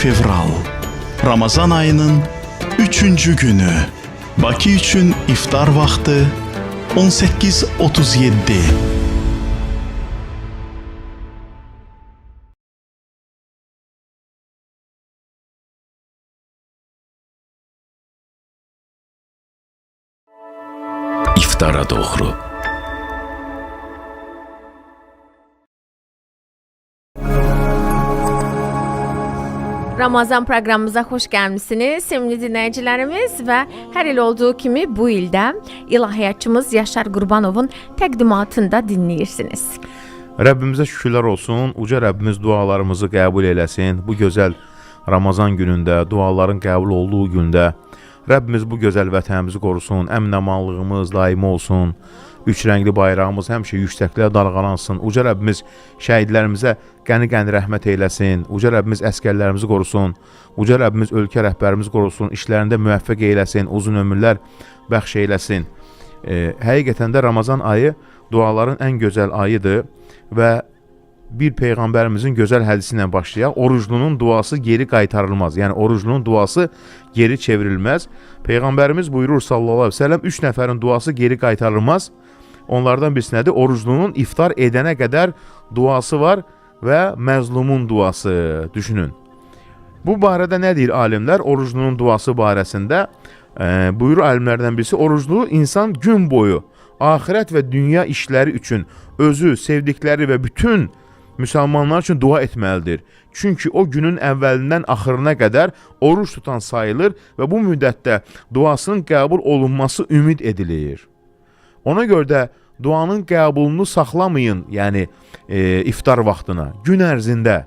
fevral. Ramazan ayının 3-cü günü. Bakı üçün iftar vaxtı 18:37. İftara doğru. Ramazan proqramımıza xoş gəlmisiniz, sevimli dinləyicilərimiz və hər il olduğu kimi bu ildə ilahiyyatçımız Yaşar Qurbanovun təqdimatında dinləyirsiniz. Rəbbimizə şükürlər olsun, uca Rəbbimiz dualarımızı qəbul eləsin. Bu gözəl Ramazan günündə, duaların qəbul olduğu gündə Rəbbimiz bu gözəl vətənimizi qorusun, əmin-amanlığımız daimi olsun. Üç rəngli bayrağımız həmişə yüksəkliyə dalğalansın. Uca Rəbbimiz şəhidlərimizə qəni-qəni rəhmət eyləsin. Uca Rəbbimiz əskərlərimizi qorusun. Uca Rəbbimiz ölkə rəhbərimizi qorusun. İşlərində müvəffəq eyləsin. Uzun ömürlər bəxş eyləsin. Həqiqətən də Ramazan ayı duaların ən gözəl ayıdır və bir Peyğəmbərimizin gözəl hədisi ilə başlayaq. Oruclunun duası geri qaytarılmaz. Yəni oruclunun duası geri çevrilməz. Peyğəmbərimiz buyurur sallallahu əleyhi və səlləm 3 nəfərin duası geri qaytarılmaz. Onlardan birisi nədir? Oruclunun iftar edənə qədər duası var və məzlumun duası. Düşünün. Bu barədə nə deyir alimlər? Oruclunun duası barəsində buyurur alimlərdən birisi, oruclu insan gün boyu axirət və dünya işləri üçün özü, sevdikləri və bütün müsəlmanlar üçün dua etməlidir. Çünki o günün əvvəlindən axırına qədər oruç tutan sayılır və bu müddətdə duasının qəbul olunması ümid edilir. Ona görə də duanın qəbulunu saxlamayın, yəni iftar vaxtına, gün ərzində,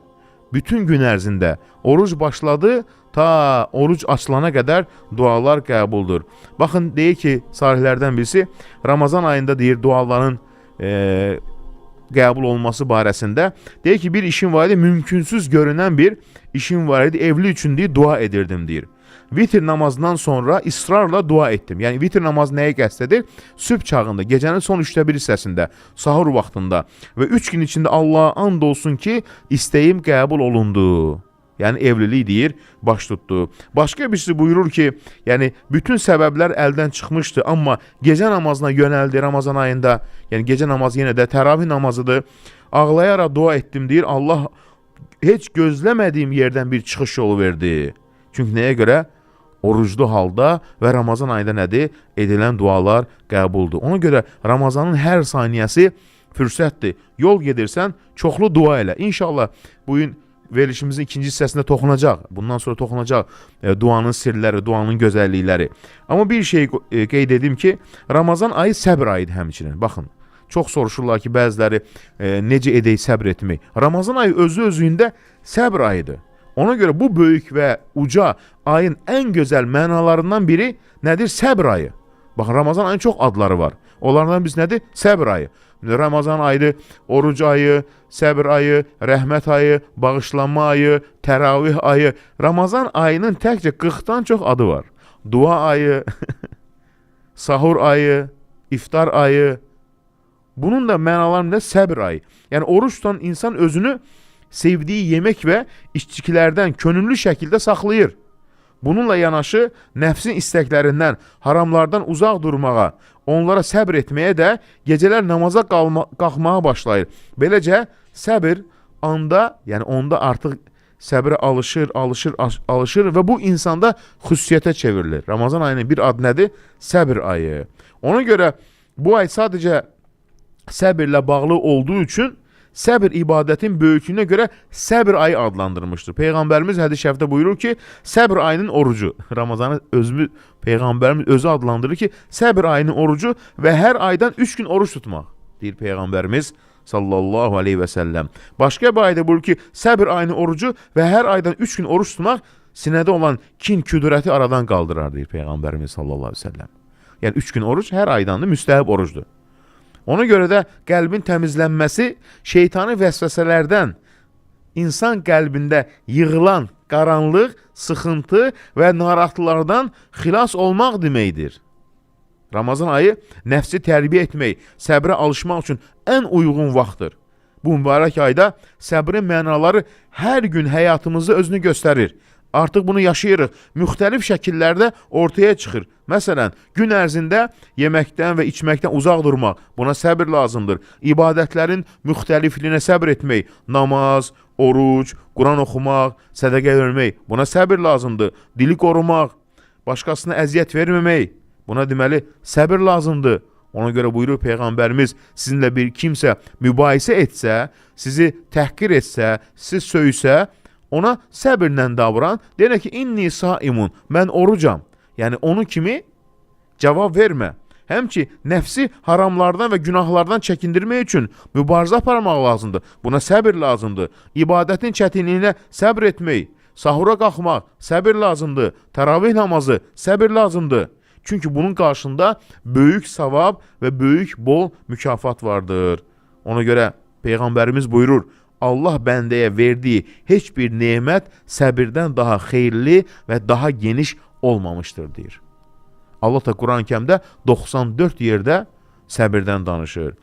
bütün gün ərzində oruc başladı, ta oruc açılana qədər dualar qəbuldur. Baxın, deyir ki, salihlərdən birisi Ramazan ayında deyir duaların qəbul olması barəsində. Deyir ki, bir işim var idi, mümkünsüz görünən bir işim var idi, evli üçün deyir, dua edirdim deyir. Vitr namazından sonra israrla dua etdim. Yəni vitr namazı nəyə qəsd edir? Sübh çağında, gecənin son 1/3 hissəsində, sahur vaxtında və 3 gün içində Allaha and olsun ki, istəyim qəbul olundu. Yəni evlilik deyir, baş tutdu. Başqa birisi buyurur ki, yəni bütün səbəblər əldən çıxmışdı, amma gecə namazına yönəldi Ramazan ayında. Yəni gecə namazı yenə də təravih namazıdır. Ağlayaraq dua etdim deyir. Allah heç gözləmədiyim yerdən bir çıxış yolu verdi. Çünki nəyə görə? Oruclu halda və Ramazan ayında nədir? Edilən dualar qəbuldur. Ona görə Ramazanın hər saniyəsi fürsətdir. Yol gedirsən, çoxlu dua elə. İnşallah bugün verilişimizin ikinci hissəsində toxunacaq. Bundan sonra toxunacaq duanın sirləri, duanın gözəllikləri. Amma bir şey qeyd edim ki, Ramazan ayı səbr ayıdır həmçinin. Baxın, çox soruşurlar ki, bəziləri necə edək səbr etmək. Ramazan ayı özü-özlüyündə səbr ayıdır. Ona görə bu böyük və uca ayın ən gözəl mənalarından biri nədir? Səbr ayı. Baxın, Ramazan ayının çox adları var. Onlardan birisi nədir? Səbr ayı. Ramazan ayı, oruc ayı, səbr ayı, rəhmət ayı, bağışlanma ayı, təravih ayı. Ramazan ayının təkcə 40-dan çox adı var. Dua ayı, sahur ayı, iftar ayı. Bunun da mənalarında səbr ayı. Yəni oruç tutan insan özünü sevdiyi yemək və içkilərdən könüllü şəkildə saxlayır. Bununla yanaşı nəfsin istəklərindən, haramlardan uzaq durmağa, onlara səbr etməyə də gecələr namaza qalxmağa başlayır. Beləcə səbr yəni onda artıq səbrə alışır və bu insanda xüsusiyyətə çevrilir. Ramazan ayının bir adı nədir? Səbr ayı. Ona görə bu ay sadəcə səbirlə bağlı olduğu üçün səbr ibadətin böyüklüyünə görə səbr ayı adlandırmışdır. Peyğəmbərimiz hədis-i şərifdə buyurur ki, səbr ayının orucu. Ramazanı Peyğəmbərimiz özü adlandırır ki, səbr ayının orucu və hər aydan 3 gün oruç tutmaq, deyir Peyğəmbərimiz sallallahu aleyhi və səlləm. Başqa bir ayda buyurur ki, səbr ayının orucu və hər aydan 3 gün oruç tutmaq sinədə olan kin, küdürəti aradan qaldırar, deyir Peyğəmbərimiz sallallahu aleyhi və səlləm. Yəni 3 gün oruç hər aydan da müstəhəb orucdur. Ona görə də qəlbin təmizlənməsi şeytani vəsvəsələrdən, insan qəlbində yığılan qaranlıq, sıxıntı və narahatlardan xilas olmaq deməkdir. Ramazan ayı nəfsi tərbiyə etmək, səbrə alışmaq üçün ən uyğun vaxtdır. Bu mübarək ayda səbrin mənaları hər gün həyatımızda özünü göstərir. Artıq bunu yaşayırıq. Müxtəlif şəkillərdə ortaya çıxır. Məsələn, gün ərzində yeməkdən və içməkdən uzaq durmaq, buna səbir lazımdır. İbadətlərin müxtəlifliyinə səbr etmək, namaz, oruc, Quran oxumaq, sədəqə vermək, buna səbir lazımdır. Dili qorumaq, başqasına əziyyət verməmək, buna deməli səbir lazımdır. Ona görə buyurur Peyğəmbərimiz, sizinlə bir kimsə mübahisə etsə, sizi təhqir etsə, sizi söysə, ona səbirlə davran, deyək ki, inni saimun, mən orucam. Yəni, onu kimi cavab vermə. Həm ki, nəfsi haramlardan və günahlardan çəkindirmək üçün mübarizə aparmaq lazımdır. Buna səbir lazımdır. İbadətin çətinliyinə səbr etmək, sahura qalxmaq, səbir lazımdır. Təravih namazı, səbir lazımdır. Çünki bunun qarşında böyük savab və böyük bol mükafat vardır. Ona görə Peyğəmbərimiz buyurur, Allah bəndəyə verdiyi heç bir nemət səbirdən daha xeyirli və daha geniş olmamışdır, deyir. Allah da Quran-ı Kərimdə 94 yerdə səbirdən danışır.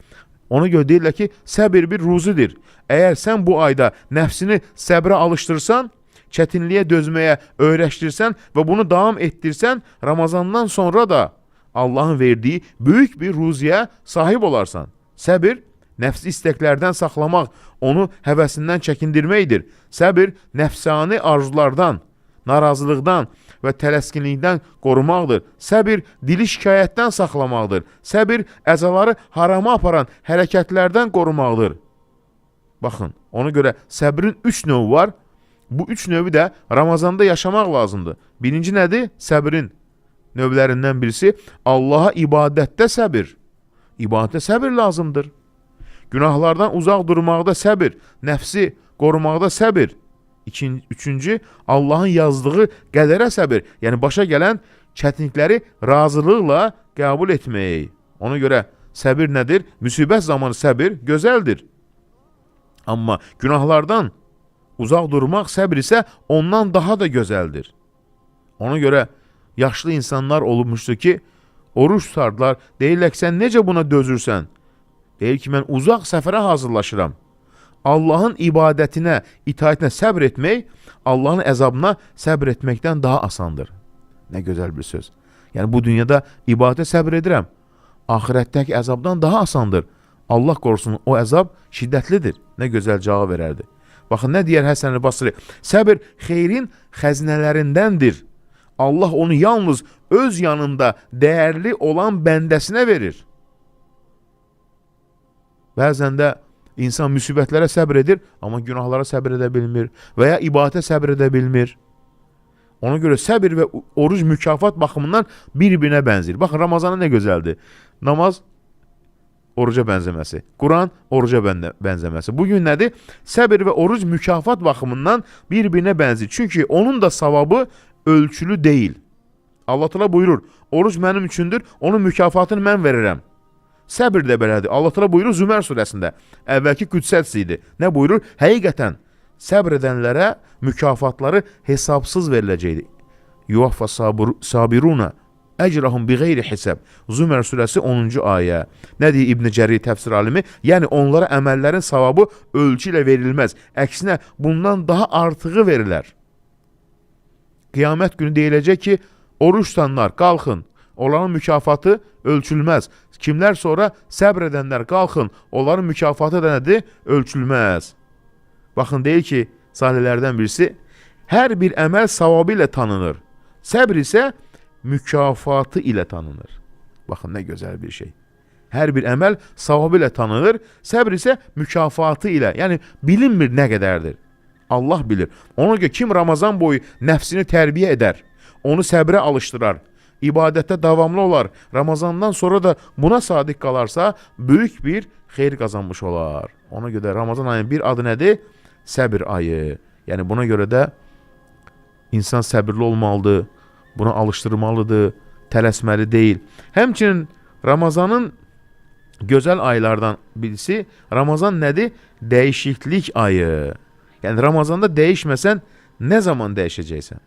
Ona görə deyirlər ki, səbir bir ruzidir. Əgər sən bu ayda nəfsini səbrə alışdırsan, çətinliyə dözməyə öyrəşdirsən və bunu davam etdirsən, Ramazandan sonra da Allahın verdiyi böyük bir ruziyə sahib olarsan. Səbir, nəfsi istəklərdən saxlamaq, onu həvəsindən çəkindirməkdir. Səbir, nəfsani arzulardan, narazılıqdan və tələskinlikdən qorumaqdır. Səbir, dili şikayətdən saxlamaqdır. Səbir, əzaları harama aparan hərəkətlərdən qorumaqdır. Baxın, ona görə səbrin 3 növü var. Bu 3 növü də Ramazanda yaşamaq lazımdır. Birinci nədir? Səbrin növlərindən birisi Allaha ibadətdə səbir. İbadətdə səbir lazımdır. Günahlardan uzaq durmaqda səbir, nəfsi qorumaqda səbir. Üçüncü, Allahın yazdığı qədərə səbir, yəni başa gələn çətinlikləri razılıqla qəbul etmək. Ona görə səbir nədir? Müsibət zamanı səbir gözəldir. Amma günahlardan uzaq durmaq səbir isə ondan daha da gözəldir. Ona görə yaşlı insanlar olmuşdur ki, oruç tutardılar, deyirlər ki, sən necə buna dözürsən? Deyir ki, mən uzaq səfərə hazırlaşıram. Allahın ibadətinə, itaətinə səbr etmək, Allahın əzabına səbr etməkdən daha asandır. Nə gözəl bir söz. Yəni, bu dünyada ibadətə səbr edirəm. Ahirətdəki əzabdan daha asandır. Allah qorusun, o əzab şiddətlidir. Nə gözəl cavab verərdi. Baxın, nə deyər Həsən el-Basri? Səbir xeyrin xəzinələrindəndir. Allah onu yalnız öz yanında dəyərli olan bəndəsinə verir. Bəzən də insan müsibətlərə səbr edir, amma günahlara səbr edə bilmir və ya ibadətə səbr edə bilmir. Ona görə səbir və oruc mükafat baxımından bir-birinə bənzir. Baxın, Ramazana nə gözəldir. Namaz oruca bənzəməsi, Quran oruca bənzəməsi. Bugün nədir? Səbir və oruc mükafat baxımından bir-birinə bənzir. Çünki onun da savabı ölçülü deyil. Allah Teala buyurur, oruc mənim üçündür, onun mükafatını mən verirəm. Səbir də belədir. Allah Teala buyurur Zümər surəsində. Əvvəlki qüdsət idi. Nə buyurur? Həqiqətən səbr edənlərə mükafatları hesabsız veriləcəkdir. Yuvaffa sabiruna əcrahum biğeyri hisab. Zümər surəsi 10-cu ayə. Nə deyir İbn Cərir təfsir alimi? Yəni onlara əməllərin savabı ölçü ilə verilməz. Əksinə bundan daha artığı verilər. Qiyamət günü deyiləcək ki, oruç tutanlar qalxın. Onların mükafatı ölçülməz. Kimlər sonra səbr edənlər qalxın, onların mükafatı da nədir? Ölçülməz. Baxın, deyir ki, salihlərdən birisi, hər bir əməl savabı ilə tanınır. Səbr isə mükafatı ilə tanınır. Baxın, nə gözəl bir şey. Hər bir əməl savabı ilə tanınır, səbr isə mükafatı ilə, yəni bilinmir nə qədərdir. Allah bilir. Ona görə kim Ramazan boyu nəfsini tərbiyə edər, onu səbrə alışdırar, ibadətdə davamlı olar, Ramazandan sonra da buna sadiq qalarsa, böyük bir xeyir qazanmış olar. Ona görə Ramazan ayının bir adı nədir? Səbir ayı. Yəni buna görə də insan səbirli olmalıdır, buna alışdırmalıdır, tələsməli deyil. Həmçinin Ramazanın gözəl aylardan birisi, Ramazan nədir? Dəyişiklik ayı. Yəni Ramazanda dəyişməsən, nə zaman dəyişəcəksən?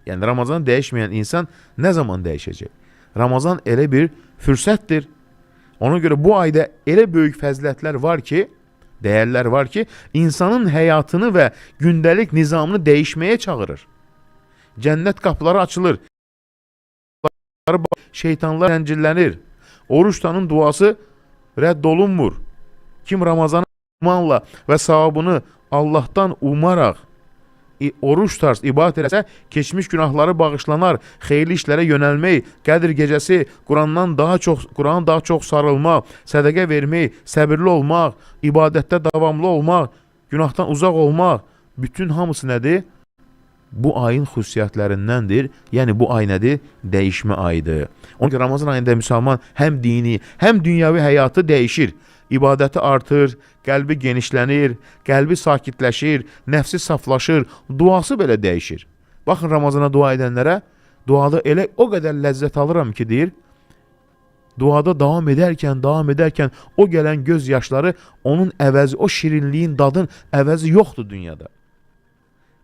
Yəni Ramazan dəyişməyən insan nə zaman dəyişəcək? Ramazan elə bir fürsətdir. Ona görə bu ayda elə böyük fəzilətlər var ki, Dəyərlər var ki, insanın həyatını və gündəlik nizamını dəyişməyə çağırır. Cənnət qapıları açılır. Şeytanlar zəncirlənir. Oruç tutanın duası rədd olunmur. Kim Ramazanı imanla və savabını Allahdan umaraq oruç tutarsa, ibadət eləsə, keçmiş günahları bağışlanar, xeyirli işlərə yönəlmək, Qədir gecəsi Qurandan daha çox sarılmaq, sədaqə vermək, səbirli olmaq, ibadətdə davamlı olmaq, günahdan uzaq olmaq, bütün hamısı nədir? Bu ayın xüsusiyyətlərindəndir. Yəni bu ay nədir? Dəyişmə ayıdır. Ona görə Ramazan ayında müsəlman həm dini, həm dünyəvi həyatı dəyişir. İbadəti artır, qəlbi genişlənir, qəlbi sakitləşir, nəfsi saflaşır, duası belə dəyişir. Baxın Ramazana dua edənlərə, duada elə o qədər ləzzət alıram ki, deyir, duada davam edərkən o gələn göz yaşları, onun əvəzi, o şirinliyin, dadın əvəzi yoxdur dünyada.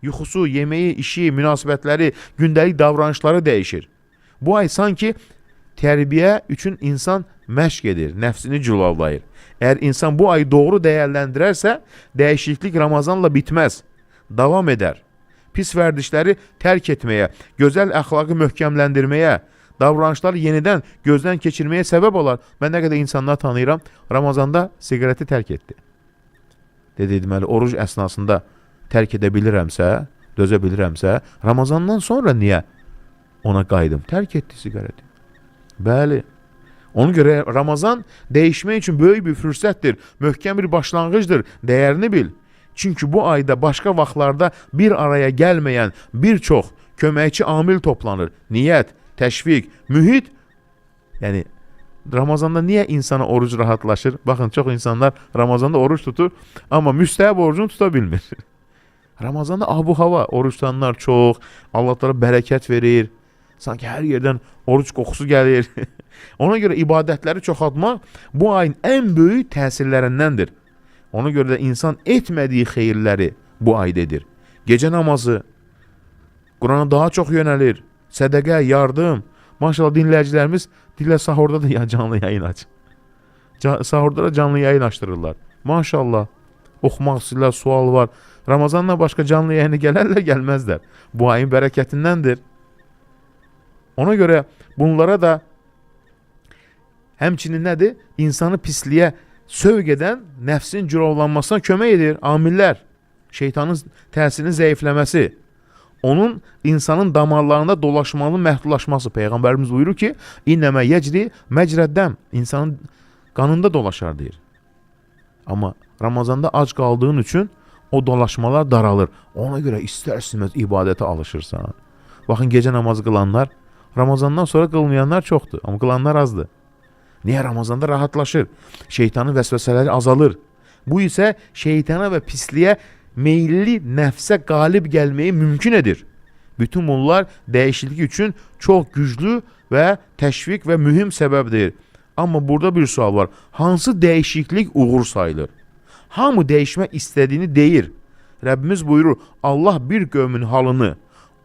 Yuxusu, yeməyi, işi, münasibətləri, gündəlik davranışları dəyişir. Bu ay sanki tərbiyə üçün insan məşq edir, nəfsini cülavlayır. Əgər insan bu ayı doğru dəyərləndirərsə, dəyişiklik Ramazanla bitməz, davam edər. Pis vərdişləri tərk etməyə, gözəl əxlaqı möhkəmləndirməyə, davranışları yenidən gözdən keçirməyə səbəb olar. Mən nə qədər insanlar tanıyıram, Ramazanda siqareti tərk etdi. Dedi, deməli, oruc əsnasında tərk edə bilirəmsə, dözə bilirəmsə, Ramazandan sonra niyə ona qayıdım? Tərk etdi siqareti. Bəli. Ona görə Ramazan dəyişmək üçün böyük bir fürsətdir, möhkəm bir başlanğıcdır, dəyərini bil. Çünki bu ayda başqa vaxtlarda bir araya gəlməyən bir çox köməkçi amil toplanır. Niyyət, təşviq, mühit. Yəni, Ramazanda niyə insana oruc rahatlaşır? Baxın, çox insanlar Ramazanda oruç tutur, amma müstəhəb orucunu tuta bilmir. Ramazanda abu-hava, oruç tutanlar çox, Allah təala bərəkət verir. Sanki hər yerdən oruç qoxusu gəlir. Ona görə ibadətləri çoxaltmaq bu ayın ən böyük təsirlərindəndir. Ona görə də insan etmədiyi xeyirləri bu ayda edir. Gecə namazı, Qurana daha çox yönəlir, sədəqə, yardım. Maşallah dinləyicilərimiz dilə sahurda da canlı yayın aç. Sahurda da canlı yayın açdırırlar. Maşallah, oxumaq istəyirlər, sual var. Ramazanla başqa canlı yayını gələrlər, gəlməzlər. Bu ayın bərəkətindəndir. Ona görə bunlara da həmçinin nədir? İnsanı pisliyə sövq edən nəfsin cürovlanmasına kömək edir. Amillər, şeytanın təsirinin zəifləməsi, onun insanın damarlarında dolaşmalı məhdudlaşması. Peyğəmbərimiz buyurur ki, İnnəmə yəcri məcrəddəm, insanın qanında dolaşar deyir. Amma Ramazanda ac qaldığın üçün o dolaşmalar daralır. Ona görə istər-istəməz ibadətə alışırsan. Baxın, gecə namazı qılanlar, Ramazandan sonra qılmayanlar çoxdur, amma qılanlar azdır. Niyə? Ramazanda rahatlaşır, şeytanın vəsvəsələri azalır. Bu isə şeytana və pisliyə meyilli nəfsə qalib gəlməyi mümkün edir. Bütün bunlar dəyişiklik üçün çox güclü və təşviq və mühüm səbəbdir. Amma burada bir sual var. Hansı dəyişiklik uğur sayılır? Hamı dəyişmək istədiyini deyir. Rəbbimiz buyurur, Allah bir qövmün halını,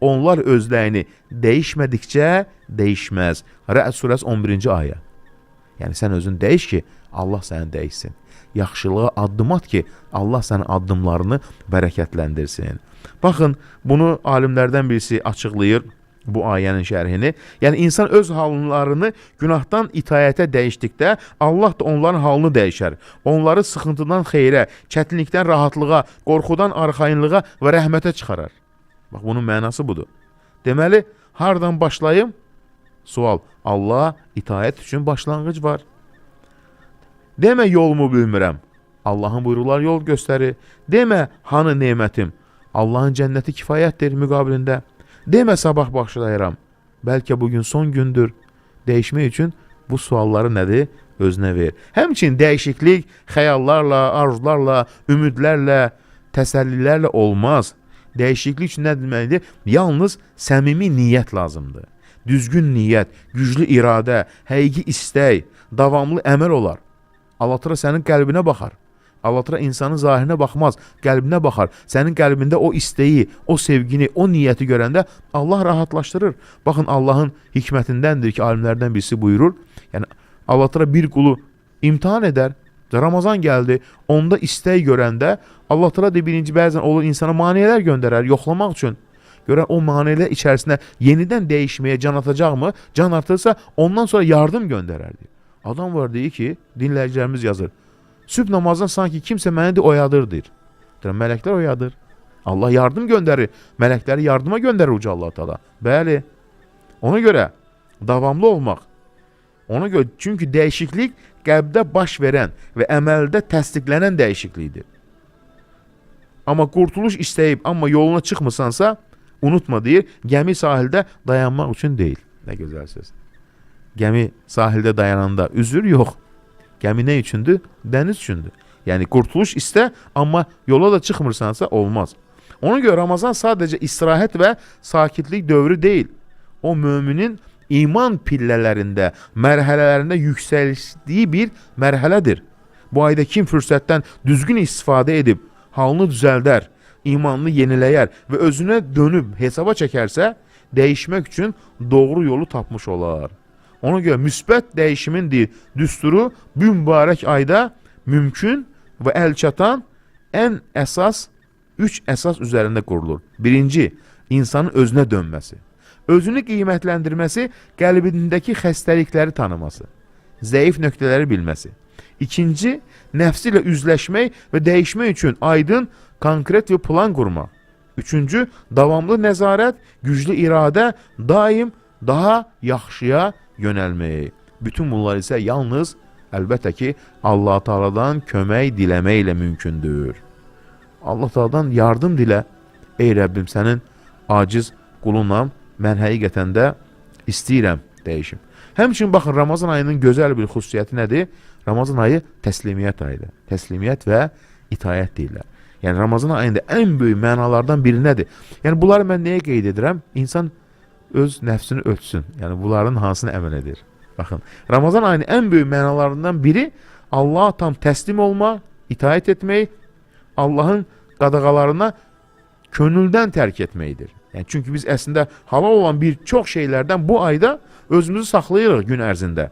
onlar özlərini dəyişmədikcə dəyişməz. Rə'd surəsi 11-ci ayə. Yəni sən özün dəyiş ki, Allah səni dəyişsin. Yaxşılığa addım at ki, Allah sənin addımlarını bərəkətləndirsin. Baxın, bunu alimlərdən birisi açıqlayır, bu ayənin şərhini. Yəni insan öz hallarını günahdan itayətə dəyişdikdə, Allah da onların halını dəyişər. Onları sıxıntıdan xeyrə, çətinlikdən rahatlığa, qorxudan arxayınlığa və rəhmətə çıxarar. Bax, bunun mənası budur. Deməli, hardan başlayım? Sual, Allah itayət üçün başlanğıc var. Demə yolumu bilmirəm. Allahın buyruqları yol göstərir. Demə hanı nemətim. Allahın cənnəti kifayətdir müqabilində. Demə sabah başlayıram. Bəlkə bugün son gündür. Dəyişmək üçün bu sualları nədir? Özünə ver. Həmçinin dəyişiklik xəyallarla, arzularla, ümidlərlə, təsəllilərlə olmaz. Dəyişiklik üçün nə deməlidir? Yalnız səmimi niyyət lazımdır. Düzgün niyyət, güclü iradə, həqiqi istək, davamlı əməl olar. Allah təala sənin qəlbinə baxar. Allah təala insanın zahirinə baxmaz, qəlbinə baxar. Sənin qəlbində o istəyi, o sevgini, o niyyəti görəndə Allah rahatlaşdırır. Baxın, Allahın hikmətindəndir ki, alimlərdən birisi buyurur. Yəni Allah təala bir qulu imtahan edər. Ramazan gəldi, onda istək görəndə Allah Teala da birinci bəzən olur insana maneələr göndərər yoxlamaq üçün. Görən o maneələr içərisində yenidən dəyişməyə can atacaqmı? Can artırsa ondan sonra yardım göndərərdi. Adam var deyir ki, dinləyicilərimiz yazır. Sübh namazdan sanki kimsə məni de oyadır deyir. Mələklər oyadır. Allah yardım göndərir. Mələkləri yardıma göndərir uca Allah Teala. Bəli. Ona görə davamlı olmaq. Ona görə çünki dəyişiklik qəlbdə baş verən və əməldə təsdiqlənən dəyişiklikdir. Amma qurtuluş istəyib, amma yoluna çıxmırsansa, unutma deyir, gəmi sahildə dayanmaq üçün deyil. Nə gözəl söz. Gəmi sahildə dayananda üzür yox. Gəmi nə üçündür? Dəniz üçündür. Yəni qurtuluş istə, amma yola da çıxmırsansa olmaz. Ona görə Ramazan sadəcə istirahət və sakitlik dövrü deyil. O müminin iman pillələrində, mərhələlərində yüksəldiyi bir mərhələdir. Bu ayda kim fürsətdən düzgün istifadə edib, halını düzəldər, imanını yeniləyər və özünə dönüb hesaba çəkərsə, dəyişmək üçün doğru yolu tapmış olar. Ona görə müsbət dəyişimin düsturu bu mübarək ayda mümkün və əlçatan üç əsas üzərində qurulur. Birinci, insanın özünə dönməsi. Özünü qiymətləndirməsi, qəlbindəki xəstəlikləri tanıması, zəif nöqtələri bilməsi. İkinci, nəfsi ilə üzləşmək və dəyişmək üçün aydın, konkret və plan qurmaq. Üçüncü, davamlı nəzarət, güclü iradə, daim daha yaxşıya yönəlmək. Bütün bunlar isə yalnız, əlbəttə ki, Allah Teala'dan kömək diləməklə mümkündür. Allah Teala'dan yardım dilə. Ey Rəbbim, sənin aciz qulunam, mən həqiqətən də istəyirəm dəyişim. Həmçinin baxın, Ramazan ayının gözəl bir xüsusiyyəti nədir? Ramazan ayı təslimiyyət ayıdır. Təslimiyyət və itayət deyirlər. Yəni Ramazan ayında ən böyük mənalardan biri nədir? Yəni bunları mən nəyə qeyd edirəm? İnsan öz nəfsini ölçsün. Yəni bunların hansını əməl edir? Baxın, Ramazan ayının ən böyük mənalarından biri Allah'a tam təslim olma, itayət etmək, Allahın qadağalarına könüldən tərk etməkdir. Yəni çünki biz əslində halal olan bir çox şeylərdən bu ayda özümüzü saxlayırıq gün ərzində.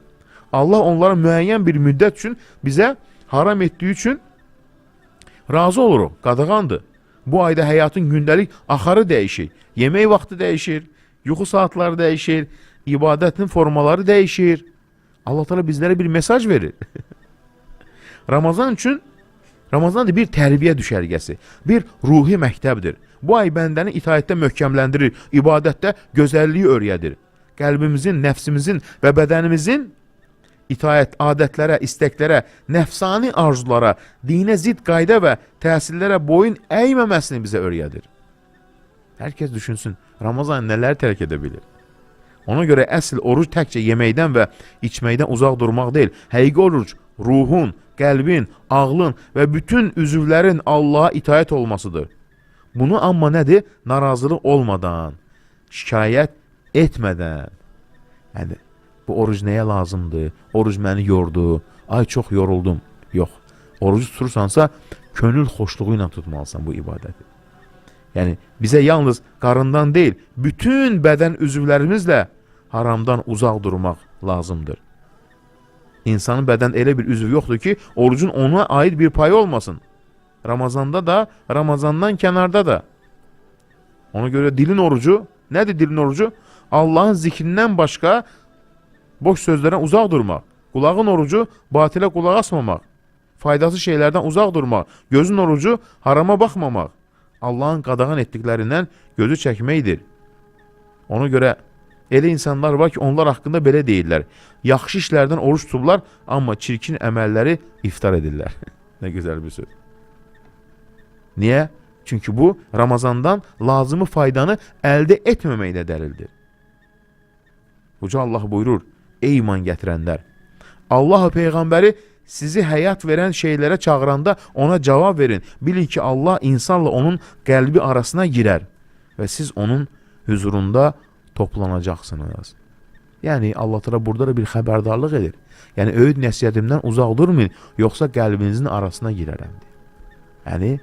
Allah onlara müəyyən bir müddət üçün bizə haram etdiyi üçün razı oluruq, qadağandır. Bu ayda həyatın gündəlik axarı dəyişir, yemək vaxtı dəyişir, yuxu saatları dəyişir, ibadətin formaları dəyişir. Allah Teala bizlərə bir mesaj verir. Ramazan üçün Ramazan da bir tərbiyə düşərgəsi, bir ruhi məktəbdir. Bu ay bəndəni itaətdə möhkəmləndirir, ibadətdə gözəlliyi öyrədir. Qəlbimizin, nəfsimizin və bədənimizin itaət, adətlərə, istəklərə, nəfsani arzulara, dinə zid qayda və təsirlərə boyun əyməməsini bizə öyrədir. Hər kəs düşünsün, Ramazan nələr tərk edə bilir? Ona görə əsl oruc təkcə yeməkdən və içməkdən uzaq durmaq deyil. Həqiqi oruc ruhun, qəlbin, ağlın və bütün üzvlərin Allah'a itaət olmasıdır. Bunu amma nədir? Narazılıq olmadan, şikayət etmədən. Yəni, bu oruc nəyə lazımdır? Oruc məni yordu, ay çox yoruldum. Yox, orucu tutursansa, könül xoşluğu ilə tutmalısan bu ibadəti. Yəni, bizə yalnız qarından deyil, bütün bədən üzvlərimizlə haramdan uzaq durmaq lazımdır. İnsanın bədən elə bir üzvü yoxdur ki, orucun ona aid bir payı olmasın. Ramazanda da, Ramazandan kənarda da. Ona görə dilin orucu, nədir dilin orucu? Allahın zikrindən başqa boş sözlərdən uzaq durmaq. Qulağın orucu, batilə qulaq asmamaq. Faydasız şeylərdən uzaq durmaq. Gözün orucu, harama baxmamaq. Allahın qadağan etdiklərindən gözü çəkməkdir. Ona görə elə insanlar var ki, onlar haqqında belə deyirlər. Yaxşı işlərdən oruç tutublar, amma çirkin əməlləri iftar edirlər. Nə gözəl bir söz. Niyə? Çünki bu, Ramazandan lazımı faydanı əldə etməməklə dəlildir. Uca Allah buyurur, ey iman gətirənlər, Allah Peyğəmbəri sizi həyat verən şeylərə çağıranda ona cavab verin. Bilin ki, Allah insanla onun qəlbi arasına girər və siz onun huzurunda toplanacaqsınız. Yəni, Allah Teala burada da bir xəbərdarlıq edir. Yəni, öyüd nəsiyyətimdən uzaq durmayın, yoxsa qəlbinizin arasına girərəm. Yəni,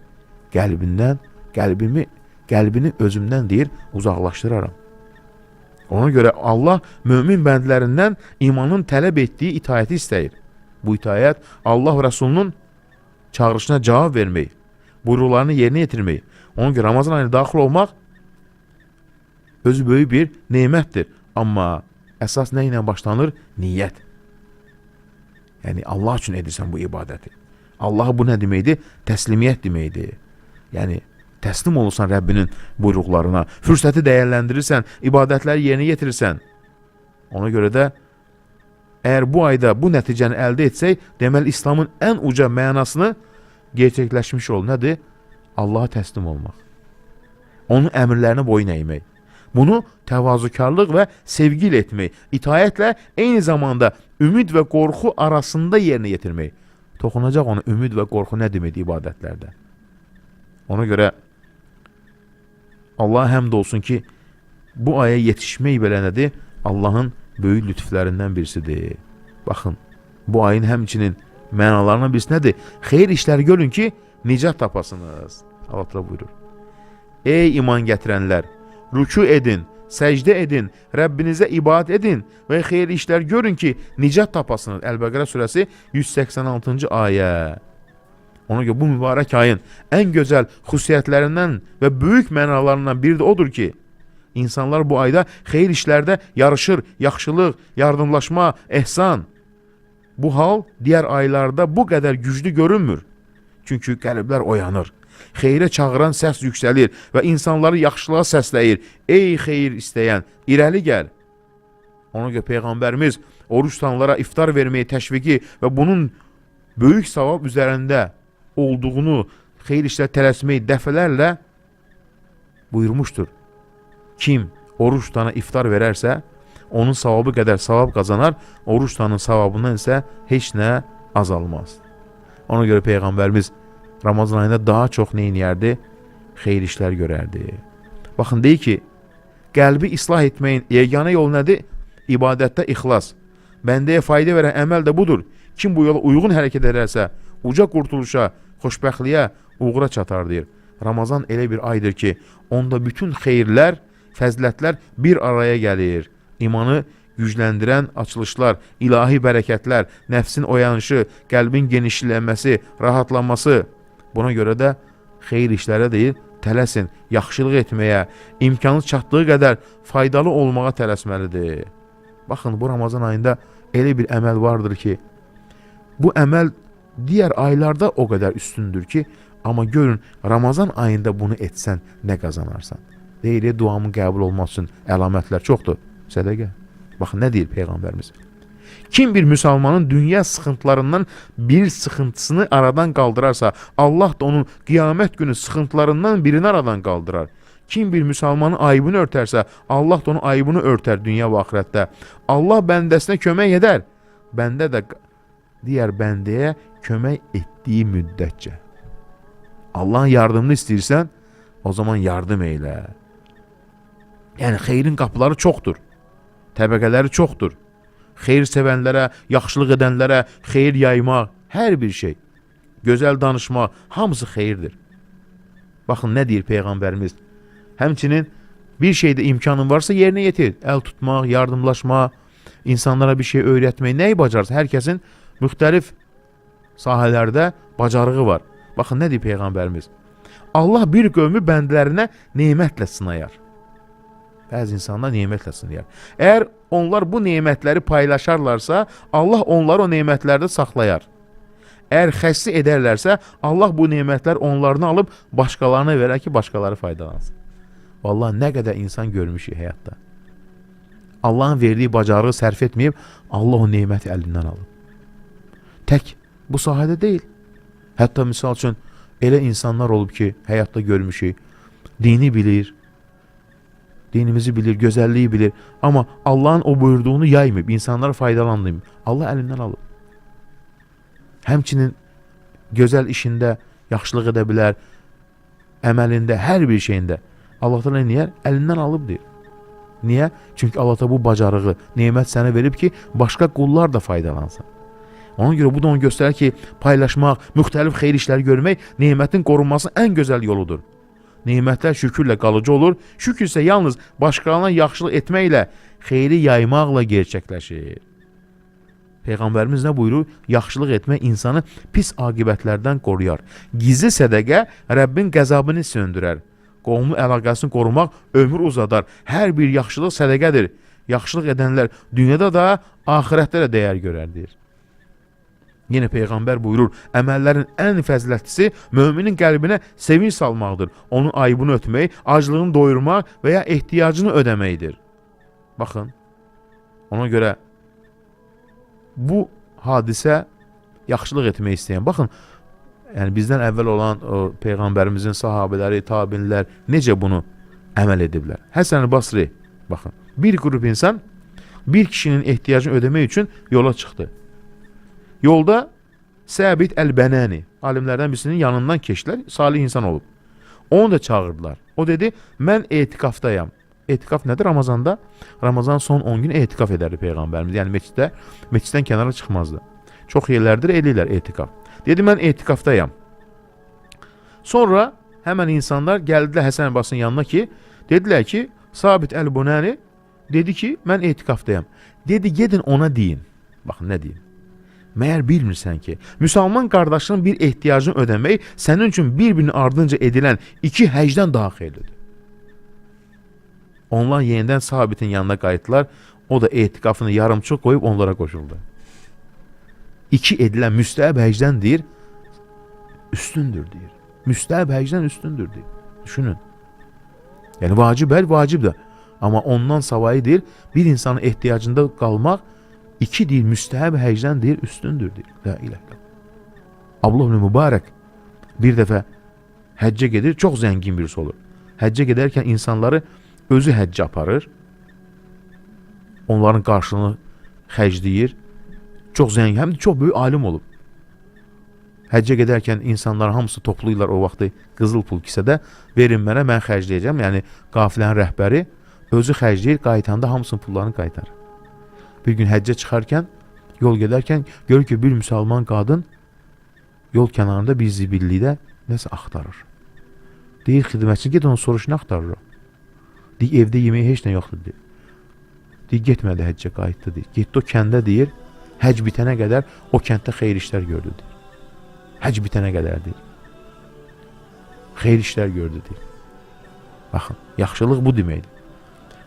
qəlbini özümdən deyir, uzaqlaşdıraram. Ona görə Allah mömin bəndlərindən imanın tələb etdiyi itaəti istəyir. Bu itaət Allah və Rəsulunun çağırışına cavab vermək, buyruqlarını yerinə yetirmək. Ona görə Ramazan ayına daxil olmaq özü böyük bir nemətdir. Amma əsas nə ilə başlanır? Niyyət. Yəni Allah üçün edirsən bu ibadəti. Allaha bu nə deməkdir? Təslimiyyət deməkdir. Yəni təslim olursan Rəbbinin buyruqlarına, fürsəti dəyərləndirirsən, ibadətləri yerinə yetirirsən. Ona görə də əgər bu ayda bu nəticəni əldə etsək, deməli İslamın ən uca mənasını gerçəkləşmiş olur. Nədir? Allaha təslim olmaq. Onun əmrlərinə boyun əymək. Bunu təvazökarlıq və sevgi ilə etmək, itaətlə eyni zamanda ümid və qorxu arasında yerinə yetirmək. Toxunacaq ona ümid və qorxu nə deməkdir ibadətlərdə. Ona görə Allah həmd olsun ki, bu aya yetişmək belə nədir? Allahın böyük lütflərindən birisidir. Baxın, bu ayın həmçinin mənalarından birisi nədir? Xeyir işləri görün ki, nicat tapasınız. Allah təala buyurur. Ey iman gətirənlər, rükû edin, səcdə edin, Rəbbinizə ibadət edin və xeyir işlər görün ki, nicat tapasınız. Əl-Bəqərə surəsi 186-cı ayə. Ona görə bu mübarək ayın ən gözəl xüsusiyyətlərindən və böyük mənalarından biri də odur ki, insanlar bu ayda xeyir işlərdə yarışır, yaxşılıq, yardımlaşma, ehsan. Bu hal digər aylarda bu qədər güclü görünmür. Çünki qəlblər oyanır. Xeyrə çağıran səs yüksəlir və insanları yaxşılığa səsləyir. Ey xeyir istəyən, irəli gəl. Ona görə Peyğəmbərimiz oruç tutanlara iftar verməyi təşviqi və bunun böyük savab üzərində olduğunu, xeyir işlər tələsməyi dəfələrlə buyurmuşdur. Kim oruç tutana iftar verərsə, onun savabı qədər savab qazanar, oruç tutanın savabından isə heç nə azalmaz. Ona görə Peyğəmbərimiz Ramazan ayında daha çox neyniyərdi? Xeyir işlər görərdi. Baxın, deyir ki, qəlbi islah etməyin yeganə yolu nədir? İbadətdə ixlas. Bəndəyə fayda verən əməl də budur. Kim bu yola uyğun hərəkət edərsə, uca qurtuluşa, xoşbəxtliyə, uğura çatar, deyir. Ramazan elə bir aydır ki, onda bütün xeyirlər, fəzilətlər bir araya gəlir. İmanı gücləndirən açılışlar, ilahi bərəkətlər, nəfsin oyanışı, qəlbin genişlənməsi, rahatlanması. Buna görə də xeyir işlərə deyil, tələsin, yaxşılıq etməyə, imkanı çatdığı qədər faydalı olmağa tələsməlidir. Baxın, bu Ramazan ayında elə bir əməl vardır ki, bu əməl digər aylarda o qədər üstündür ki, amma görün, Ramazan ayında bunu etsən nə qazanarsan? Deyir, duamın qəbul olması üçün əlamətlər çoxdur. Sədəqə. Baxın, nə deyir Peyğəmbərimiz? Kim bir müsəlmanın dünya sıxıntılarından bir sıxıntısını aradan qaldırarsa, Allah da onun qiyamət günü sıxıntılarından birini aradan qaldırar. Kim bir müsəlmanın ayıbını örtərsə, Allah da onun ayıbını örtər dünya və axirətdə. Allah bəndəsinə kömək edər. Bəndə də digər bəndəyə kömək etdiyi müddətcə. Allahın yardımını istəyirsən, o zaman yardım eylə. Yəni, xeyrin qapıları çoxdur. Təbəqələri çoxdur. Xeyir sevənlərə, yaxşılıq edənlərə, xeyir yaymaq, hər bir şey, gözəl danışmaq, hamısı xeyirdir. Baxın, nə deyir Peyğəmbərimiz? Həmçinin bir şeydə imkanın varsa yerinə yetir. Əl tutmaq, yardımlaşmaq, insanlara bir şey öyrətmək, nəyi bacarsa, hər kəsin müxtəlif sahələrdə bacarığı var. Baxın, nə deyir Peyğəmbərimiz? Allah bir qövmü bəndlərinə nemətlə sınayar. Bəzi insanlar nemətlə sınayar. Əgər onlar bu nemətləri paylaşarlarsa, Allah onları o nemətlərdə saxlayar. Əgər xəssi edərlərsə, Allah bu nemətlər onlarını alıb başqalarına verər ki, başqaları faydalansın. Vallahi nə qədər insan görmüşük həyatda. Allahın verdiyi bacarığı sərf etməyib, Allah o neməti əlindən alıb. Tək bu sahədə deyil. Hətta misal üçün elə insanlar olub ki, həyatda görmüşük, dini bilir, dinimizi bilir, gözəlliyi bilir, amma Allahın o buyurduğunu yaymayıb, insanlara faydalandırmayıb. Allah əlindən alıb. Həmçinin gözəl işində yaxşılıq edə bilər, əməlində, hər bir şeyində. Allah da neyər? Əlindən alıb, deyir. Niyə? Çünki Allah da bu bacarığı, nemət sənə verib ki, başqa qullar da faydalansın. Ona görə bu da onu göstərir ki, paylaşmaq, müxtəlif xeyir işləri görmək nemətin qorunması ən gözəl yoludur. Nemətlər şükürlə qalıcı olur, şükür isə yalnız başqalarına yaxşılıq etməklə, xeyri yaymaqla gerçəkləşir. Peyğəmbərimiz nə buyurur? Yaxşılıq etmək insanı pis aqibətlərdən qoruyar. Gizli sədəqə Rəbbin qəzabını söndürər. Qovmun əlaqəsini qorumaq ömür uzadar. Hər bir yaxşılıq sədəqədir. Yaxşılıq edənlər dünyada da, axirətdə də dəyər görər, deyir. Yenə Peyğəmbər buyurur, əməllərin ən fəzilətlisi möminin qəlbinə sevinç salmaqdır. Onun ayıbını ötmək, aclığını doyurmaq və ya ehtiyacını ödəməkdir. Baxın, ona görə bu hadisə yaxşılıq etmək istəyən, baxın, yəni bizdən əvvəl olan o Peyğəmbərimizin sahabələri, tabinlər necə bunu əməl ediblər. Həsən Basri, baxın, bir qrup insan bir kişinin ehtiyacını ödəmək üçün yola çıxdı. Yolda Səbit Əl-Bənəni, alimlərdən birisinin yanından keçdilər, salih insan olub. Onu da çağırdılar. O dedi, mən etikafdayam. Etikaf nədir Ramazanda? Ramazan son 10 gün etikaf edərdi Peyğəmbərimiz. Yəni meçiddən kənara çıxmazdı. Çox yerlərdir eləyirlər etikaf. Dedi, mən etikafdayam. Sonra həmən insanlar gəldilər Həsən Basının yanına ki, dedilər ki, Sabit Əl-Bənəni dedi ki, mən etikafdayam. Dedi, gedin ona deyin. Baxın, nə deyin? Məyər bilmirsən ki, müsəlman qardaşının bir ehtiyacını ödəmək sənin üçün bir-birinin ardınca edilən 2 həcdən daha xeyirlidir. Onlar yenidən Sabitin yanına qayıtdılar, o da etikafını yarımçıq qoyub onlara qoşuldu. 2 edilən müstəhəb həcdən deyir, üstündür deyir. Müstəhəb həcdən üstündür deyir. Düşünün. Yəni vacib vacibdir. Amma ondan savayı deyir, bir insanın ehtiyacında qalmaq 2 deyir, müstəhəb həcdən deyir, üstündür deyir. La ilahe illallah. Abdullah ibn Mübarək bir dəfə həccə gedir, çox zəngin birisi olur. Həccə gedərkən insanları özü həccə aparır. Onların qarşılığını xərcləyir. Çox zəngin, həm də çox böyük alim olub. Həccə gedərkən insanlar hamısı toplayırlar o vaxtı qızıl pul kisədə. Verin mənə, mən xərcləyəcəm. Yəni qafilənin rəhbəri özü xərcləyir, qayıtanda hamısının pullarını qaytarır. Bir gün həccə çıxarkən, yol gedərkən görür ki, bir müsəlman qadın yol kənarında bir zibillikdə nəsə axtarır. Deyir xidmətçi, get onu soruş, nə axtarır o? Deyir, evdə yeməyi heç nə yoxdur, deyir. Deyir, getmədi həccə, qayıtdı, deyir. Getdi o kəndə, deyir, həcc bitənə qədər o kənddə xeyir işlər gördü, deyir. Həcc bitənə qədər, deyir. Xeyir işlər gördü, deyir. Baxın, yaxşılıq bu deməkdir.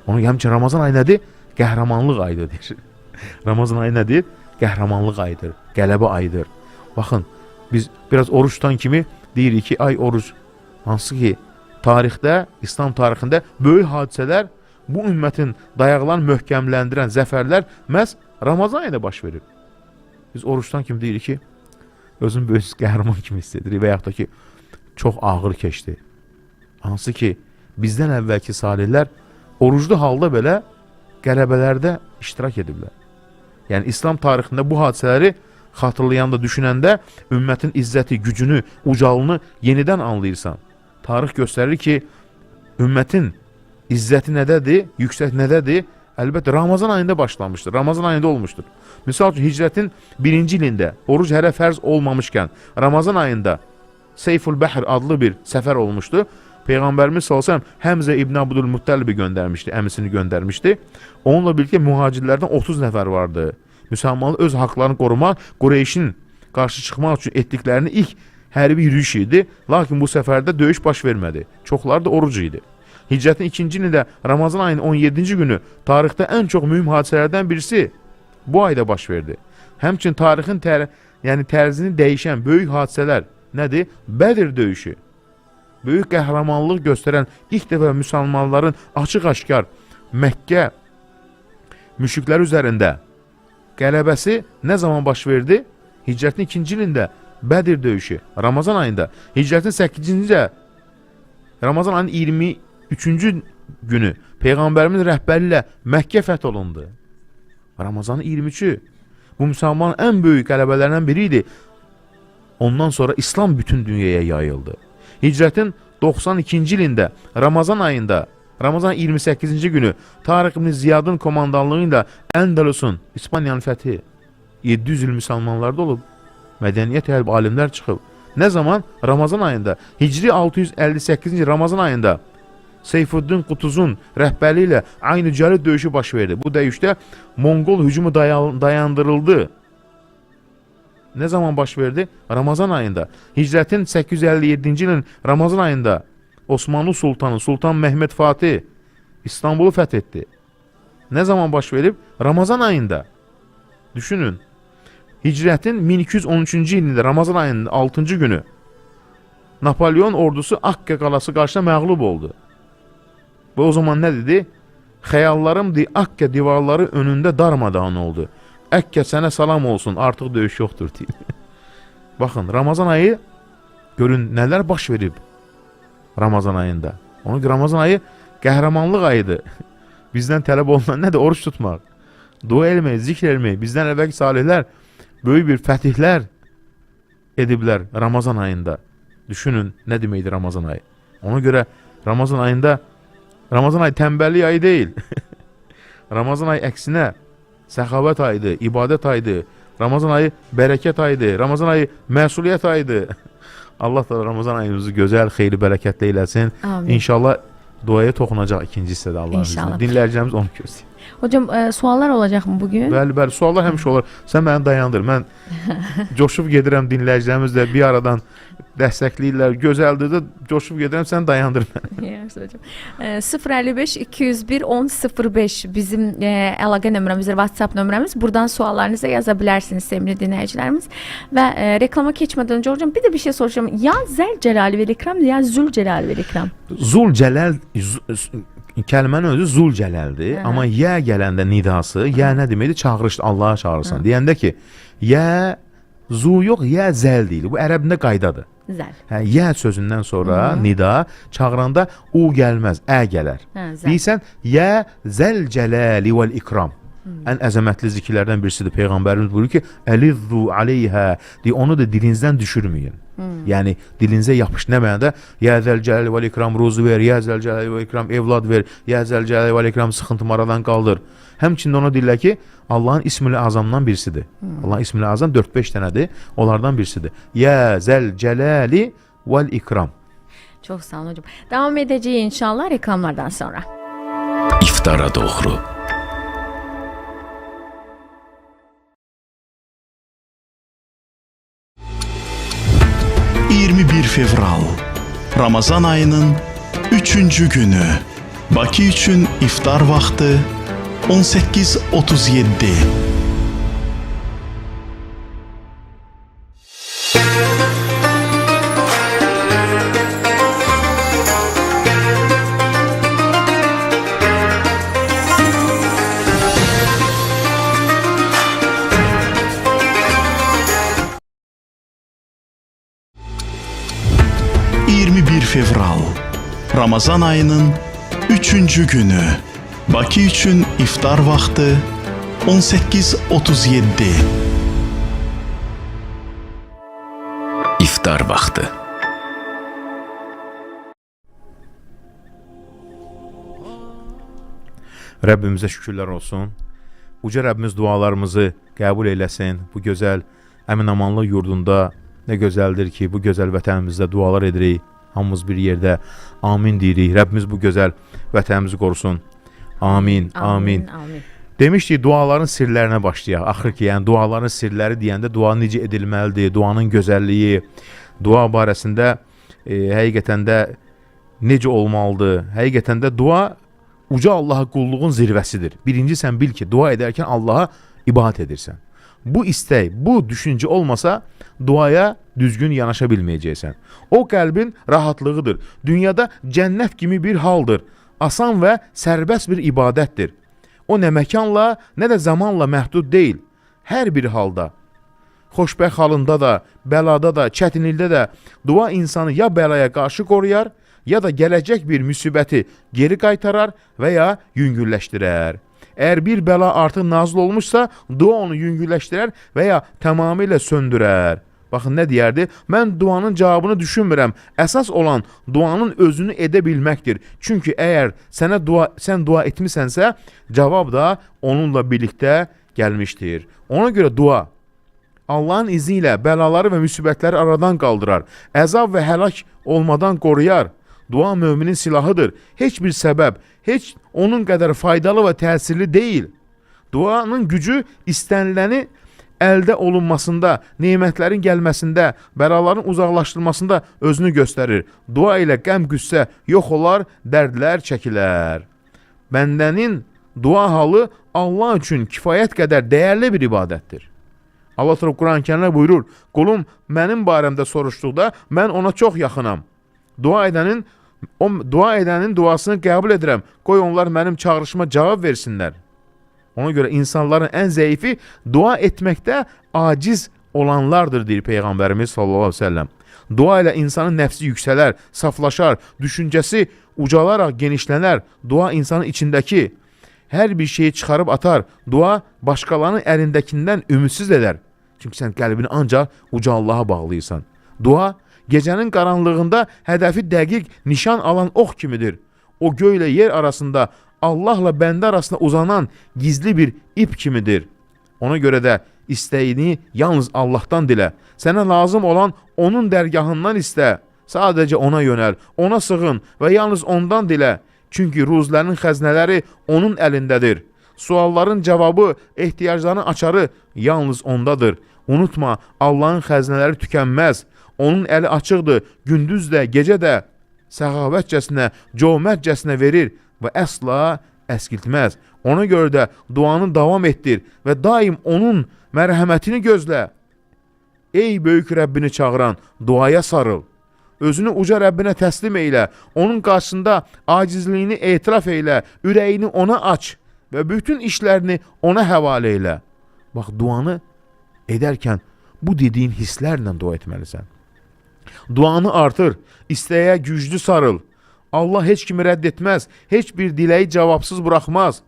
Onun həmçin Ramazan ayı nədir? Qəhrəmanlıq ayıdır, deyir. Ramazan ayı nədir? Qəhrəmanlıq ayıdır, qələbə ayıdır. Baxın, biz biraz oruç tutan kimi deyirik ki, ay oruç, hansı ki, tarixdə, İslam tarixində böyük hadisələr, bu ümmətin dayaqlarını möhkəmləndirən zəfərlər məhz Ramazan ayında baş verir. Biz oruçdan kimi deyirik ki, özün böyük qəhrəman kimi hiss edirik və yaxud da ki, çox ağır keçdi. Hansı ki, bizdən əvvəlki salihlər oruclu halda belə qələbələrdə iştirak ediblər. Yəni, İslam tarixində bu hadisələri xatırlayanda, düşünəndə ümmətin izzəti, gücünü, ucalını yenidən anlayırsan. Tarix göstərir ki, ümmətin izzəti nədədir, yüksək nədədir? Əlbəttə, Ramazan ayında başlamışdır, Ramazan ayında olmuşdur. Misal üçün, hicrətin 1-ci ilində oruc hələ fərz olmamışkən, Ramazan ayında Seyful Bəhr adlı bir səfər olmuşdu. Peyğəmbərimiz s.ə.v Həmzə İbn Abdülmuttəlibi göndərmişdi, əmisini göndərmişdi. Onunla birlikdə mühacirlərdən 30 nəfər vardı. Müsəlmanlar öz haqlarını qorumaq, Qureyşin qarşı çıxmaq üçün etdiklərini ilk hərbi yürüyüş idi. Lakin bu səfərdə döyüş baş vermədi. Çoxları da oruc idi. Hicrətin 2-ci ilində Ramazan ayının 17-ci günü tarixdə ən çox mühüm hadisələrdən birisi bu ayda baş verdi. Həmçinin tarixin tərzini dəyişən böyük hadisələr nədir? Bədir döyüşü. Böyük qəhrəmanlıq göstərən ilk dəfə müsəlmanların açıq-aşkar Məkkə müşriklər üzərində qələbəsi nə zaman baş verdi? Hicrətin 2-ci ilində Bədir döyüşü, Ramazan ayında. Hicrətin 8-ci ilində Ramazan ayının 23-cü günü Peyğəmbərimiz rəhbəri ilə Məkkə fəth olundu. Ramazanın 23-ü bu müsəlmanın ən böyük qələbələrindən biri idi. Ondan sonra İslam bütün dünyaya yayıldı. Hicrətin 92-ci ilində Ramazan ayında, Ramazan 28-ci günü Tarıq ibn Ziyadın komandanlığı ilə Əndəlusun, İspaniyanın fəthi 700 il müsəlmanlarda olub. Mədəniyyət əlb alimlər çıxıb. Nə zaman? Ramazan ayında. Hicri 658-ci Ramazan ayında Seyfuddin Qutuzun rəhbərliyi ilə Aynü Cəli döyüşü baş verdi. Bu döyüşdə Monqol hücumu dayandırıldı. ne zaman baş verdi? Ramazan ayında. Hicretin 857-ci ilin Ramazan ayında Osmanlı Sultanı Sultan Mehmet Fatih İstanbul'u fethetti. Ne zaman baş verib? Ramazan ayında. Düşünün. Hicretin 1213-cü ilində Ramazan ayının 6-cı günü Napolyon ordusu Akka qalası qarşısında məğlub oldu. Və o zaman nə dedi? Xəyallarım Akka divarları önündə darmadağın oldu. Akka sənə salam olsun, artıq döyüş yoxdur deyib. Baxın, Ramazan ayı görün nələr baş verib Ramazan ayında. Ona görə Ramazan ayı qəhrəmanlıq ayıdır. Bizdən tələb olunan nədir? Oruç tutmaq, dua eləmək, zikr eləmək. Bizdən əvvəlki salihlər böyük bir fətihlər ediblər Ramazan ayında. Düşünün nə deməkdir Ramazan ayı. Ona görə Ramazan ayında Ramazan ayı tənbəllik ayı deyil. Ramazan ayı əksinə səxavət ayıdır, ibadət ayıdır. Ramazan ayı bərəkət ayıdır. Ramazan ayı məsuliyyət ayıdır. Allah da Ramazan ayımızı gözəl, xeyli, bərəkətli eləsin. Amin. İnşallah duaya toxunacaq ikinci hissədə Allah'ın İnşallah. izniyle. Dinləyəcəyimiz onu gözləyir. Hocam suallar olacaq mı bugün? Bəli, suallar həmişə olur. Sən məni dayandır. Mən coşub gedirəm, dinləyicilərimiz də bir aradan dəstəkləyirlər. Gözəldir də coşub gedirəm, sən dayandır məni. Yaxşı hocam. 055 201 1005 bizim əlaqə nömrəmizdir, WhatsApp nömrəmiz. Buradan suallarınızı yaza bilərsiniz sevgili dinləyicilərimiz. Və reklama keçmədən öncə hocam bir də bir şey soracağım. Ya Zəlcəlali və İkram ya Zülcəlali və İkram? Zülcəlal kəlmənin özü Zülcəlaldir, amma yə gələndə nidası, yə nə deməkdir? Çağırışdır, Allaha çağırırsan. Deyəndə ki, yə zu yox, yə zəl deyil. Bu ərəbində qaydadır. Zəl. Hə, yə sözündən sonra nida çağıranda u gəlməz, ə gələr. Deyirsən, yə zəlcəlali vəl ikram. Ən əzəmətli zikirlərdən birisidir. Peyğəmbərimiz buyurur ki, əlizzu aleyhə, deyə onu da dilinizdən düşürməyin. Yəni dilinizə yapış nə mənada? Ya zəlcəlali vəl ikram ruzu ver, ya zəlcəlali vəl ikram evlad ver, ya zəlcəlali vəl ikram sıxıntımı aradan qaldır. Həmçində onu dillə ki, Allahın ismi-i azamdan birisidir. Allahın ismi-i azam 4-5 dənədir, onlardan birisidir. Ya zəlcəlali vəl ikram. Çox sağ olun hocam. Devam edəcəyik inşallah reklamlardan sonra. İftara doğru. ...21 fevral Ramazan ayının 3-cü günü Bakı üçün iftar vaxtı 18:37. Fevral Ramazan ayının 3-cü günü Bakı üçün iftar vaxtı 18:37. İftar vaxtı. Rəbbimizə şükürlər olsun. Uca Rəbbimiz dualarımızı qəbul eyləsin. Bu gözəl əmin-amanlıq yurdunda nə gözəldir ki, bu gözəl vətənimizdə dualar edirik. Hamımız bir yerdə amin deyirik. Rəbbimiz bu gözəl vətənimizi qorusun. Amin, amin. Demişdik, duaların sirlərinə başlayaq. Axır ki, yəni duaların sirləri deyəndə dua necə edilməlidir, duanın gözəlliyi, dua barəsində həqiqətən də necə olmalıdır. Həqiqətən də dua uca Allaha qulluğun zirvəsidir. Birinci sən bil ki, dua edərkən Allaha ibadət edirsən. Bu istək, bu düşüncə olmasa duaya düzgün yanaşa bilməyəcəksən. O qəlbin rahatlığıdır. Dünyada cənnət kimi bir haldır. Asan və sərbəst bir ibadətdir. O nə məkanla, nə də zamanla məhdud deyil. Hər bir halda, xoşbəxt halında da, bəlada da, çətinlikdə də dua insanı ya bəlaya qarşı qoruyar, ya da gələcək bir müsibəti geri qaytarar və ya yüngülləşdirər. Əgər bir bəla artıq nazil olmuşsa, dua onu yüngülləşdirər və ya tamamilə söndürər. Baxın, nə deyərdi? Mən duanın cavabını düşünmürəm. Əsas olan duanın özünü edə bilməkdir. Çünki əgər sən dua etmisənsə, cavab da onunla birlikdə gəlmişdir. Ona görə dua Allahın izni ilə bəlaları və müsibətləri aradan qaldırar. Əzab və həlak olmadan qoruyar. Dua müminin silahıdır. Heç bir səbəb, heç onun qədər faydalı və təsirli deyil. Duanın gücü istəniləni əldə olunmasında, nemətlərin gəlməsində, bəlaların uzaqlaşdırılmasında özünü göstərir. Dua ilə qəm qüssə yox olar, dərdlər çəkilər. Bəndənin dua halı Allah üçün kifayət qədər dəyərli bir ibadətdir. Allah Teala Quran-Kərimdə buyurur: "Qulum mənim barəmdə soruşduqda mən ona çox yaxınam. Dua edənin duasını qəbul edirəm. Qoy onlar mənim çağırışıma cavab versinlər." Ona görə insanların ən zəifi dua etməkdə aciz olanlardır deyir Peyğəmbərimiz sallallahu aleyhi ve sellem. Dua ilə insanın nəfsi yüksələr, saflaşar, düşüncəsi ucalaraq genişlənər. Dua insanın içindəki hər bir şeyi çıxarıb atar. Dua başqalarının əlindəkindən ümidsiz edər. Çünki sən qəlbini ancaq uca Allaha bağlıysan. Dua gecənin qaranlığında hədəfi dəqiq nişan alan ox kimidir. O göy ilə yer arasında, Allahla bəndə arasında uzanan gizli bir ip kimidir. Ona görə də istəyini yalnız Allahdan dilə. Sənə lazım olan onun dərgahından istə. Sadəcə ona yönəl, ona sığın və yalnız ondan dilə. Çünki ruzlərin xəznələri onun əlindədir. Sualların cavabı, ehtiyacların açarı yalnız ondadır. Unutma, Allahın xəznələri tükənməz. Onun əli açıqdır, gündüz də, gecə də səxavətcəsinə, cömərtcəsinə verir və əsla əskiltməz. Ona görə də duanı davam etdir və daim onun mərhəmətini gözlə. Ey böyük Rəbbini çağıran, duaya sarıl. Özünü uca Rəbbinə təslim eylə. Onun qarşısında acizliyini etiraf eylə. Ürəyini ona aç və bütün işlərini ona həvalə eylə. Bax, duanı edərkən bu dediyin hisslərlə dua etməlisən. Duanı artır, istəyə güclü sarıl. Allah heç kimi rədd etməz, heç bir diləyi cavabsız buraxmaz.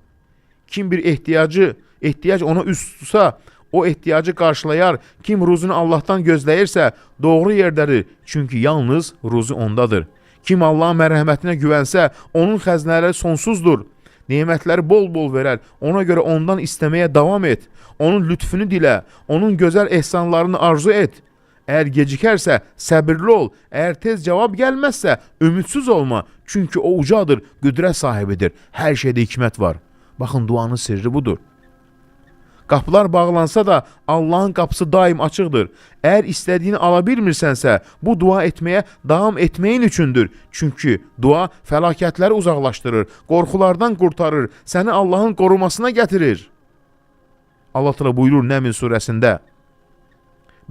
Kim bir ehtiyac ona üst tutsa, o ehtiyacı qarşılayar. Kim ruzunu Allahdan gözləyirsə, doğru yerdədir. Çünki yalnız ruzu ondadır. Kim Allahın mərhəmətinə güvənsə, onun xəzinələri sonsuzdur. Nemətləri bol-bol verər. Ona görə ondan istəməyə davam et. Onun lütfünü dilə, onun gözəl ehsanlarını arzu et. Əgər gecikərsə, səbirli ol. Əgər tez cavab gəlməzsə, ümidsiz olma. Çünki o ucadır, qüdrət sahibidir. Hər şeydə hikmət var. Baxın, duanın sirri budur. Qapılar bağlansa da Allahın qapısı daim açıqdır. Əgər istədiyini ala bilmirsənsə, bu dua etməyə davam etməyin üçündür. Çünki dua fəlakətləri uzaqlaşdırır, qorxulardan qurtarır, səni Allahın qorumasına gətirir. Allah Teala buyurur Nəml surəsində: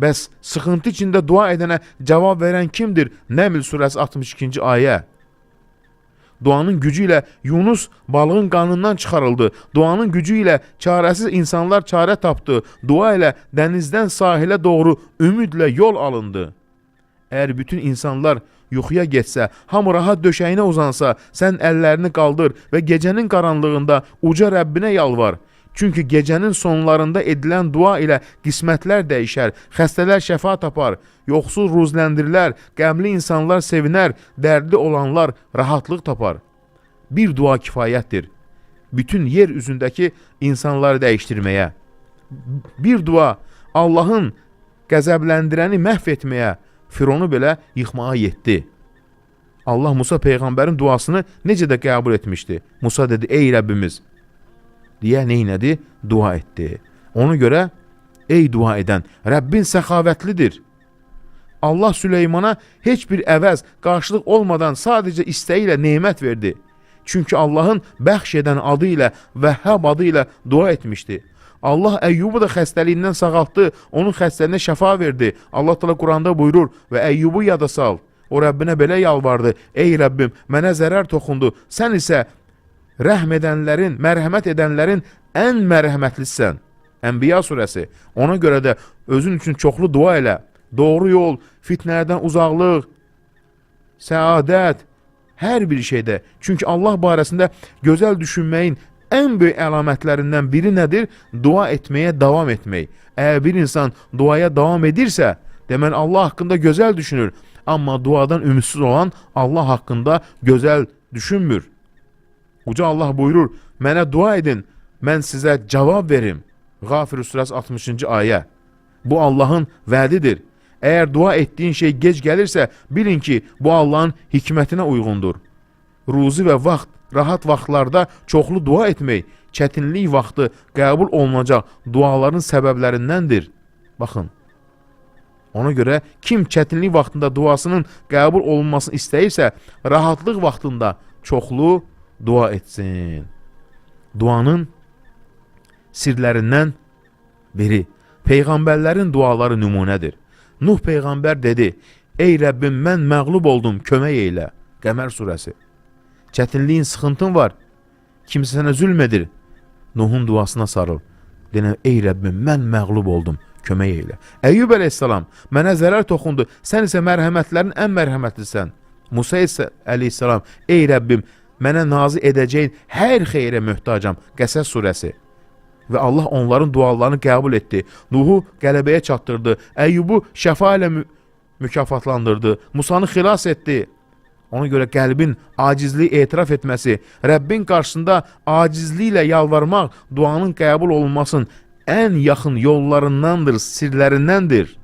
Bəs sıxıntı içində dua edənə cavab verən kimdir? Nəml surəsi 62-ci ayə. Duanın gücü ilə Yunus balığın qanından çıxarıldı. Duanın gücü ilə çarəsiz insanlar çarə tapdı. Dua ilə dənizdən sahilə doğru ümidlə yol alındı. Əgər bütün insanlar yuxuya getsə, hamı rahat döşəyinə uzansa, sən əllərini qaldır və gecənin qaranlığında uca Rəbbinə yalvar. Çünki gecənin sonlarında edilən dua ilə qismətlər dəyişər, xəstələr şəfa tapar, yoxsul ruzləndirilər, qəmli insanlar sevinər, dərdli olanlar rahatlıq tapar. Bir dua kifayətdir bütün yer üzündəki insanları dəyişdirməyə. Bir dua Allahın qəzəbləndirəni məhv etməyə, Fironu belə yıxmağa yetdi. Allah Musa Peyğəmbərin duasını necə də qəbul etmişdi. Musa dedi: ey Rəbbimiz, deyə neynədi? Dua etdi. Ona görə ey dua edən, Rəbbin səxavətlidir. Allah Süleymana heç bir əvəz, qarşılıq olmadan sadəcə istəyi ilə nemət verdi. Çünki Allahın bəxş edən adı ilə, Vəhhab adı ilə dua etmişdi. Allah Əyyubu da xəstəliyindən sağaltdı, onun xəstəliyinə şəfa verdi. Allah Teala Quranda buyurur: və Əyyubu yada sal. O Rəbbinə belə yalvardı: ey Rəbbim, mənə zərər toxundu. Sən isə rəhm edənlərin, mərhəmət edənlərin ən mərhəmətlisən. Ənbiya surəsi. Ona görə də özün üçün çoxlu dua elə. Doğru yol, fitnələrdən uzaqlıq, səadət, hər bir şeydə. Çünki Allah barəsində gözəl düşünməyin ən böyük əlamətlərindən biri nədir? Dua etməyə davam etmək. Əgər bir insan duaya davam edirsə, deməli Allah haqqında gözəl düşünür. Amma duadan ümidsiz olan Allah haqqında gözəl düşünmür. Uca Allah buyurur: mənə dua edin, mən sizə cavab verim. Qafir surəsi 60-cı ayə. Bu Allahın vədidir. Əgər dua etdiyin şey gec gəlirsə, bilin ki, bu Allahın hikmətinə uyğundur. Ruzi və vaxt, rahat vaxtlarda çoxlu dua etmək, çətinlik vaxtı qəbul olunacaq duaların səbəblərindəndir. Baxın, ona görə kim çətinlik vaxtında duasının qəbul olunmasını istəyirsə, rahatlıq vaxtında çoxlu dua etsin. Duanın sirlərindən biri, Peyğəmbərlərin duaları nümunədir. Nuh Peyğəmbər dedi, ey Rəbbim, mən məğlub oldum, kömək eylə. Qəmər surəsi. Çətinliyin, sıxıntın var, kimsə sənə zülm edir. Nuhun duasına sarıl. Denə, ey Rəbbim, mən məğlub oldum, kömək eylə. Əyyub əleyhissalam, mənə zərər toxundu, sən isə mərhəmətlərin ən mərhəmətlisən. Musa əleyhissalam, ey Rəbbim, mənə nazı edəcəyin hər xeyrə möhtacam. Qəsəs surəsi. Və Allah onların dualarını qəbul etdi. Nuhu qələbəyə çatdırdı. Əyyubu şəfa ilə mükafatlandırdı. Musanı xilas etdi. Ona görə qəlbin acizliyi etiraf etməsi, Rəbbin qarşısında acizliklə yalvarmaq duanın qəbul olunmasının ən yaxın yollarındandır, sirlərindəndir.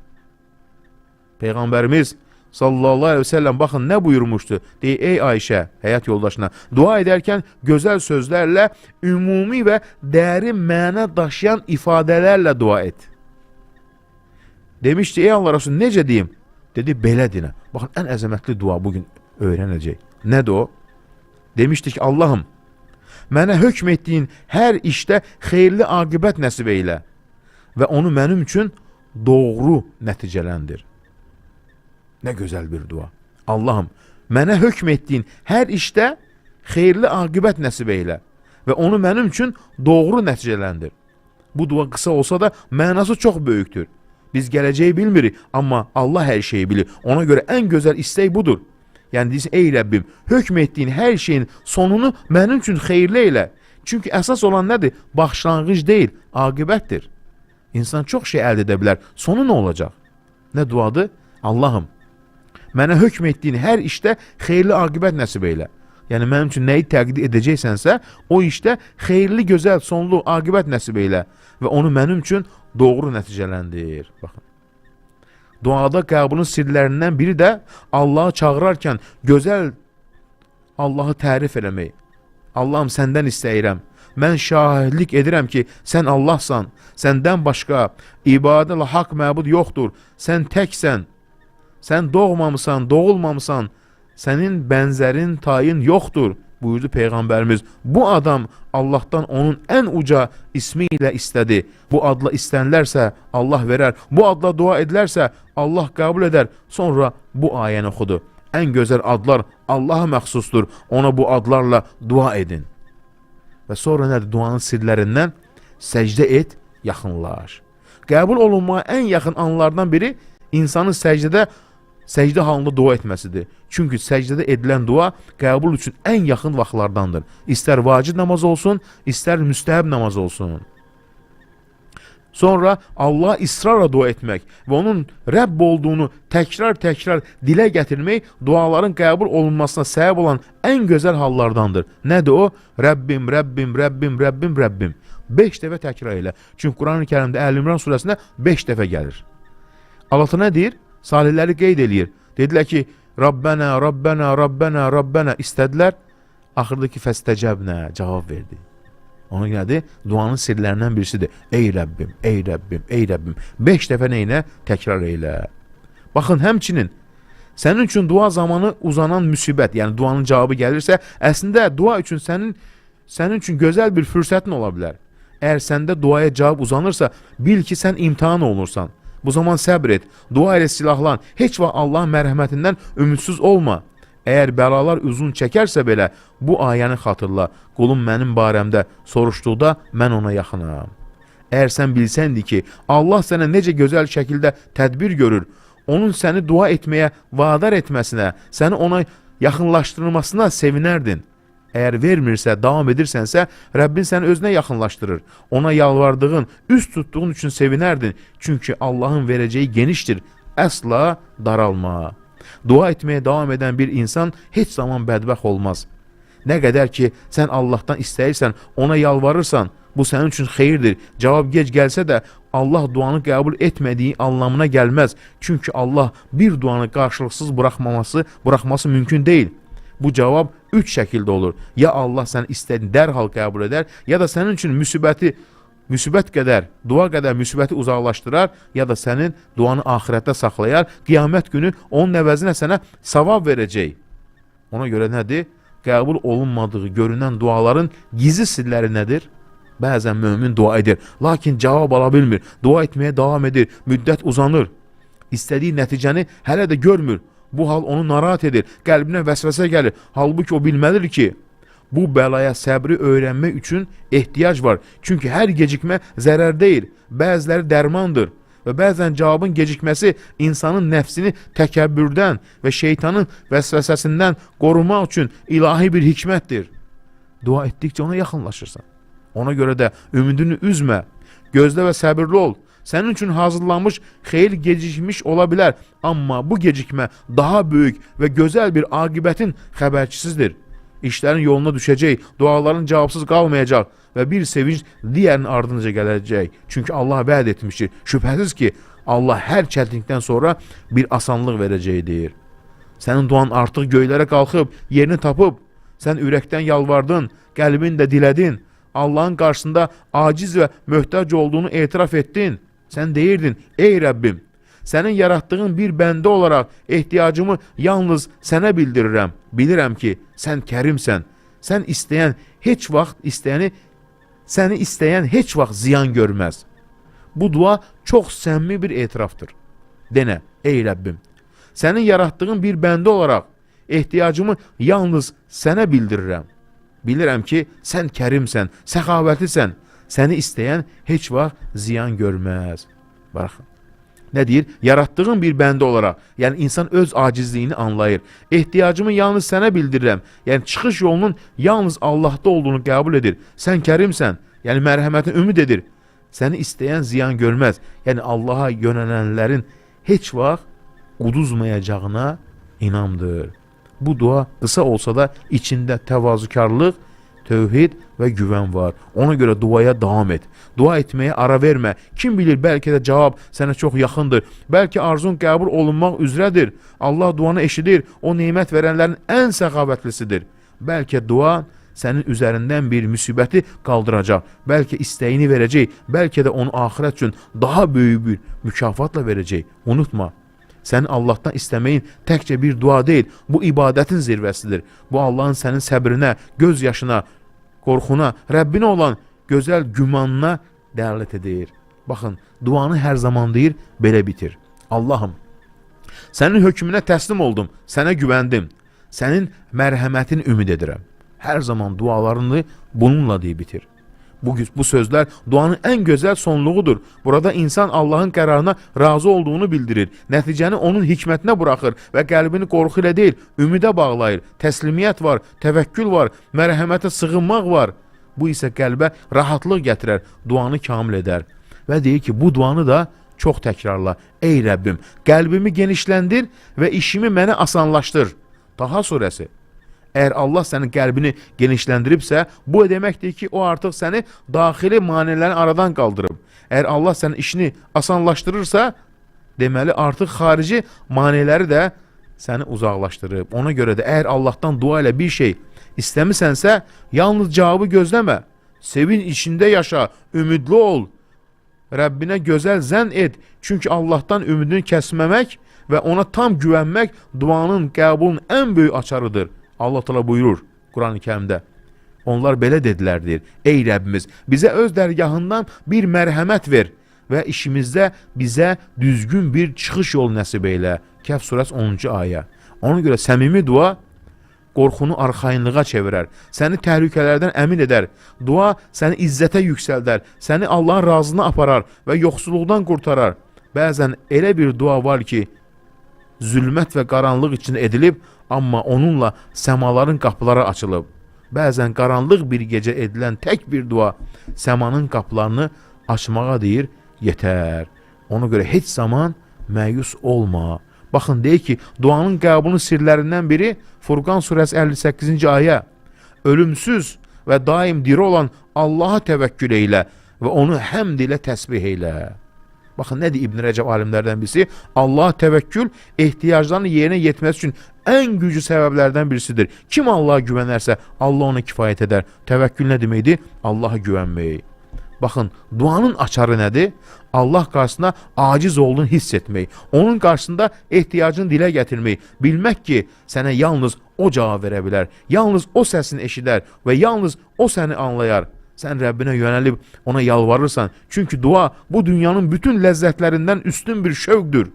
Peyğəmbərimiz sallallahu aleyhi ve sellem baxın nə buyurmuşdu? Deyir, ey Ayşə, həyat yoldaşına, dua edərkən gözəl sözlərlə, ümumi və dərin məna daşıyan ifadələrlə dua et. Demişdi, ey Allah Resulü, necə deyim? Dedi, belə dinə. Baxın, ən əzəmətli dua bugün öyrənəcək. Nədir o? Demişdi ki, Allahım, mənə hökm etdiyin hər işdə xeyirli aqibət nəsib eylə və onu mənim üçün doğru nəticələndir. Nə gözəl bir dua. Allahım, mənə hökm etdiyin hər işdə xeyirli aqibət nəsib eylə və onu mənim üçün doğru nəticələndir. Bu dua qısa olsa da mənası çox böyükdür. Biz gələcəyi bilmirik, amma Allah hər şeyi bilir. Ona görə ən gözəl istək budur. Yəni deyirsin, ey Rəbbim, hökm etdiyin hər şeyin sonunu mənim üçün xeyirli eylə. Çünki əsas olan nədir? Başlanğıc deyil, aqibətdir. İnsan çox şey əldə edə bilər. Sonu nə olacaq? Nə duadır? Allahım, mənə hökm etdiyin hər işdə xeyirli aqibət nəsib eylə. Yəni mənim üçün nəyi təqdir edəcəksənsə, o işdə xeyirli, gözəl, sonlu aqibət nəsib eylə və onu mənim üçün doğru nəticələndir. Baxın. Duada qəbulun sirlərindən biri də Allahı çağırarkən gözəl Allahı tərif eləmək. Allahım, səndən istəyirəm. Mən şahidlik edirəm ki, sən Allahsan. Səndən başqa ibadətlə haqq məbud yoxdur. Sən təksən. Sən doğmamısan, doğulmamısan. Sənin bənzərin, tayın yoxdur. Buyurdu Peyğəmbərimiz. Bu adam Allahdan onun ən uca ismi ilə istədi. Bu adla istənilərsə Allah verər. Bu adla dua edilərsə Allah qəbul edər. Sonra bu ayəni oxudu. Ən gözəl adlar Allaha məxsusdur. Ona bu adlarla dua edin. Və sonra nədir? Duanın sirlərindən səcdə et, yaxınlaş. Qəbul olunmağa ən yaxın anlardan biri insanın səcdə halında dua etməsidir. Çünki səcdədə edilən dua qəbul üçün ən yaxın vaxtlardandır. İstər vacib namaz olsun, istər müstəhəb namaz olsun. Sonra Allah israrla dua etmək və onun Rəbb olduğunu təkrar dilə gətirmək duaların qəbul olunmasına səbəb olan ən gözəl hallardandır. Nədir o? Rəbbim, Rəbbim, Rəbbim, Rəbbim, Rəbbim. 5 dəfə təkrar elə. Çünki Quran-ı Kərimdə Əl-İmran surəsində 5 dəfə gəlir. Allah nə deyir? Salihləri qeyd eləyir. Dedilər ki, Rabbənə, Rabbənə, Rabbənə, Rabbənə istədilər. Axırdakı fəstəcəbnə cavab verdi. Ona görə duanın sirlərindən birisidir. Ey Rəbbim, ey Rəbbim, ey Rəbbim. 5 dəfə neynə? Təkrar eylə. Baxın, həmçinin sənin üçün dua zamanı uzanan müsibət, yəni duanın cavabı gəlirsə, əslində dua üçün sənin üçün gözəl bir fürsətin ola bilər. Əgər səndə duaya cavab uzanırsa, bil ki, sən imtahan olunursan. Bu zaman səbr et, dua ilə silahlan, heç vaxt Allahın mərhəmətindən ümidsiz olma. Əgər bəlalar uzun çəkərsə belə, bu ayəni xatırla, qulum mənim barəmdə soruşduqda mən ona yaxınam. Əgər sən bilsəndi ki, Allah sənə necə gözəl şəkildə tədbir görür, onun səni dua etməyə vadar etməsinə, səni ona yaxınlaşdırmasına sevinərdin. Əgər vermirsə, davam edirsənsə, Rəbbin səni özünə yaxınlaşdırır. Ona yalvardığın, üst tutduğun üçün sevinərdin. Çünki Allahın verəcəyi genişdir, əsla daralma. Dua etməyə davam edən bir insan heç zaman bədbəxt olmaz. Nə qədər ki, sən Allahdan istəyirsən, ona yalvarırsan, bu sənin üçün xeyirdir. Cavab gec gəlsə də, Allah duanı qəbul etmədiyi anlamına gəlməz. Çünki Allah bir duanı qarşılıqsız buraxması mümkün deyil. Bu cavab 3 şəkildə olur. Ya Allah sən istədin dərhal qəbul edər, ya da sənin üçün müsibət qədər, dua qədər müsibəti uzaqlaşdırar, ya da sənin duanı axirətdə saxlayar, qiyamət günü onun əvəzinə sənə savab verəcək. Ona görə nədir? Qəbul olunmadığı görünən duaların gizli sirləri nədir? Bəzən mömin dua edir, lakin cavab ala bilmir, dua etməyə davam edir, müddət uzanır. İstədiyi nəticəni hələ də görmür. Bu hal onu narahat edir, qəlbinə vəsvəsə gəlir. Halbuki o bilməlidir ki, bu bəlaya səbri öyrənmək üçün ehtiyac var. Çünki hər gecikmə zərər deyil, bəziləri dərmandır. Və bəzən cavabın gecikməsi insanın nəfsini təkəbbürdən və şeytanın vəsvəsəsindən qorumaq üçün ilahi bir hikmətdir. Dua etdikcə ona yaxınlaşırsan. Ona görə də ümidini üzmə, gözlə və səbirli ol. Sənin üçün hazırlanmış xeyir gecikmiş ola bilər, amma bu gecikmə daha böyük və gözəl bir aqibətin xəbərçisidir. İşlərin yoluna düşəcək, duaların cavabsız qalmayacaq və bir sevinç digərinin ardınca gələcək. Çünki Allah vəd etmişdir. Şübhəsiz ki, Allah hər çətinlikdən sonra bir asanlıq verəcək deyir. Sənin duan artıq göylərə qalxıb, yerini tapıb, sən ürəkdən yalvardın, qəlbin də dilədin. Allahın qarşısında aciz və möhtac olduğunu etiraf etdin. Sən deyirdin, ey Rəbbim, sənin yaratdığın bir bəndə olaraq ehtiyacımı yalnız sənə bildirirəm. Bilirəm ki, sən kərimsən. Sən istəyən heç vaxt səni istəyən heç vaxt ziyan görməz. Bu dua çox səmimi bir etirafdır. Denə, ey Rəbbim, sənin yaratdığın bir bəndə olaraq ehtiyacımı yalnız sənə bildirirəm. Bilirəm ki, sən kərimsən, səxavətlisən. Səni istəyən heç vaxt ziyan görməz. Baxın. Nə deyir? Yaratdığın bir bəndə olaraq, yəni insan öz acizliyini anlayır. Ehtiyacımı yalnız sənə bildirirəm. Yəni çıxış yolunun yalnız Allah'ta olduğunu qəbul edir. Sən kərimsən, yəni mərhəmətin ümid edir. Səni istəyən ziyan görməz. Yəni Allaha yönələnlərin heç vaxt uduzmayacağına inamdır. Bu dua qısa olsa da içində təvazükarlıq, tövhid və güvən var. Ona görə duaya davam et. Dua etməyə ara vermə. Kim bilir, bəlkə də cavab sənə çox yaxındır. Bəlkə arzun qəbul olunmaq üzrədir. Allah duanı eşidir. O nemət verənlərin ən səxavətlisidir. Bəlkə dua sənin üzərindən bir müsibəti qaldıracaq. Bəlkə istəyini verəcək. Bəlkə də onu axirət üçün daha böyük bir mükafatla verəcək. Unutma. Sənin Allahdan istəməyin təkcə bir dua deyil, bu ibadətin zirvəsidir. Bu Allahın sənin səbrinə, göz yaşına, qorxuna, Rəbbinə olan gözəl gümanına dəlalət edir. Baxın, duanı hər zaman deyir, belə bitir. Allahım, sənin hökmünə təslim oldum, sənə güvəndim, sənin mərhəmətini ümid edirəm. Hər zaman dualarını bununla deyib bitir. Bu sözlər duanın ən gözəl sonluğudur. Burada insan Allahın qərarına razı olduğunu bildirir. Nəticəni onun hikmətinə buraxır və qəlbini qorxu ilə deyil, ümidə bağlayır. Təslimiyyət var, təvəkkül var, mərhəmətə sığınmaq var. Bu isə qəlbə rahatlıq gətirər, duanı kamil edər. Və deyir ki, bu duanı da çox təkrarla. Ey Rəbbim, qəlbimi genişləndir və işimi mənə asanlaşdır. Taha surəsi. Əgər Allah sənin qəlbini genişləndiribsə, bu deməkdir ki, o artıq səni daxili manelərini aradan qaldırıb. Əgər Allah sənin işini asanlaşdırırsa, deməli artıq xarici maneləri də səni uzaqlaşdırıb. Ona görə də əgər Allahdan dua ilə bir şey istəmisənsə, yalnız cavabı gözləmə. Sevin içində yaşa, ümidli ol. Rəbbinə gözəl zənn et. Çünki Allahdan ümidini kəsməmək və ona tam güvənmək duanın qəbulunun ən böyük açarıdır. Allah Teala buyurur Quran-ı Kərimdə. Onlar belə dedilər deyir. Ey Rəbbimiz, bizə öz dərgahından bir mərhəmət ver və işimizdə bizə düzgün bir çıxış yolu nəsib eylə. Kəhf surəsi 10-cu ayə. Ona görə səmimi dua qorxunu arxayınlığa çevirər. Səni təhlükələrdən əmin edər. Dua səni izzətə yüksəldər. Səni Allahın razılığına aparar və yoxsulluqdan qurtarar. Bəzən elə bir dua var ki, zülmət və qaranlıq içində edilib, amma onunla səmaların qapıları açılıb. Bəzən qaranlıq bir gecə edilən tək bir dua səmanın qapılarını açmağa deyir, yetər. Ona görə heç zaman məyus olma. Baxın, deyir ki, duanın qəbulunun sirlərindən biri Furqan surəsi 58-ci ayə. Ölümsüz və daim diri olan Allaha təvəkkül eylə və onu həmd ilə təsbih eylə. Baxın, nə deyir İbn Rəcəb alimlərdən birisi? Allaha təvəkkül ehtiyaclarını yerinə yetməsi üçün ən güclü səbəblərdən birisidir. Kim Allaha güvənərsə, Allah ona kifayət edər. Təvəkkül nə deməkdir? Allaha güvənmək. Baxın, duanın açarı nədir? Allah qarşısında aciz olduğunu hiss etmək, onun qarşısında ehtiyacını dilə gətirmək, bilmək ki, sənə yalnız o cavab verə bilər, yalnız o səsini eşidər və yalnız o səni anlayar. Sən Rəbbinə yönəlib ona yalvarırsan, çünki dua bu dünyanın bütün ləzzətlərindən üstün bir şövqdür.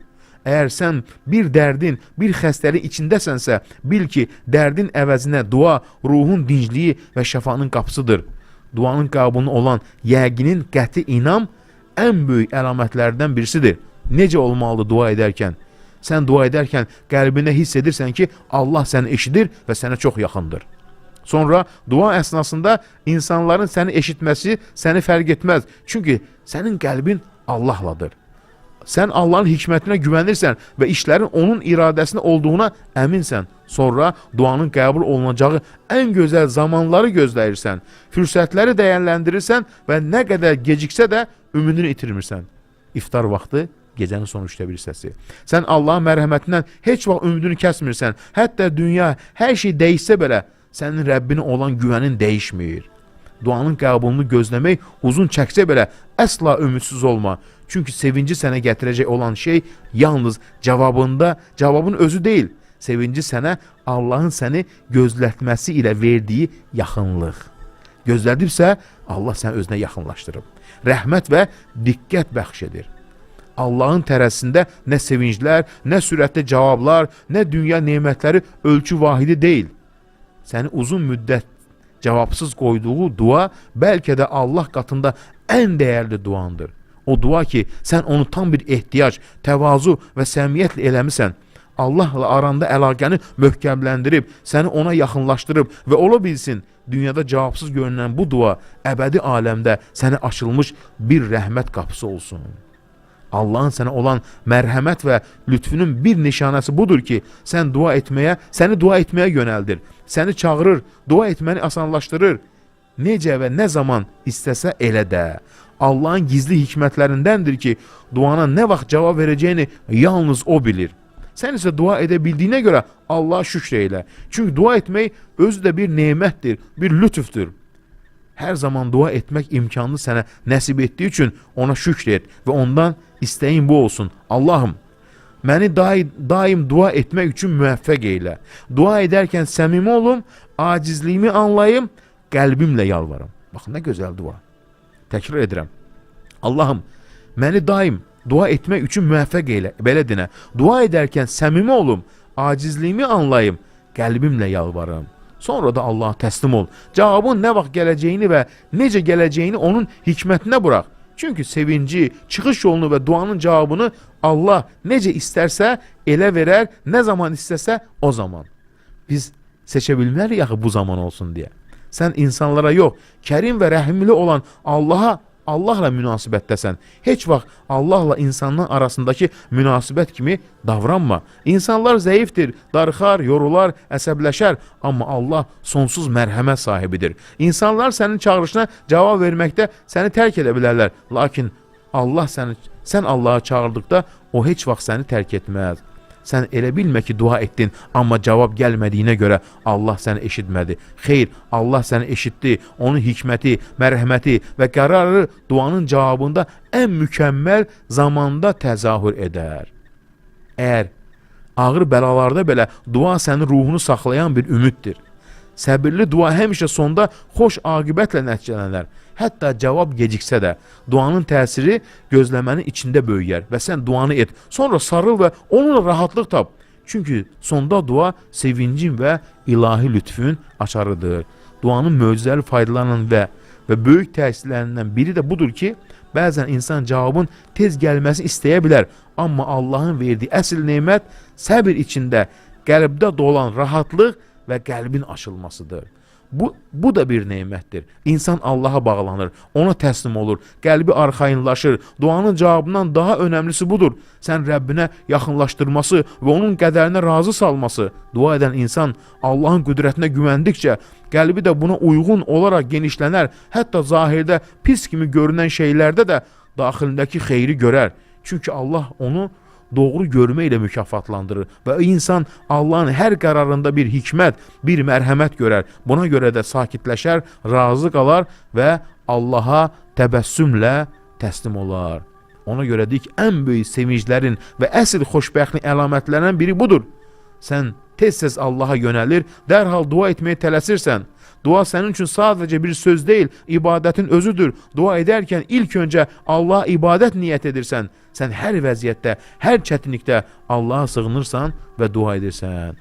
Əgər sən bir dərdin, bir xəstəlik içindəsənsə, bil ki, dərdin əvəzinə dua ruhun dincliyi və şəfanın qapısıdır. Duanın qəbuluna olan yəqinin qəti inam ən böyük əlamətlərdən birisidir. Necə olmalıdır dua edərkən? Sən dua edərkən qəlbində hiss edirsən ki, Allah səni eşidir və sənə çox yaxındır. Sonra dua əsnasında insanların səni eşitməsi səni fərq etməz. Çünki sənin qəlbin Allahladır. Sən Allahın hikmətinə güvənirsən və işlərin onun iradəsində olduğuna əminsən. Sonra duanın qəbul olunacağı ən gözəl zamanları gözləyirsən. Fürsətləri dəyərləndirirsən və nə qədər geciksə də ümidini itirmirsən. İftar vaxtı gecənin son 3də bir hissəsi. Sən Allahın mərhəmətindən heç vaxt ümidini kəsmirsən. Hətta dünya, hər şey dəyişsə belə, sənin Rəbbinə olan güvənin dəyişmir. Duanın qəbulunu gözləmək uzun çəksə belə əsla ümidsiz olma. Çünki sevinci sənə gətirəcək olan şey yalnız cavabın özü deyil. Sevinci sənə Allahın səni gözlətməsi ilə verdiyi yaxınlıq. Gözlədibsə Allah səni özünə yaxınlaşdırıb. Rəhmət və diqqət bəxş edir. Allahın tərəzisində nə sevinclər, nə sürətli cavablar, nə dünya nemətləri ölçü vahidi deyil. Səni uzun müddət cavabsız qoyduğu dua bəlkə də Allah qatında ən dəyərli duandır. O dua ki, sən onu tam bir ehtiyac, təvazu və səmiyyətlə eləmisən. Allahla aranda əlaqəni möhkəmləndirib, səni ona yaxınlaşdırıb və ola bilsin, dünyada cavabsız görünən bu dua əbədi aləmdə sənə açılmış bir rəhmət qapısı olsun. Allahın sənə olan mərhəmət və lütfünün bir nişanəsi budur ki, səni dua etməyə yönəldir. Səni çağırır, dua etməni asanlaşdırır. Necə və nə zaman istəsə elə də. Allahın gizli hikmətlərindəndir ki, duana nə vaxt cavab verəcəyini yalnız o bilir. Sən isə dua edə bildiyinə görə Allaha şükr elə. Çünki dua etmək özü də bir nemətdir, bir lütüfdür. Hər zaman dua etmək imkanını sənə nəsib etdiyi üçün ona şükr et və ondan istəyin bu olsun. Allahım, məni daim dua etmək üçün müvəffəq eylə. Dua edərkən səmimi olum, acizliyimi anlayım, qəlbimlə yalvarım. Baxın, nə gözəl dua. Təkrar edirəm. Allahım, məni daim dua etmək üçün müvəffəq eylə. Belə dinə, dua edərkən səmimi olum, acizliyimi anlayım, qəlbimlə yalvarım. Sonra da Allaha təslim ol. Cavabın nə vaxt gələcəyini və necə gələcəyini onun hikmətinə burax. Çünki sevinci, çıxış yolunu və duanın cavabını Allah necə istərsə elə verər, nə zaman istəsə o zaman. Biz seçə bilmərik axı bu zaman olsun deyə. Sən insanlara yox, kərim və rəhimli olan Allahla münasibətdəsən. Heç vaxt Allahla insanların arasındakı münasibət kimi davranma. İnsanlar zəifdir, darıxar, yorular, əsəbləşər, amma Allah sonsuz mərhəmət sahibidir. İnsanlar sənin çağırışına cavab verməkdə səni tərk edə bilərlər, lakin sən Allah'a çağırdıqda o heç vaxt səni tərk etməz. Sən elə bilmə ki, dua etdin, amma cavab gəlmədiyinə görə Allah səni eşitmədi. Xeyr, Allah səni eşitdi. Onun hikməti, mərhəməti və qərarı duanın cavabında ən mükəmməl zamanda təzahür edər. Əgər ağır bəlalarda belə dua sənin ruhunu saxlayan bir ümiddir. Səbirli dua həmişə sonda xoş aqibətlə nəticələnər. Hətta cavab geciksə də, duanın təsiri gözləmənin içində böyüyər və sən duanı et. Sonra sarıl və onunla rahatlıq tap. Çünki sonda dua sevincin və ilahi lütfün açarıdır. Duanın möcüzəli faydalarından və böyük təsirlərindən biri də budur ki, bəzən insan cavabın tez gəlməsi istəyə bilər. Amma Allahın verdiyi əsl nemət səbir içində qəlbdə dolan rahatlıq və qəlbin açılmasıdır. Bu da bir nemətdir. İnsan Allaha bağlanır, ona təslim olur, qəlbi arxayınlaşır. Duanın cavabından daha önəmlisi budur. Sən Rəbbinə yaxınlaşdırması və onun qədərinə razı salması. Dua edən insan Allahın qüdrətinə güvəndikcə qəlbi də buna uyğun olaraq genişlənər. Hətta zahirdə pis kimi görünən şeylərdə də daxilindəki xeyri görər. Çünki Allah onu doğru görmə ilə mükafatlandırır və insan Allahın hər qərarında bir hikmət, bir mərhəmət görər. Buna görə də sakitləşər, razı qalar və Allaha təbəssümlə təslim olar. Ona görə deyik, ən böyük sevinclərin və əsl xoşbəxtlik əlamətlərindən biri budur. Sən tez-tez Allaha yönəlir, dərhal dua etməyə tələsirsən. Dua sənin üçün sadəcə bir söz deyil, ibadətin özüdür. Dua edərkən ilk öncə Allaha ibadət niyyət edirsən. Sən hər vəziyyətdə, hər çətinlikdə Allaha sığınırsan və dua edirsən.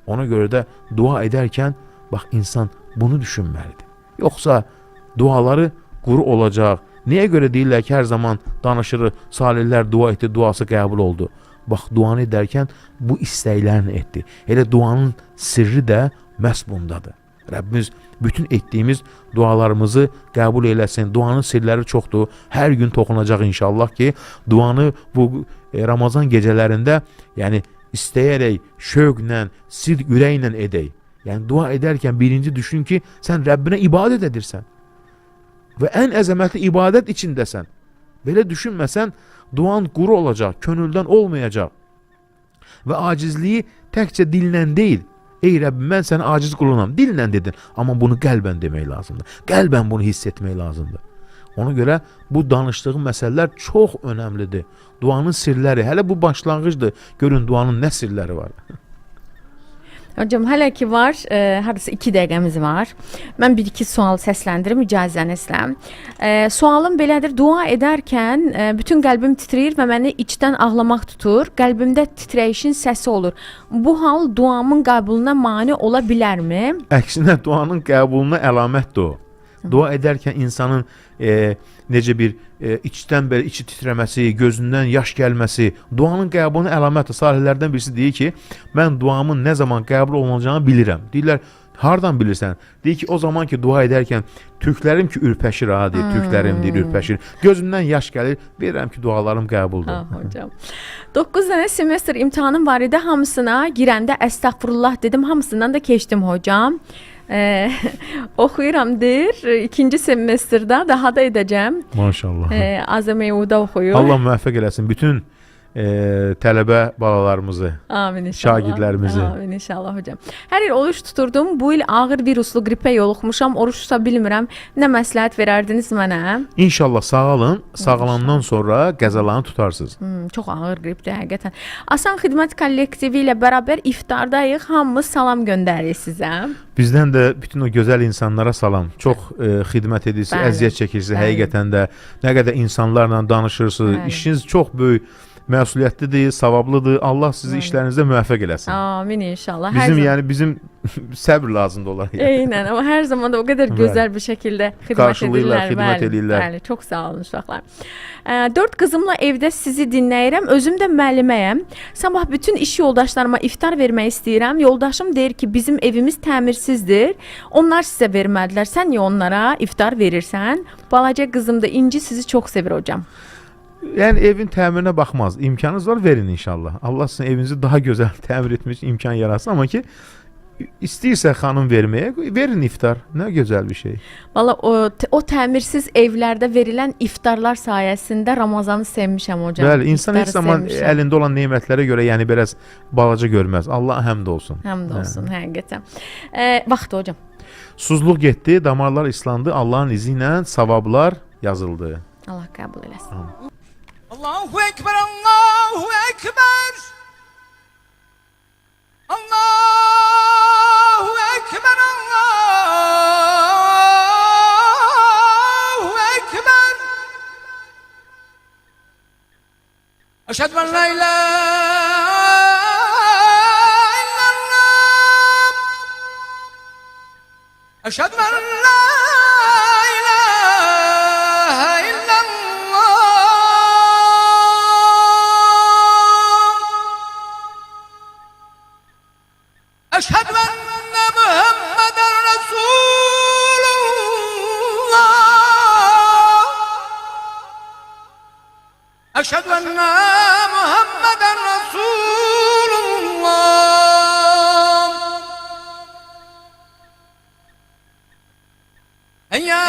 Ona görə də dua edərkən, bax, insan bunu düşünməlidir. Yoxsa duaları quru olacaq. Niyə görə deyirlər ki, hər zaman danışırıq, salihlər dua etdi, duası qəbul oldu. Bax, duanı edərkən bu istəklərini etdi. Elə duanın sirri də məhz bundadır. Rəbbimiz bütün etdiyimiz dualarımızı qəbul eləsin. Duanın sirləri çoxdur. Hər gün toxunacaq inşallah ki, duanı bu Ramazan gecələrində, yəni istəyərək, şövqlə, sidq ürəklə edək. Yəni dua edərkən birinci düşün ki, sən Rəbbinə ibadət edirsən və ən əzəmətli ibadət içindəsən. Belə düşünməsən, duan quru olacaq, könüldən olmayacaq və acizliyi təkcə dillə deyil. Ey Rəbbim, mən sənə aciz qulunam. Dillə dedin, amma bunu qəlbən demək lazımdır. Qəlbən bunu hiss etmək lazımdır. Ona görə bu danışdığım məsələlər çox önəmlidir. Duanın sirləri, hələ bu başlanğıcdır. Görün duanın nə sirləri var. Hocam, hələ ki var, hardasa 2 dəqiqəmiz var. Mən bir-iki sual səsləndirim icazənizlə. Sualım belədir, dua edərkən bütün qəlbim titrəyir və məni içdən ağlamaq tutur. Qəlbimdə titrəyişin səsi olur. Bu hal duamın qəbuluna mane ola bilərmi? Əksinə duanın qəbuluna əlamətdir o. Dua edərkən insanın necə bir içdən belə içi titrəməsi, gözündən yaş gəlməsi, duanın qəbuluna əlamətdir. Salihlərdən birisi deyir ki, mən duamın nə zaman qəbul olunacağını bilirəm. Deyirlər, hardan bilirsən? Deyir ki, o zaman ki dua edərkən tüklərim ki ürpəşir, deyir, tüklərim deyir, ürpəşir. Gözümdən yaş gəlir, bilirəm ki dualarım qəbuldur. Hocam. 9 dənə semestr imtahanım var idi, hamısına girəndə əstəğfurullah dedim, hamısından da keçdim hocam. Oxuyuram deyir, 2-ci semestrdə daha da edəcəm. Maşallah. Azəmeyuda oxuyur. Allah müvəffəq eləsin bütün tələbə balalarımızı, amin inşallah. Şagirdlərimizi. Amin inşallah hocam. Hər il oruç tuturdum. Bu il ağır viruslu qripə yoluxmuşam. Oruç tuta bilmirəm. Nə məsləhət verərdiniz mənə? İnşallah sağalın. Sağalandan sonra qəzalarını tutarsınız. Çox ağır qripdir həqiqətən. Asan Xidmət kollektivi ilə bərabər iftardayıq. Hamımız salam göndəririk sizə. Bizdən də bütün o gözəl insanlara salam. Çox xidmət edirsiniz, əziyyət çəkirsiniz. Həqiqətən də nə qədər insanlarla danışırsınız. İşiniz çox böyük məsuliyyətlidir, savablıdır. Allah sizi işlərinizdə müvəffəq eləsin. Amin inşallah. Bizim səbr lazımdır olar. Eynən, amma hər zaman da o qədər gözəl bir şəkildə xidmət edirlər. Bəli, çox sağ olun uşaqlar. 4 qızımla evdə sizi dinləyirəm. Özüm də müəlliməyəm. Sabah bütün iş yoldaşlarıma iftar vermək istəyirəm. Yoldaşım deyir ki, bizim evimiz təmirsizdir. Onlar sizə vermədilər. Sən niyə onlara iftar verirsən? Balaca qızım da İnci sizi çox sevir hocam. Yəni evin təmirinə baxmaz. İmkanınız var, verin inşallah. Allah sizin evinizi daha gözəl təmir etmək üçün imkan yaratsın. Amma ki, istəyirsə xanım verməyə, verin iftar. Nə gözəl bir şey. Valla o təmirsiz evlərdə verilən iftarlar sayəsində Ramazanı sevmişəm hocam. Bəli, insan heç zaman əlində olan nemətlərə görə yəni biraz balaca görməz. Allah həmd olsun. Həmd olsun, həqiqətən. Vaxt hocam. Suzluq getdi, damarlar islandı. Allahın izi ilə savablar yazıldı. Allah qəbul eləsin. Allahu Ekber, Allahu Ekber. Allahu Ekber, Allahu Ekber. Eşhedü en la ilahe illallah. Eşhedü en la ilahe illallah. Eşhedü enne Muhammeden Resulullah. Eşhedü enne Muhammeden Resulullah. Eyya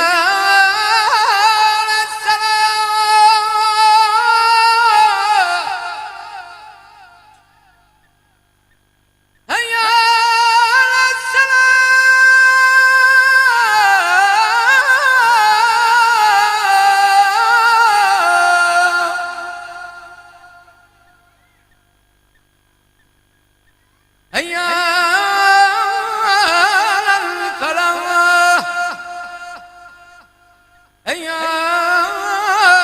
أيانا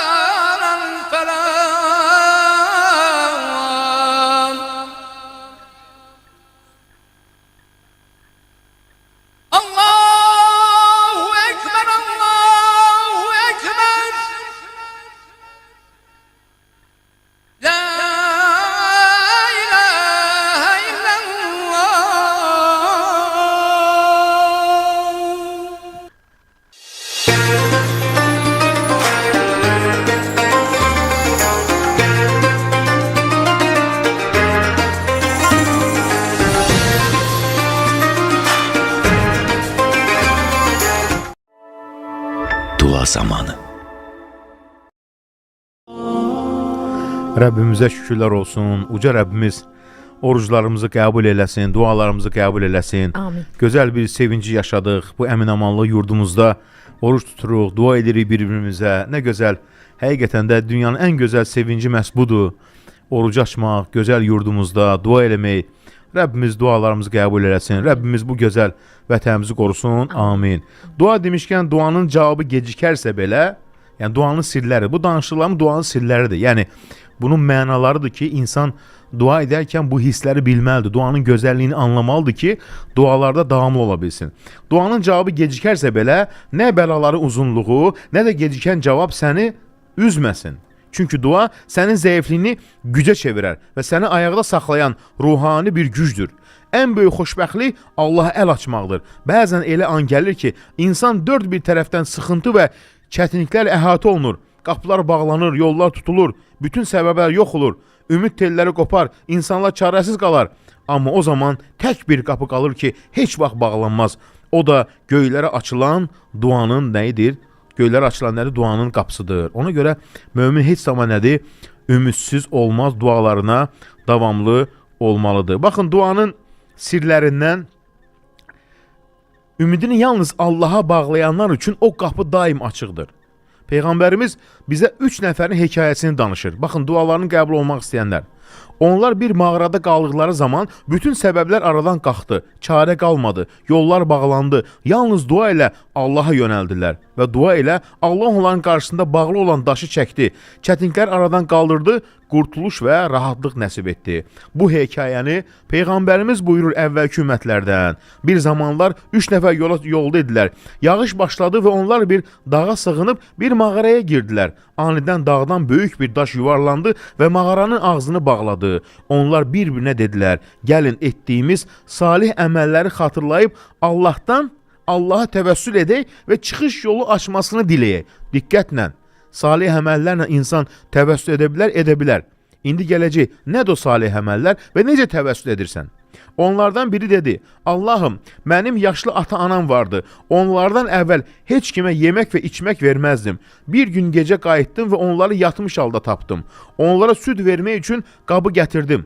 فلان الله أكبر الله أكبر لا إله إلا الله Dua zamanı. Rəbbimizə şükürlər olsun. Uca Rəbbimiz oruclarımızı qəbul eləsin, dualarımızı qəbul eləsin. Amin. Gözəl bir sevinci yaşadıq. Bu əminamanlı yurdumuzda oruç tuturuq, dua edirik bir-birimizə. Nə gözəl. Həqiqətən də dünyanın ən gözəl sevinci məhz budur. Oruc açmaq, gözəl yurdumuzda dua eləmək. Rəbbimiz dualarımızı qəbul eləsin. Rəbbimiz bu gözəl vətənimizi qorusun. Amin. Dua demişkən duanın cavabı gecikərsə belə, yəni duanın sirləri, bu danışılan duanın sirləridir. Yəni bunun mənalarıdır ki, insan dua edərkən bu hissləri bilməlidir. Duanın gözəlliyini anlamalıdır ki, dualarda davamlı ola bilsin. Duanın cavabı gecikərsə belə, nə bəlaları uzunluğu, nə də gecikən cavab səni üzməsin. Çünki dua sənin zəifliyini gücə çevirər və səni ayaqda saxlayan ruhani bir gücdür. Ən böyük xoşbəxtlik Allaha əl açmaqdır. Bəzən elə an gəlir ki, insan dörd bir tərəfdən sıxıntı və çətinliklərlə əhatə olunur. Qapılar bağlanır, yollar tutulur, bütün səbəblər yox olur. Ümid telləri qopar, insanlar çarəsiz qalar. Amma o zaman tək bir qapı qalır ki, heç vaxt bağlanmaz. O da göylərə açılan duanın nəyidir? Göylərə açılan nədir? Duanın qapısıdır. Ona görə mömin heç zaman nədir? Ümidsiz olmaz, dualarına davamlı olmalıdır. Baxın, duanın sirlərindən ümidini yalnız Allaha bağlayanlar üçün o qapı daim açıqdır. Peyğəmbərimiz bizə 3 nəfərin hekayəsini danışır. Baxın, dualarının qəbul olmaq istəyənlər. Onlar bir mağarada qaldıqları zaman bütün səbəblər aradan qalxdı, çarə qalmadı, yollar bağlandı. Yalnız dua ilə Allaha yönəldilər və dua ilə Allah onların qarşısında bağlı olan daşı çəkdi. Çətinliklər aradan qaldırdı, qurtuluş və rahatlıq nəsib etdi. Bu hekayəni Peyğəmbərimiz buyurur əvvəlki ümmətlərdən. Bir zamanlar 3 nəfər yolda idilər. Yağış başladı və onlar bir dağa sığınıb bir mağaraya girdilər. Anidən dağdan böyük bir daş yuvarlandı və mağaranın ağzını bağladı. Onlar bir-birinə dedilər, gəlin etdiyimiz salih əməlləri xatırlayıb Allaha təvəssül edək və çıxış yolu açmasını diləyək. Diqqətlə, salih əməllərlə insan təvəssül edə bilər. İndi gələcək, nədir o salih əməllər və necə təvəssül edirsən? Onlardan biri dedi, Allahım, mənim yaşlı ata-anam vardı. Onlardan əvvəl heç kimə yemək və içmək verməzdim. Bir gün gecə qayıtdım və onları yatmış halda tapdım. Onlara süd vermək üçün qabı gətirdim.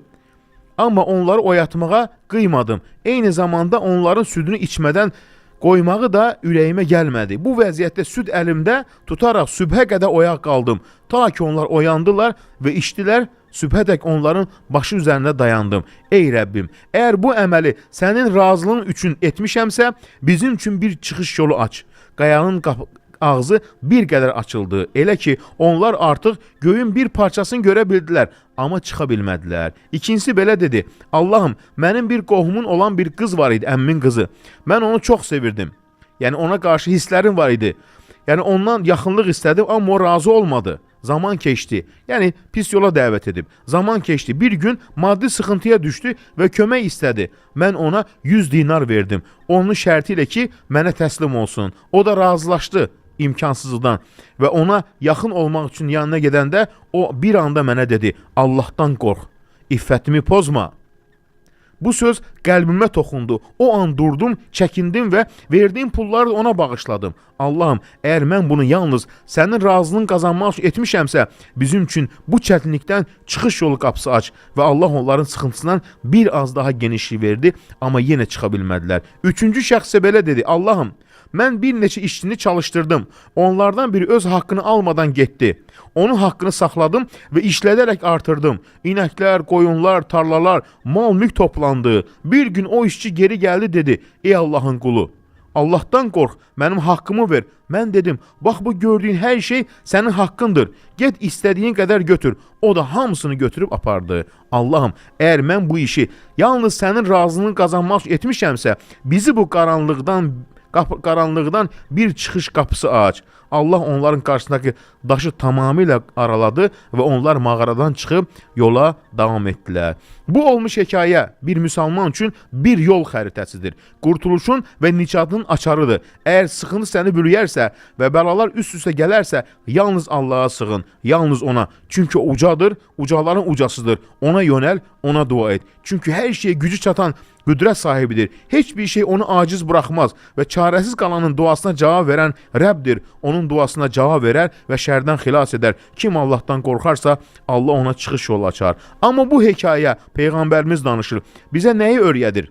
Amma onları oyatmağa qıymadım. Eyni zamanda onların südünü içmədən qoymağı da ürəyimə gəlmədi. Bu vəziyyətdə süd əlimdə tutaraq sübhə qədər oyaq qaldım. Ta ki onlar oyandılar və içdilər, sübhədək onların başı üzərində dayandım. Ey Rəbbim, əgər bu əməli sənin razılığın üçün etmişəmsə, bizim üçün bir çıxış yolu aç. Qayanın ağzı bir qədər açıldı. Elə ki, onlar artıq göyün bir parçasını görə bildilər, amma çıxa bilmədilər. İkincisi belə dedi, Allahım, mənim bir qohumun olan bir qız var idi, əmmin qızı. Mən onu çox sevirdim. Yəni ona qarşı hisslərim var idi. Yəni ondan yaxınlıq istədim, amma o razı olmadı. Zaman keçdi. Yəni pis yola dəvət edib. Zaman keçdi. Bir gün maddi sıxıntıya düşdü və kömək istədi. Mən ona 100 dinar verdim. Onun şərti ilə ki, mənə təslim olsun. O da razılaşdı imkansızlıqdan və ona yaxın olmaq üçün yanına gedəndə o bir anda mənə dedi, Allahdan qorx, iffətimi pozma. Bu söz qəlbimə toxundu. O an durdum, çəkindim və verdiyim pulları ona bağışladım. Allahım, əgər mən bunu yalnız sənin razılığını qazanmaq üçün etmişəmsə, bizim üçün bu çətinlikdən çıxış yolu qapısı aç və Allah onların sıxıntısından bir az daha genişlik verdi, amma yenə çıxa bilmədilər. Üçüncü şəxsə belə dedi, Allahım, mən bir neçə işçini çalışdırdım. Onlardan biri öz haqqını almadan getdi. Onun haqqını saxladım və işlədərək artırdım. İnəklər, qoyunlar, tarlalar, mal-mülk toplandı. Bir gün o işçi geri gəldi dedi, ey Allahın qulu, Allahdan qorx, mənim haqqımı ver. Mən dedim, bax bu gördüyün hər şey sənin haqqındır. Get istədiyin qədər götür. O da hamısını götürüb apardı. Allahım, əgər mən bu işi yalnız sənin razılığını qazanmaq üçün etmişəmsə, bizi bu qaranlıqdan bir çıxış qapısı aç. Allah onların qarşısındakı daşı tamamilə araladı və onlar mağaradan çıxıb yola davam etdilər. Bu olmuş hekayə bir müsəlman üçün bir yol xəritəsidir. Qurtuluşun və nicatın açarıdır. Əgər sıxıntı səni bürüyərsə və bəlalar üst-üstə gələrsə, yalnız Allah'a sığın, yalnız ona. Çünki o ucadır, ucaların ucasıdır. Ona yönəl, ona dua et. Çünki hər şeyə gücü çatan qüdrət sahibidir. Heç bir şey onu aciz buraxmaz və çarəsiz qalanın duasına cavab verən Rəbdir. Onun duasına cavab verər və şərdən xilas edər. Kim Allahdan qorxarsa, Allah ona çıxış yolu açar. Amma bu hekayə Peyğəmbərimiz danışır. Bizə nəyi öyrədir?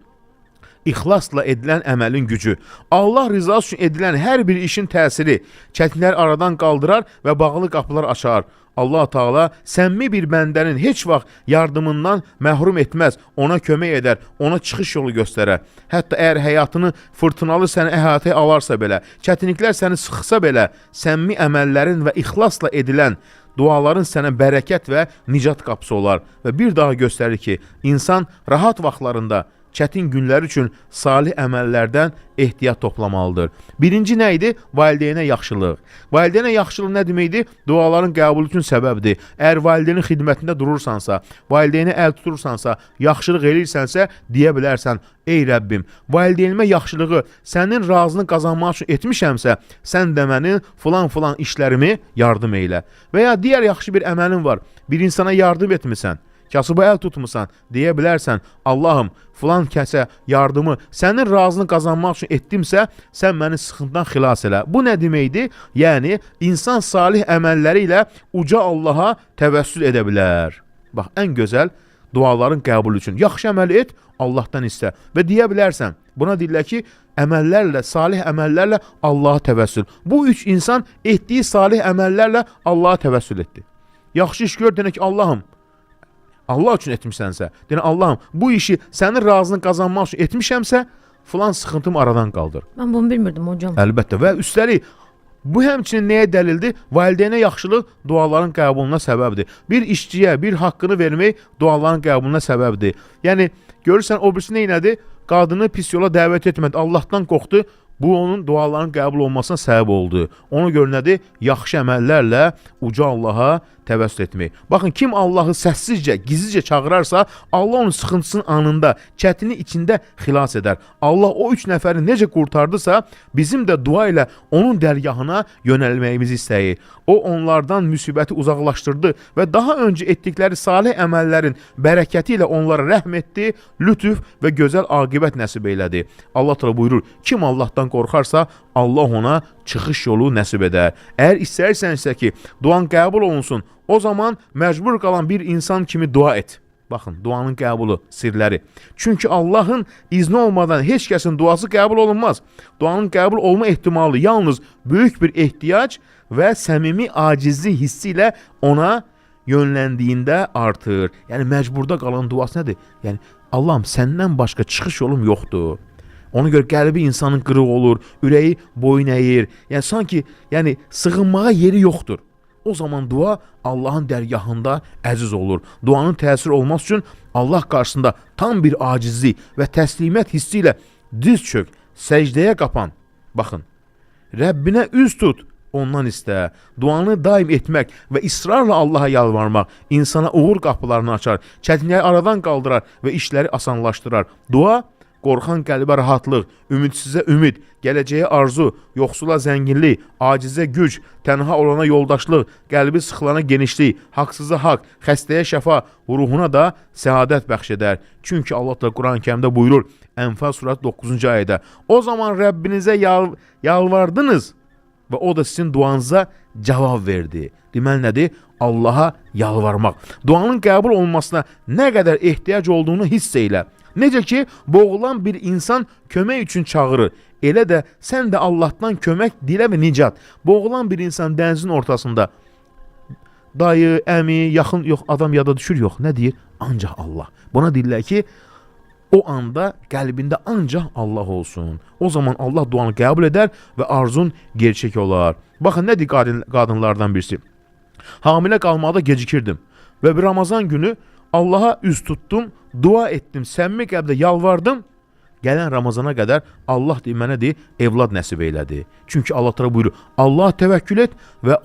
İxlasla edilən əməlin gücü. Allah rızası üçün edilən hər bir işin təsiri çətinləri aradan qaldırar və bağlı qapılar açar. Allah Taala səmimi bir bəndənin heç vaxt yardımından məhrum etməz, ona kömək edər, ona çıxış yolu göstərər. Hətta əgər həyatını fırtınalı səni əhatəyə alarsa belə, çətinliklər səni sıxsa belə, səmimi əməllərin və ixlasla edilən duaların sənə bərəkət və nicat qapısı olar. Və bir daha göstərir ki, insan rahat vaxtlarında çətin günlər üçün salih əməllərdən ehtiyat toplamalıdır. Birinci nə idi? Valideynə yaxşılıq. Valideynə yaxşılıq nə deməkdir? Duaların qəbulu üçün səbəbdir. Əgər valideynin xidmətində durursansa, valideynə əl tutursansa, yaxşılıq eləyirsənsə, deyə bilərsən, ey Rəbbim, valideynimə yaxşılığı sənin razını qazanmaq üçün etmişəmsə, sən də məni filan işlərimi yardım eylə. Və ya digər yaxşı bir əməlin var, bir insana yardım etmirsən, kasıba əl tutmusan, deyə bilərsən, Allahım, filan kəsə yardımı sənin razını qazanmaq üçün etdimsə, sən məni sıxıntıdan xilas elə. Bu nə deməkdir? Yəni, insan salih əməlləri ilə uca Allaha təvəssül edə bilər. Bax, ən gözəl duaların qəbulu üçün. Yaxşı əməl et, Allahdan istə. Və deyə bilərsən, buna deyirlər ki, əməllərlə, salih əməllərlə Allaha təvəssül. Bu üç insan etdiyi salih əməllərlə Allaha təvəssül etdi. Yaxşı iş gör, denə ki, Allahım, Allah üçün etmişsənsə, deyən Allahım, bu işi sənin razını qazanmaq üçün etmişəmsə, filan sıxıntım aradan qaldır. Mən bunu bilmirdim hocam. Əlbəttə və üstəlik, bu həmçinin nəyə dəlildir? Valideynə yaxşılıq duaların qəbuluna səbəbdir. Bir işçiyə bir haqqını vermək duaların qəbuluna səbəbdir. Yəni, görürsən, o birisi neynədir? Qadını pis yola dəvət etmədi, Allahdan qorxdu. Bu onun duaların qəbul olmasına səbəb oldu. Ona görə nədir? Yaxşı əməllərlə uca Allaha təvəssül etmək. Baxın, kim Allahı səssizcə, gizlicə çağırarsa, Allah onun sıxıntısının anında, çətini içində xilas edər. Allah o üç nəfəri necə qurtardısa, bizim də dua ilə onun dərgahına yönəlməyimizi istəyir. O, onlardan müsibəti uzaqlaşdırdı və daha öncə etdikləri salih əməllərin bərəkəti ilə onlara rəhm etdi, lütuf və gözəl aqibət nəsib elədi. Allah təala buyurur, kim Allahdan qorxarsa, Allah ona çıxış yolu nəsib edər. Əgər istəyirsənsə ki, duan qəbul olunsun, o zaman məcbur qalan bir insan kimi dua et. Baxın, duanın qəbulu, sirləri. Çünki Allahın izni olmadan heç kəsin duası qəbul olunmaz. Duanın qəbul olma ehtimalı yalnız böyük bir ehtiyac və səmimi acizlik hissi ilə ona yönləndiyində artır. Yəni, məcburda qalan duası nədir? Yəni, Allahım, səndən başqa çıxış yolum yoxdur. Ona görə qəlbi insanın qırıq olur, ürəyi boyun əyir. Yəni, sanki sığınmağa yeri yoxdur. O zaman dua Allahın dərgahında əziz olur. Duanın təsir olması üçün Allah qarşısında tam bir acizlik və təslimət hissi ilə diz çök, səcdəyə qapan. Baxın, Rəbbinə üz tut, ondan istə. Duanı daim etmək və israrla Allaha yalvarmaq insana uğur qapılarını açar, çətinliyi aradan qaldırar və işləri asanlaşdırar. Dua, qorxan qəlbə rahatlıq, ümidsizə ümid, gələcəyə arzu, yoxsula zənginlik, acizə güc, tənha olana yoldaşlıq, qəlbi sıxılana genişlik, haqsıza haqq, xəstəyə şəfa, ruhuna da səadət bəxş edər. Çünki Allah da Quran-Kərimdə buyurur, Ənfal surəsi 9-cu ayədə, o zaman Rəbbinizə yalvardınız və o da sizin duanıza cavab verdi. Deməli nədir? Allaha yalvarmaq. Duanın qəbul olmasına nə qədər ehtiyac olduğunu hiss elə. Necə ki, boğulan bir insan kömək üçün çağırır. Elə də sən də Allahdan kömək dilə və nicat. Boğulan bir insan dənizin ortasında dayı, əmi, yaxın, yox, adam yada düşür, yox. Nə deyir? Ancaq Allah. Buna deyirlər ki, O anda qəlbində ancaq Allah olsun. O zaman Allah duanı qəbul edər və arzun gerçək olar. Baxın, nə deyir qadınlardan birisi? Hamilə qalmaqda gecikirdim və bir Ramazan günü Allaha üz tutdum, dua etdim, səmimi qəlblə yalvardım. Gələn Ramazana qədər Allah deyir, mənə deyir, evlad nəsib elədi. Çünki Allah təala buyurur, Allah təvəkkül et və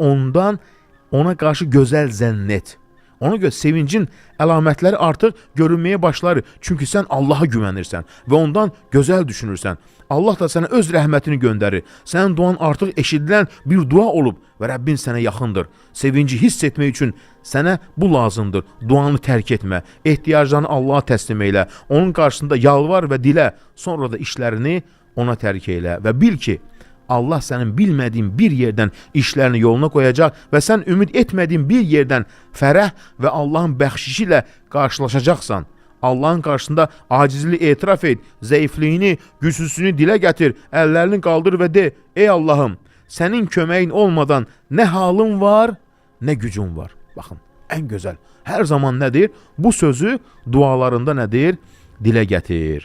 ona qarşı gözəl zənn et. Ona görə sevincin əlamətləri artıq görünməyə başlar. Çünki sən Allaha güvənirsən və ondan gözəl düşünürsən. Allah da sənə öz rəhmətini göndərir. Sənin duan artıq eşidilən bir dua olub və Rəbbin sənə yaxındır. Sevinci hiss etmək üçün sənə bu lazımdır. Duanı tərk etmə. Ehtiyaclarını Allaha təslim elə. Onun qarşısında yalvar və dilə. Sonra da işlərini ona tərk elə və bil ki, Allah sənin bilmədiyin bir yerdən işlərini yoluna qoyacaq və sən ümid etmədiyin bir yerdən fərəh və Allahın bəxşişi ilə qarşılaşacaqsan. Allahın qarşısında acizliyi etiraf et, zəifliyini, gücsüzlüyünü dilə gətir, əllərini qaldır və de, ey Allahım, sənin köməyin olmadan nə halım var, nə gücüm var. Baxın, ən gözəl, hər zaman nədir? Bu sözü dualarında nədir? Dilə gətir.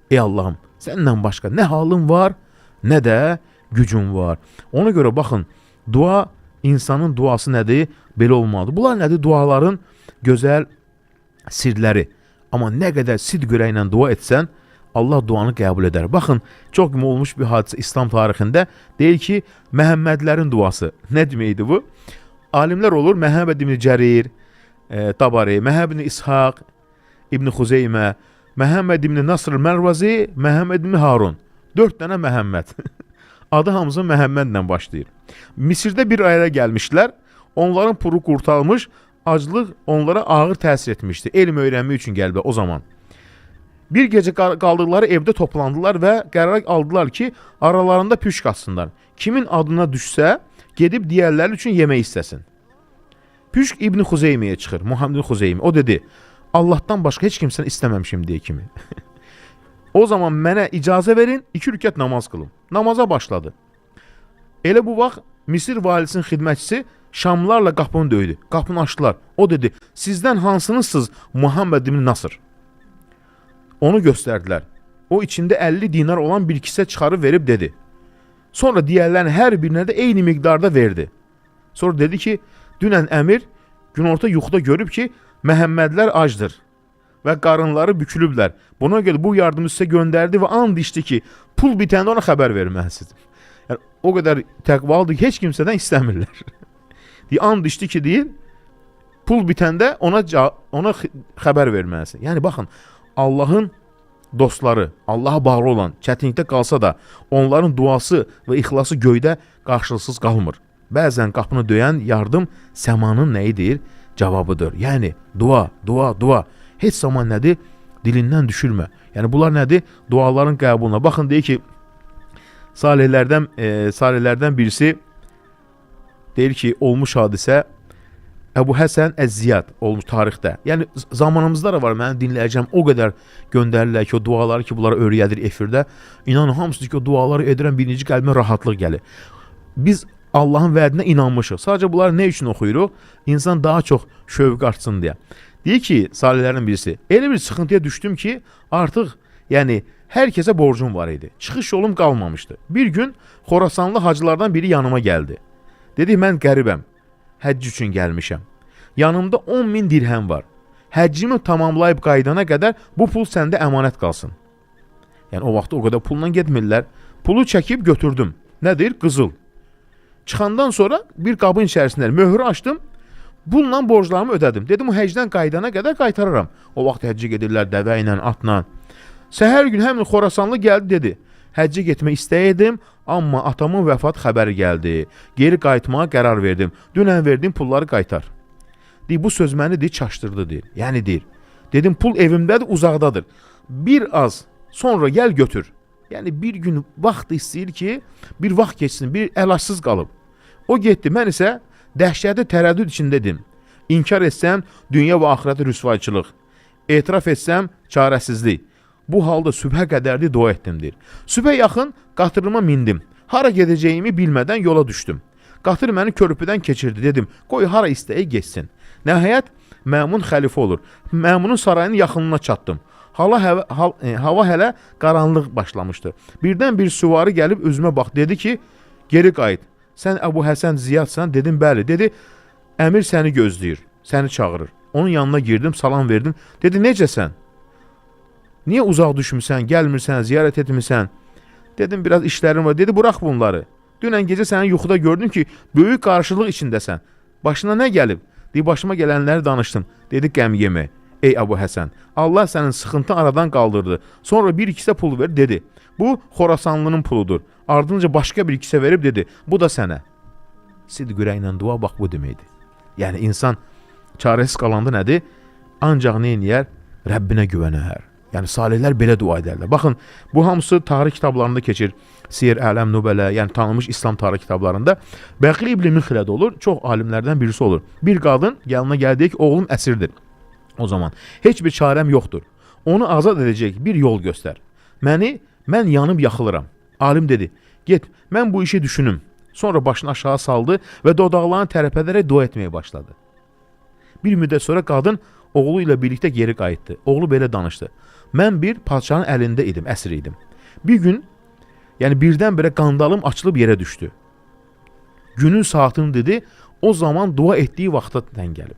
Ey Allahım, səndən başqa nə halım var, nə də gücüm var. Ona görə baxın, dua, insanın duası nədir? Belə olmalıdır. Bunlar nədir? Duaların gözəl sirləri. Amma nə qədər sidq ürəklə dua etsən, Allah duanı qəbul edər. Baxın, çox olmuş bir hadisə İslam tarixində deyir ki, Məhəmmədlərin duası. Nə deməkdir bu? Alimlər olur, Məhəmməd ibn Cərir, Tabari, Məhəmməd ibn İshaq, İbn Xuzeymə, Məhəmməd ibn Nasr Mərvazi, Məhəmməd ibn Harun. 4 dənə Məhəmməd. Adı hamısı Məhəmmədlə başlayır. Misirdə bir ailə gəlmişlər, onların pulu qurtarmış, aclıq onlara ağır təsir etmişdi. Elm öyrənmək üçün qəlbə o zaman. Bir gecə qaldıqları evdə toplandılar və qərar aldılar ki, aralarında püşk atsınlar. Kimin adına düşsə, gedib digərləri üçün yemək istəsin. Püşk İbn Xuzeymiyə çıxır, Muhammed Xuzeymi. O dedi, Allahdan başqa heç kimsən istəməmişim deyə kimi. O zaman mənə icazə verin, 2 rükət namaz qılım. Namaza başladı. Elə bu vaxt Misir valisinin xidmətçisi şamlarla qapını döydü. Qapını açdılar. O dedi, sizdən hansınızsınız Muhammed ibn Nasr? Onu göstərdilər. O içində 50 dinar olan bir kisə çıxarıb verib dedi. Sonra digərlərin hər birinə də eyni miqdarda verdi. Sonra dedi ki, dünən əmir günorta yuxuda görüb ki, Məhəmmədlər acdır və qarınları bükülüblər. Buna görə bu yardımı sizə göndərdi və and içdi ki, pul bitəndə ona xəbər verməlisiniz. Yəni, o qədər təqvalıdır ki, heç kimsədən istəmirlər. And içdi ki, deyil, pul bitəndə ona xəbər verməlisin. Yəni, baxın, Allahın dostları, Allaha bağlı olan, çətinlikdə qalsa da, onların duası və ixlası göydə qarşılıqsız qalmır. Bəzən qapını döyən yardım səmanın nəyidir? Cavabıdır. Yəni, dua, dua, dua. Heç zaman nədir? Dilindən düşürmə. Yəni, bunlar nədir? Duaların qəbuluna. Baxın, deyir ki, salihlərdən birisi deyir ki, olmuş hadisə Əbu Həsən Əz-Ziyad olmuş tarixdə. Yəni, zamanımızda da var, mənim dinləyəcəm o qədər göndərirlər ki, o duaları ki, bunlara öyrədir efirdə. İnanın, hamısı ki, o duaları edirən birinci qəlbimə rahatlıq gəlir. Biz Allahın vədinə inanmışıq. Sadəcə bunları nə üçün oxuyuruq? İnsan daha çox şövq artsın deyə. Deyir ki, salihlərdən birisi, elə bir sıxıntıya düşdüm ki, artıq, yəni, hər kəsə borcum var idi. Çıxış yolum qalmamışdı. Bir gün Xorasanlı hacılardan biri yanıma gəldi. Dedi, mən qəribəm, həcc üçün gəlmişəm. Yanımda 10.000 dirhəm var. Həccimi tamamlayıb qaydana qədər bu pul səndə əmanət qalsın. Yəni, o vaxt o qədər pulla getmirlər. Pulu çəkib götürdüm. Nədir? Qızıl. Çıxandan sonra bir qabın içərisində möhrü açdım, bununla borclarımı ödədim. Dedim, o həcdən qaydana qədər qaytararam. O vaxt həccə gedirlər dəvə ilə, atla. Səhər gün həmin Xorasanlı gəldi, dedi, həccə getmək istəyirdim, amma atamın vəfat xəbəri gəldi. Geri qayıtmağa qərar verdim. Dünən verdiyim pulları qaytar. Deyir, bu söz məni çaşdırdı, deyir. Yəni, deyir. Dedim, pul evimdədir, uzaqdadır. Bir az sonra gəl götür. Yəni, bir gün vaxt istəyir ki, bir vaxt geçsin, bir əlacsız qalıb. O getdi, mən isə dəhşətli tərəddüd içindədim. İnkar etsəm, dünya və axirəti rüsvayçılıq. Etiraf etsəm, çarəsizlik. Bu halda sübhə qədərli dua etdim, deyir. Sübhə yaxın qatırıma mindim. Hara gedəcəyimi bilmədən yola düşdüm. Qatır məni körpüdən keçirdi, dedim, qoy hara istəyi geçsin. Nəhayət, Məmun xəlifə olur. Məmunun sarayının yaxınına çatdım. Hava hələ qaranlıq başlamışdı. Birdən bir süvari gəlib özümə bax, dedi ki, geri qayıt. Sən Əbu Həsən Ziyadsan? Dedim, bəli. Dedi, əmir səni gözləyir, səni çağırır. Onun yanına girdim, salam verdim. Dedi, necəsən? Niyə uzaq düşmüsən, gəlmirsən, ziyarət etmirsən? Dedim, biraz işlərim var. Dedi, burax bunları. Dünən gecə səni yuxuda gördüm ki, böyük qarşılıq içindəsən. Başına nə gəlib? Deyib, başıma gələnləri danışdım. Dedi, qəm yemə. Ey Əbu Həsən, Allah sənin sıxıntını aradan qaldırdı. Sonra bir kisə pul ver, dedi. Bu, Xorasanlının puludur. Ardınca başqa bir kisə verib, dedi. Bu da sənə. Sidq ürəklə dua, bax, bu deməkdir. Yəni, insan çarəsiz qalanda nədir? Ancaq nə eləyər? Rəbbinə güvənər. Yəni, salihlər belə dua edərlər. Baxın, bu hamısı tarix kitablarında keçir. Siyər Ələm Nübələ, yəni tanınmış İslam tarix kitablarında. Bəqi İbn Mixləd olur, çox alimlərdən birisi olur. Bir qadın yanına gəldi ki, oğlum əsirdir. O zaman heç bir çarəm yoxdur. Onu azad edəcək bir yol göstər. Mən yanıb yaxılıram. Alim dedi, get, mən bu işi düşünüm. Sonra başını aşağı saldı və dodaqlarını tərpədərək dua etməyə başladı. Bir müddət sonra qadın oğlu ilə birlikdə geri qayıtdı. Oğlu belə danışdı. Mən bir padşahın əlində idim, əsir idim. Bir gün, yəni birdən-birə qandalım açılıb yerə düşdü. Günün saatını dedi, o zaman dua etdiyi vaxta dən gəlib.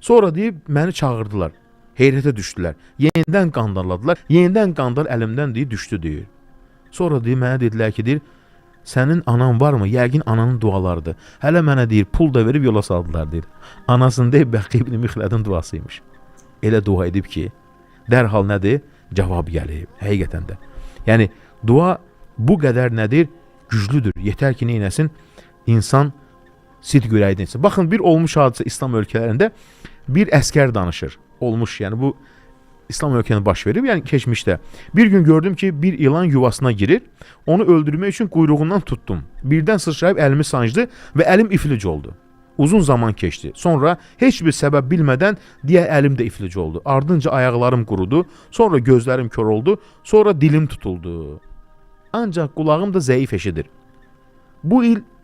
Sonra deyib, məni çağırdılar, heyrətə düşdülər, yenidən qandalladılar, yenidən qandal əlimdən deyib, düşdü deyir. Sonra deyib, mənə dedilər ki, deyir, sənin anan varmı? Yəqin ananın dualarıdır. Hələ mənə deyir, pul da verib yola saldılar deyir. Anasını deyib, Bəqi İbn Mixlədin duasıymış. Elə dua edib ki, dərhal nədir? Cavab gəlib, həqiqətən də. Yəni, dua bu qədər nədir? Güclüdür. Yetər ki, neynəsin? İnsan sidq ürəkdən etsin. Baxın, bir olmuş hadisə İslam ölkələrində bir əskər danışır. Olmuş, yəni bu İslam ölkəsində baş verib, yəni keçmişdə. Bir gün gördüm ki, bir ilan yuvasına girir. Onu öldürmək üçün quyruğundan tutdum. Birdən sıçrayıb əlimi sancdı və əlim iflic oldu. Uzun zaman keçdi. Sonra heç bir səbəb bilmədən digər əlim də iflic oldu. Ardınca ayaqlarım qurudu. Sonra gözlərim kör oldu. Sonra dilim tutuldu. Ancaq qulağım da zəif eşidir.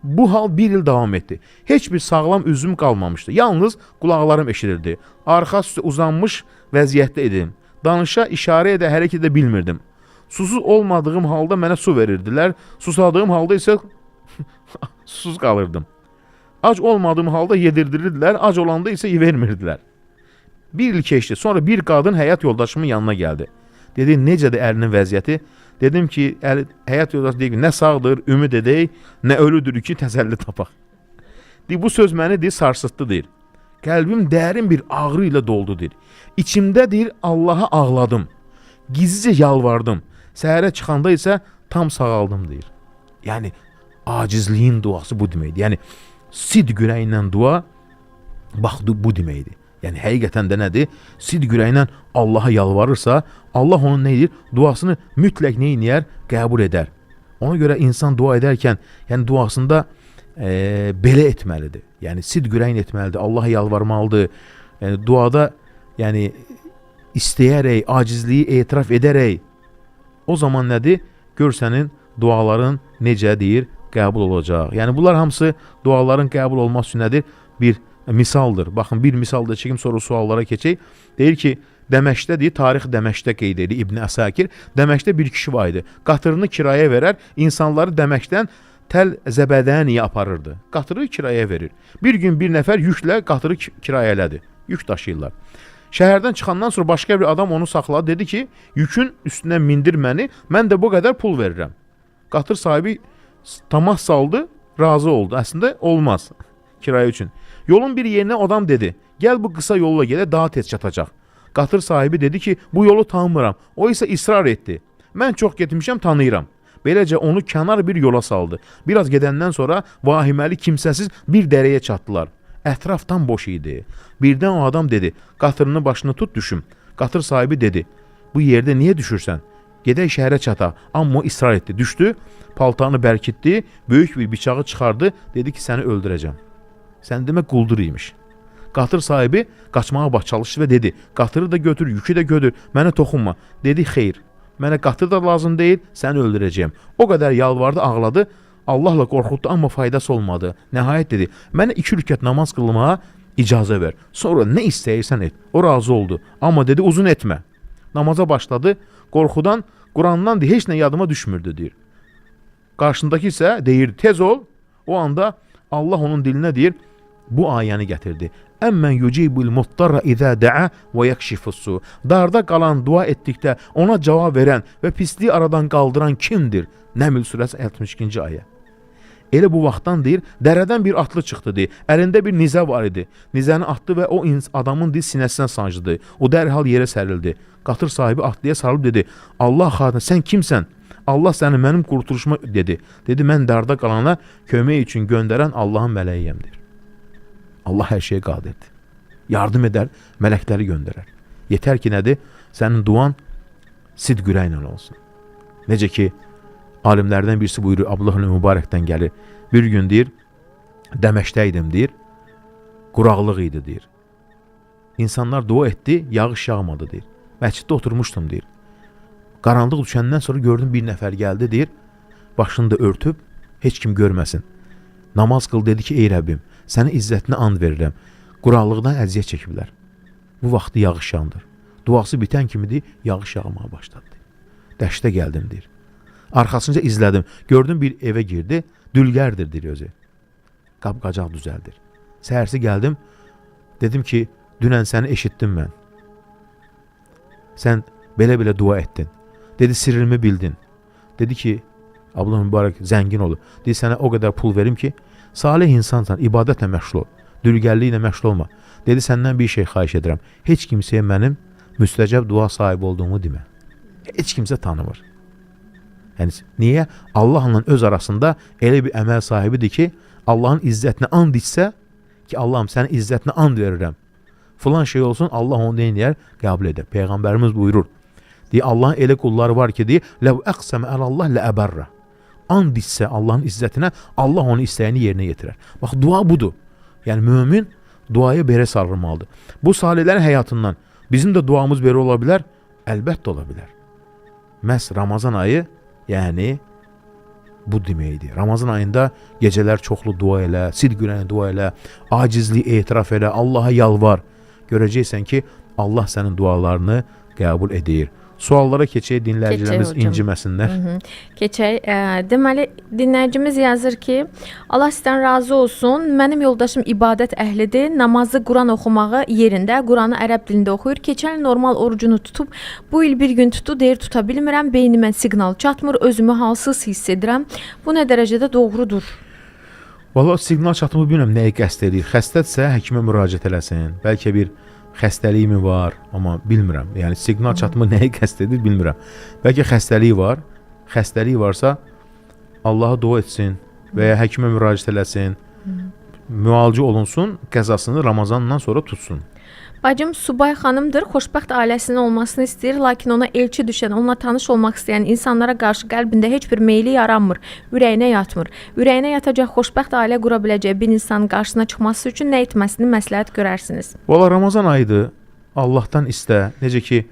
Bu hal bir il davam etdi. Heç bir sağlam üzüm qalmamışdı. Yalnız qulaqlarım eşidirdi. Arxa üstə uzanmış vəziyyətdə idim. Danışa, işarə edə, hərəkət edə bilmirdim. Susuz olmadığım halda mənə su verirdilər. Susadığım halda isə susuz qalırdım. Ac olmadığım halda yedirdirdilər. Ac olanda isə vermirdilər. Bir il keçdi. Sonra bir qadın həyat yoldaşımın yanına gəldi. Dedi, necədir əlinin vəziyyəti? Dedim ki, həyat yoldaşı deyir ki, nə sağdır, ümid edək, nə ölüdür ki, təsəlli tapaq. Bu söz məni sarsıtdı, deyir. Qəlbim dərin bir ağrı ilə doldu, deyir. İçimdə, deyir, Allaha ağladım. Gizlicə yalvardım. Səhərə çıxanda isə tam sağaldım, deyir. Yəni, acizliyin duası bu deməkdir. Yəni, sidq ürəklə dua, bax, bu deməkdir. Yəni, həqiqətən də nədir? Sidq ürəklə Allaha yalvarırsa, Allah onun nə edir? Duasını mütləq nə edir? Qəbul edər. Ona görə insan dua edərkən, yəni duasında belə etməlidir. Yəni, sidq ürəklə etməlidir. Allaha yalvarmalıdır. Yəni, duada yəni, istəyərək, acizliyi etiraf edərək, o zaman nədir? Gör sənin duaların necə deyir? Qəbul olacaq. Yəni, bunlar hamısı duaların qəbul olması üçün nədir? Bir misaldır. Baxın, bir misal da çəkim, sonra suallara keçək. Deyir ki, Dəməşqdə deyir, tarix Dəməşqdə qeyd edir İbn Əsakir. Dəməşqdə bir kişi var idi. Qatırını kiraya verər, insanları Dəməşqdən Təl Zəbədəniyə aparırdı. Qatırı kiraya verir. Bir gün bir nəfər yüklə qatırı kirayələdi. Yük daşıyırlar. Şəhərdən çıxandan sonra başqa bir adam onu saxladı. Dedi ki, yükün üstünə mindir məni, mən də bu qədər pul verirəm. Qatır sahibi tamah saldı, razı oldu. Əslində olmaz kirayə üçün. Yolun bir yerinə adam dedi, gəl bu qısa yolla gələ, daha tez çatacaq. Qatır sahibi dedi ki, bu yolu tanımıram. O isə israr etdi. Mən çox getmişəm, tanıyıram. Beləcə onu kənar bir yola saldı. Biraz gedəndən sonra vahiməli, kimsəsiz bir dərəyə çatdılar. Ətraf tam boş idi. Birdən o adam dedi, qatırını başını tut, düşüm. Qatır sahibi dedi, bu yerdə niyə düşürsən? Gedək şəhərə çata. Amma o israr etdi. Düşdü, paltarını bərkitdi, böyük bir bıçağı çıxardı, dedi ki, səni öldürəcəm. Sən demək quldur imiş. Qatır sahibi qaçmağa çalışdı və dedi, qatırı da götür, yükü də götür, mənə toxunma. Dedi, xeyr, mənə qatır da lazım deyil, səni öldürəcəyim. O qədər yalvardı, ağladı, Allahla qorxutdu, amma faydası olmadı. Nəhayət dedi, mənə 2 rükət namaz qılmağa icazə ver. Sonra nə istəyirsən et. O razı oldu, amma dedi, uzun etmə. Namaza başladı. Qorxudan, Qurandan deyir, heç nə yadıma düşmürdü deyir. Qarşındakı isə deyir, tez ol. O anda Allah onun dilinə deyir, bu ayəni gətirdi. Əmmən yucibul muttarra izə də'a və yakşifus-su. Darda qalan dua etdikdə ona cavab verən və pisliyi aradan qaldıran kimdir? Nəml surəsi 62-ci ayə. Elə bu vaxtdan deyir, dərədən bir atlı çıxdı deyir. Əlində bir nizə var idi. Nizəni atdı və o adamın deyir, sinəsindən sancdı. O dərhal yerə sərildi. Qatır sahibi atlıya sarılıb dedi, Allah xatırına sən kimsən? Allah səni mənim qurtuluşuma dedi. Dedi, mən darda qalana kömək üçün göndərən Allahın mələyiyəmdir. Allah hər şeyə qadirdir. Yardım edər, mələkləri göndərər. Yetər ki, nədir? Sənin duan sidq ürəklə olsun. Necə ki, alimlərdən birisi buyurur, Abdullah ibn Mübarəkdən gəlir. Bir gün deyir, Dəməşqdəydim deyir, quraqlıq idi deyir. İnsanlar dua etdi, yağış yağmadı deyir. Məsciddə oturmuşdum deyir. Qaranlıq düşəndən sonra gördüm bir nəfər gəldi deyir, başını da örtüb, heç kim görməsin. Namaz qıl dedi ki, ey Rəbbim, sənə izzətinə and verirəm. Quraqlıqdan əziyyət çəkiblər. Bu vaxtı yağış yağındır. Duası bitən kimi deyir, yağış yağmaya başladı. Dəşdə gəldim deyir. Arxasınca izlədim. Gördüm bir evə girdi. Dülgərdir deyir özü. Qab-qacaq düzəldir. Səhərsi gəldim. Dedim ki, dünən səni eşitdim mən. Sən belə-belə dua etdin. Dedi, sirrimi bildin. Dedi ki, Abdullah Mübarək zəngin olur. Dedi, sənə o qədər pul verim ki, salih insansan, ibadətlə məşğul ol. Dülgərliklə məşğul olma. Dedi, səndən bir şey xahiş edirəm. Heç kimsəyə mənim müstəcəb dua sahibi olduğumu demə. Heç kimsə tanımır. Yəni, niyə? Allahla öz arasında elə bir əməl sahibidir ki, Allahın izzətinə and içsə ki, Allahım sənə izzətinə and verirəm. Filan şey olsun, Allah onu deyir, qəbul edər. Peyğəmbərimiz buyurur. Deyir, Allahın elə qulları var ki, deyir, ləv əqsəmə əlallah ləəbərrə. And içsə Allahın izzətinə, Allah onu istəyini yerinə yetirər. Bax, dua budur. Yəni, mümin duaya belə sarılmalıdır. Bu salihlərin həyatından bizim də duamız belə ola bilər? Əlbəttə ola bilər. Məhz Ramazan ayı, yəni, bu deməkdir. Ramazan ayında gecələr çoxlu dua elə, sidq ürəklə dua elə, acizlik etiraf elə, Allaha yalvar. Görəcəksən ki, Allah sənin dualarını qəbul edir. Suallara keçək, dinləyicilərimiz inciməsinlər. Keçək. Deməli, dinləyicimiz yazır ki, Allah sizdən razı olsun. Mənim yoldaşım ibadət əhlidir. Namazı, Quran oxumağı yerində, Quranı ərəb dilində oxuyur. Keçən il normal orucunu tutub, bu il bir gün tutdu, deyir tuta bilmirəm. Beynimə siqnal çatmır, özümü halsız hiss edirəm. Bu nə dərəcədə doğrudur? Valla siqnal çatmır, bilmirəm nəyə qəsd edir. Xəstədirsə həkimə müraciət eləsin. Bəlkə bir xəstəliyi mi var, amma bilmirəm. Yəni siqnal çatmır nəyə qəsd edir, bilmirəm. Bəlkə xəstəliyi var. Xəstəliyi varsa Allaha dua etsin və ya həkimə müraciət eləsin. Müalicə olunsun, qəzasını Ramazandan sonra tutsun. Bacım subay xanımdır, xoşbəxt ailəsinin olmasını istəyir, lakin ona elçi düşən, onunla tanış olmaq istəyən insanlara qarşı qəlbində heç bir meyli yaranmır, ürəyinə yatmır. Ürəyinə yatacaq xoşbəxt ailə qura biləcək bir insanın qarşısına çıxması üçün nə etməsini məsləhət görərsiniz? Valla Ramazan ayıdır, Allahdan istə. Necə ki,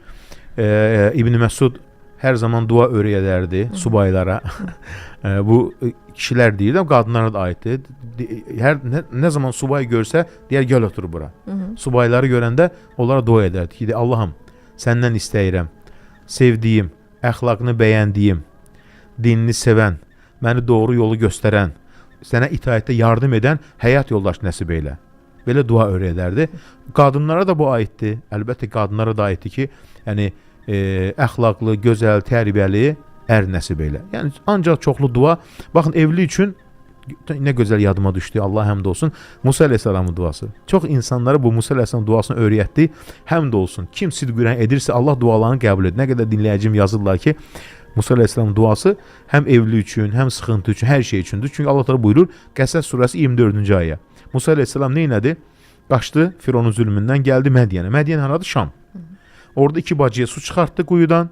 İbn Məsud hər zaman dua öyrədərdi subaylara. Bu kişilər deyir, qadınlara da aiddir. Nə zaman subay görsə, deyər, gəl otur bura. Subayları görəndə onlara dua edərdi ki, Allahım, səndən istəyirəm, sevdiyim, əxlaqını bəyəndiyim, dinini sevən, məni doğru yolu göstərən, sənə itaətdə yardım edən həyat yoldaş nəsib eylə. Belə dua öyrədərdi. Qadınlara da bu aiddir. Əlbəttə qadınlara da aiddir ki, yəni əxlaqlı, gözəl, tərbiyəli ər nəsib eylə. Yəni ancaq çoxlu dua. Baxın, evli üçün nə gözəl yadıma düşdü, Allah həmd olsun, Musa əleyhissalamın duası. Çox insanlara bu Musa əleyhissalamın duasını öyrətdi, həmd olsun. Kim sidq ürəklə edirsə Allah dualarını qəbul edir. Nə qədər dinləyicim yazırlar ki, Musa əleyhissalamın duası həm evli üçün, həm sıxıntı üçün, hər şey üçündür. Çünki Allah təala buyurur, Qəsəs surəsi 24-cü ayə. Musa əleyhissalam nə elədi? Qaçdı Fironun zülmündən, gəldi Mədiyənə. Mədiyən haradır? Şam. Orada iki bacıya su çıxartdı quyudan.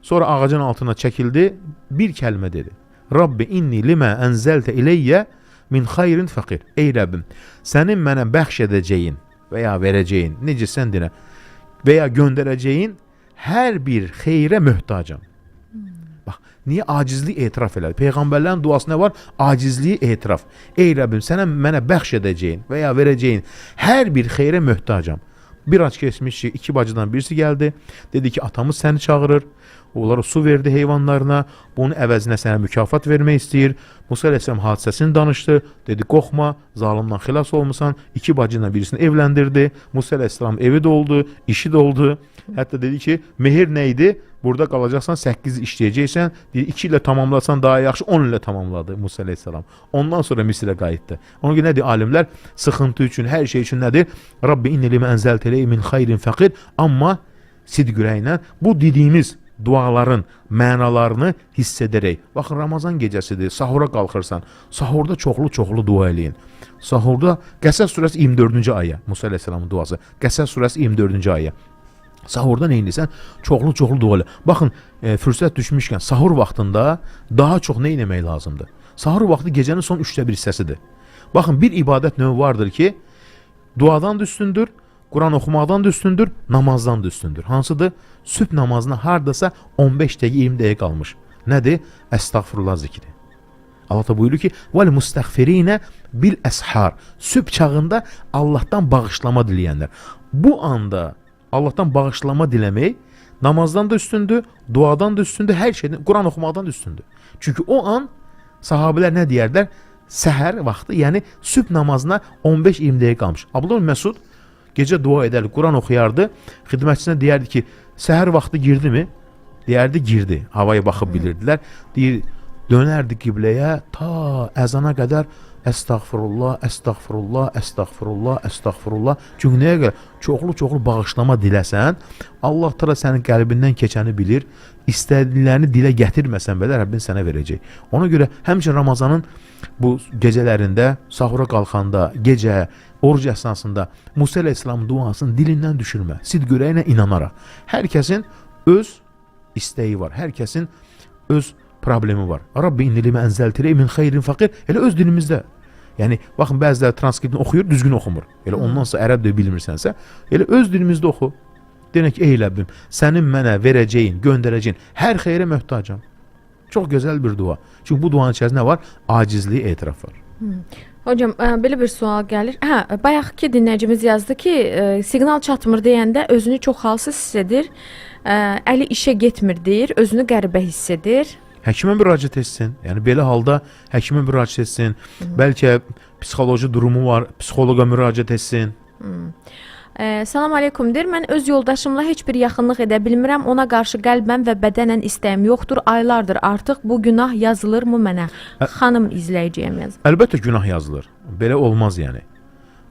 Sonra ağacın altına çəkildi, bir kəlmə dedi. Rabbi inni limə ənzəltə iləyyə min xayrin fəqir. Ey Rəbbim, sənin mənə bəxş edəcəyin və ya verəcəyin, necə sən deyirə, və ya göndərəcəyin hər bir xeyrə möhtacam. Bax, niyə acizliyi etiraf elədi? Peyğəmbərlərin duası nə var? Acizliyi etiraf. Ey Rəbbim, sənə mənə bəxş edəcəyin və ya verəcəyin hər bir xeyrə möhtacam. Bir aç keçmiş ki, iki bacıdan birisi gəldi. Dedi ki, atamız səni çağırır. Onlara su verdi heyvanlarına. Bunun əvəzinə sənə mükafat vermək istəyir. Musa əleyhissalam hadisəsini danışdı. Dedi, qorxma, zalimdən xilas olmusan. İki bacıyla birisini evləndirdi. Musa əleyhissalam evi də oldu, işi də oldu. Hətta dedi ki, mehir nə idi? Burada qalacaqsan, 8 işləyəcəksən. 2 ilə tamamlasan daha yaxşı, 10 ilə tamamladı Musa əleyhissalam. Ondan sonra Misirə qayıtdı. Ona görə nədir alimlər? Sıxıntı üçün, hər şey üçün nədir? Rabbi inni limə ənzəltələyim min xayrin fəqir. Amma sidq ürəklə bu dediyimiz duaların mənalarını hiss edərək. Baxın, Ramazan gecəsidir, sahura qalxırsan. Sahurda çoxlu dua eləyin. Sahurda Qəsəs surəsi 24-cü ayə, Musa əleyhissalamın duası. Qəsəs surəsi 24-cü ayə. Sahurda nə edirsən? Çoxlu dua elə. Baxın, fürsət düşmüşkən sahur vaxtında daha çox nə etmək lazımdır? Sahur vaxtı gecənin son 1/3 hissəsidir. Baxın, bir ibadət növü vardır ki, duadan da üstündür, Quran oxumaqdan da üstündür, namazdan da üstündür. Hansıdır? Sübh namazına hardasa 15 dəqiqə 20 dəqiqə qalmış. Nədir? Əstəğfirullah zikri. Allah da buyurur ki, "Vel mustaghfirine bil ashar." Sübh çağında Allahdan bağışlama diləyənlər. Bu anda Allahdan bağışlama diləmək namazdan da üstündür, duadan da üstündür, hər şeydən, Quran oxumaqdan da üstündür. Çünki o an sahabelər nə deyərlər? Səhər vaxtı, yəni sübh namazına 15-20 dəqiqə qalmış. Abdullah Məsud gecə dua edərdi, Quran oxuyardı. Xidmətçisinə deyərdi ki, səhər vaxtı girdi mi? Deyərdi, girdi. Havaya baxıb bilirdilər. Deyir, dönərdi qibləyə ta əzana qədər əstəğfirullah, əstəğfirullah, əstəğfirullah, əstəğfirullah. Çünki nəyə görə? Çoxlu bağışlama diləsən, Allah təala sənin qəlbindən keçəni bilir. İstədiklərini dilə gətirməsən belə Rəbbin sənə verəcək. Ona görə həmişə Ramazanın bu gecələrində, sahura qalxanda, gecə, oruc əsnasında Musa əleyhissalam duasını dilindən düşürmə. Sidq ürəklə inanaraq. Hər kəsin öz istəyi var. Hər kəsin öz problemi var. Rabbi inni limə ənzəltələyim min xayrin fəqir. Elə öz dilimizdə. Yəni, baxın, bəziləri transkriptini oxuyur, düzgün oxumur. Elə ondan sonra ərəb də bilmirsənsə, elə öz dilimizdə oxu. Deyək ki, ey Rəbbim, sənin mənə verəcəyin, göndərəcəyin hər xeyrə möhtacam. Çox gözəl bir dua. Çünki bu duanın içərisində nə var? Acizliyi, etiraf var. Hocam, belə bir sual gəlir. Bayaqki dinləyicimiz yazdı ki, siqnal çatmır deyəndə özünü çox halsız hiss edir, əli işə getmir deyir, özünü qəribə hiss edir. Həkimə müraciət etsin. Yəni, belə halda həkimə müraciət etsin. Bəlkə psixoloji durumu var, psixoloqa müraciət etsin. Salam aleykum deyir, mən öz yoldaşımla heç bir yaxınlıq edə bilmirəm, ona qarşı qəlbən və bədənən istəyim yoxdur, aylardır artıq bu günah yazılırmı mənə? Xanım izləyiciyəm yazır. Əlbəttə günah yazılır. Belə olmaz yəni.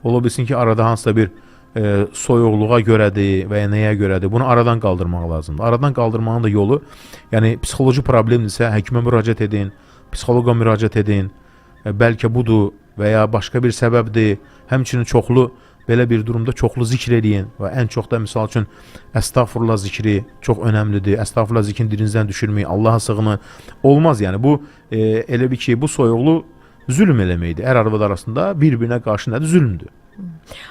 Ola bilsin ki, arada hansısa bir soyuqluğa görədir və ya nəyə görədir, bunu aradan qaldırmaq lazımdır. Aradan qaldırmağın da yolu, yəni psixoloji problemdirsə həkimə müraciət edin, psixoloqa müraciət edin, bəlkə budur və ya başqa bir səbəbdir, həmçinin çoxlu, belə bir durumda çoxlu zikr eləyin və ən çox da misal üçün əstəğfirullah zikri çox önəmlidir. Əstəğfirullah zikrini dilinizdən düşürməyin, Allaha sığının. Olmaz yəni, bu elə bir ki, bu soyuqlu zülm eləməkdir. Ər-arvad arasında bir-birinə qarşı nədir? Zülmdür.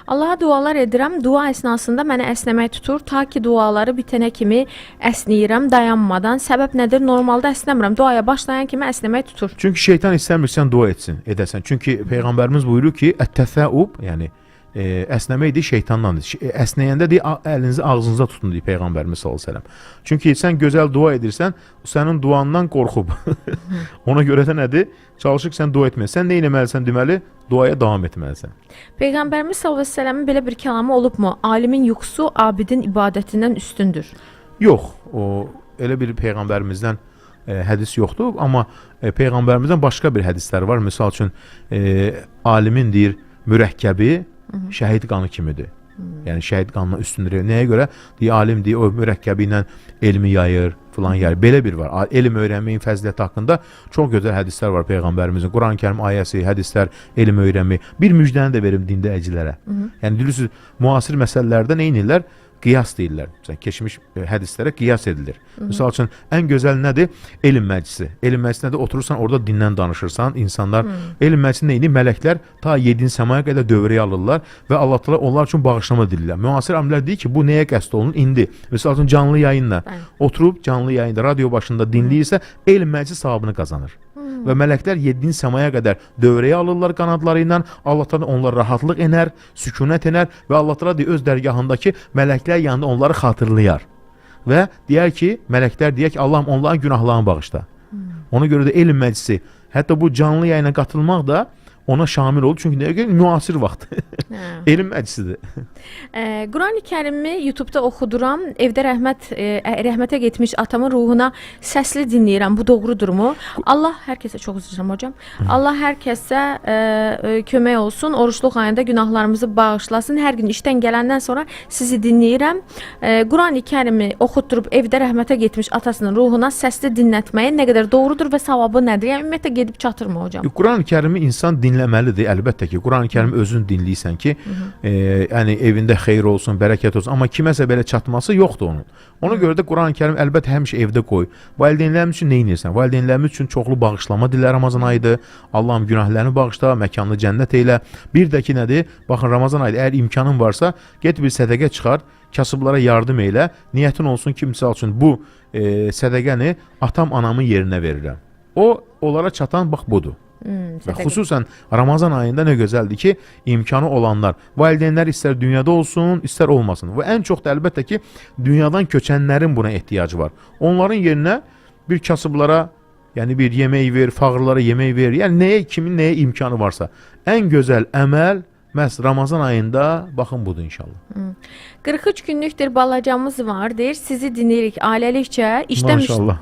Allaha dualar edirəm, dua əsnasında mənə əsnəmək tutur, ta ki duaları bitənə kimi əsnəyirəm, dayanmadan. Səbəb nədir? Normalda əsnəmirəm, duaya başlayan kimi əsnəmək tutur. Çünki şeytan istəmir sən dua etsin, edəsən. Çünki Peyğəmbərimiz buyurur ki, ət-təfəub, yəni əsnəmək deyir şeytandandır. Əsnəyəndə deyir, əlinizi ağzınıza tutun deyir Peyğəmbərimiz sallallahu əleyhi və səlləm. Çünki sən gözəl dua edirsən, sənin duandan qorxub. Ona görə də nədir? Çalışır ki, sən dua etməlisən. Sən nə etməlisən deməli? Duaya davam etməlisən. Peyğəmbərimiz sallallahu əleyhi və səlləmin belə bir kəlamı olubmu? Alimin yuxusu abidin ibadətindən üstündür. Yox, o elə bir Peyğəmbərimizdən hədis yoxdur, amma Peyğəmbərimizdən başqa bir hədislər var. Məsəl üçün alimin deyir, mürəkkəbi şəhid qanı kimidir. Yəni şəhid qanına üstündür. Nəyə görə? Deyir, alim deyir, o mürəkkəbi ilə elmi yayır, filan yayır. Belə bir var. Elm öyrənməyin fəziləti haqqında çox gözəl hədislər var Peyğəmbərimizin. Quran-Kərim ayəsi, hədislər, elm öyrənmək. Bir müjdəni də verim dindəyicilərə. Yəni bilirsiniz, müasir məsələlərdə nə edirlər? Qiyas deyirlər. Məsələn, keçmiş hədislərə qiyas edilir. Məsəl üçün, ən gözəl nədir? Elm məclisi. Elm məclisində oturursan, orada dindən danışırsan, insanlar. Elm məclisində neyini? Mələklər ta 7-ci səmaya qədər dövrəyə alırlar və Allah təala onlar üçün bağışlama dilirlər. Müasir alimlər deyir ki, bu nəyə qəsd olunur? İndi. Məsəl üçün, canlı yayınla oturub, canlı yayında, radio başında dinləyirsə, elm məclisi savabını qazanır. Və mələklər 7-ci səmaya qədər dövrəyə alırlar qanadları ilə. Allah Taala onlara rahatlıq enər, sükunət enər və Allah Taala deyir öz dərgahındakı mələklər yanında onları xatırlayar. Və deyər ki, mələklər deyər ki, Allahım onların günahlarını bağışla. Ona görə də elm məclisi, hətta bu canlı yayına qatılmaq da ona şamil oldu. Çünki nəyə görə? Müasir vaxt. Elm məclisidir. Qurani Kərimi YouTube-da oxuduram. Evdə rəhmətə getmiş atamın ruhuna səsli dinləyirəm. Bu doğrudurmu? Allah hər kəsə çox üzr istəyirəm hocam. Allah hər kəsə kömək olsun. Oruçluq ayında günahlarımızı bağışlasın. Hər gün işdən gələndən sonra sizi dinləyirəm. Qurani Kərimi oxutdurub evdə rəhmətə getmiş atasının ruhuna səsli dinlətməyi nə qədər doğrudur və savabı nədir? Yəni ümumiyyətlə gedib çatırmı hocam? Qurani Kərimi insan dinləməlidir. Əlbəttə ki, Qurani Kərim özün dinləyirsən ki, yəni evində xeyir olsun, bərəkət olsun, amma kiməsə belə çatması yoxdur onun. Ona görə də Qurani Kərim əlbəttə həmişə evdə qoy. Valideynlərimiz üçün nə edirsən? Valideynlərimiz üçün çoxlu bağışlama dillər Ramazan ayıdır. Allahım günahlarını bağışla, məkanını cənnət eylə. Bir də ki nədir? Baxın Ramazan ayında əgər imkanın varsa, get bir sədəqə çıxar, kasıblara yardım eylə. Niyyətin olsun ki, misal üçün bu sədəqəni atam, anamın yerinə verirəm. O onlara çatan bax budur. Və xüsusən Ramazan ayında nə gözəldir ki, imkanı olanlar, valideynlər istər dünyada olsun, istər olmasın. Və ən çox da əlbəttə ki, dünyadan köçənlərin buna ehtiyacı var. Onların yerinə bir kasıblara, yəni bir yemək ver, fağırlara yemək ver, yəni kimin nəyə imkanı varsa. Ən gözəl əməl məhz Ramazan ayında baxın budur inşallah. 43 günlükdür balacamız var, deyir. Sizi dinləyirik ailəlikcə. Maşallah.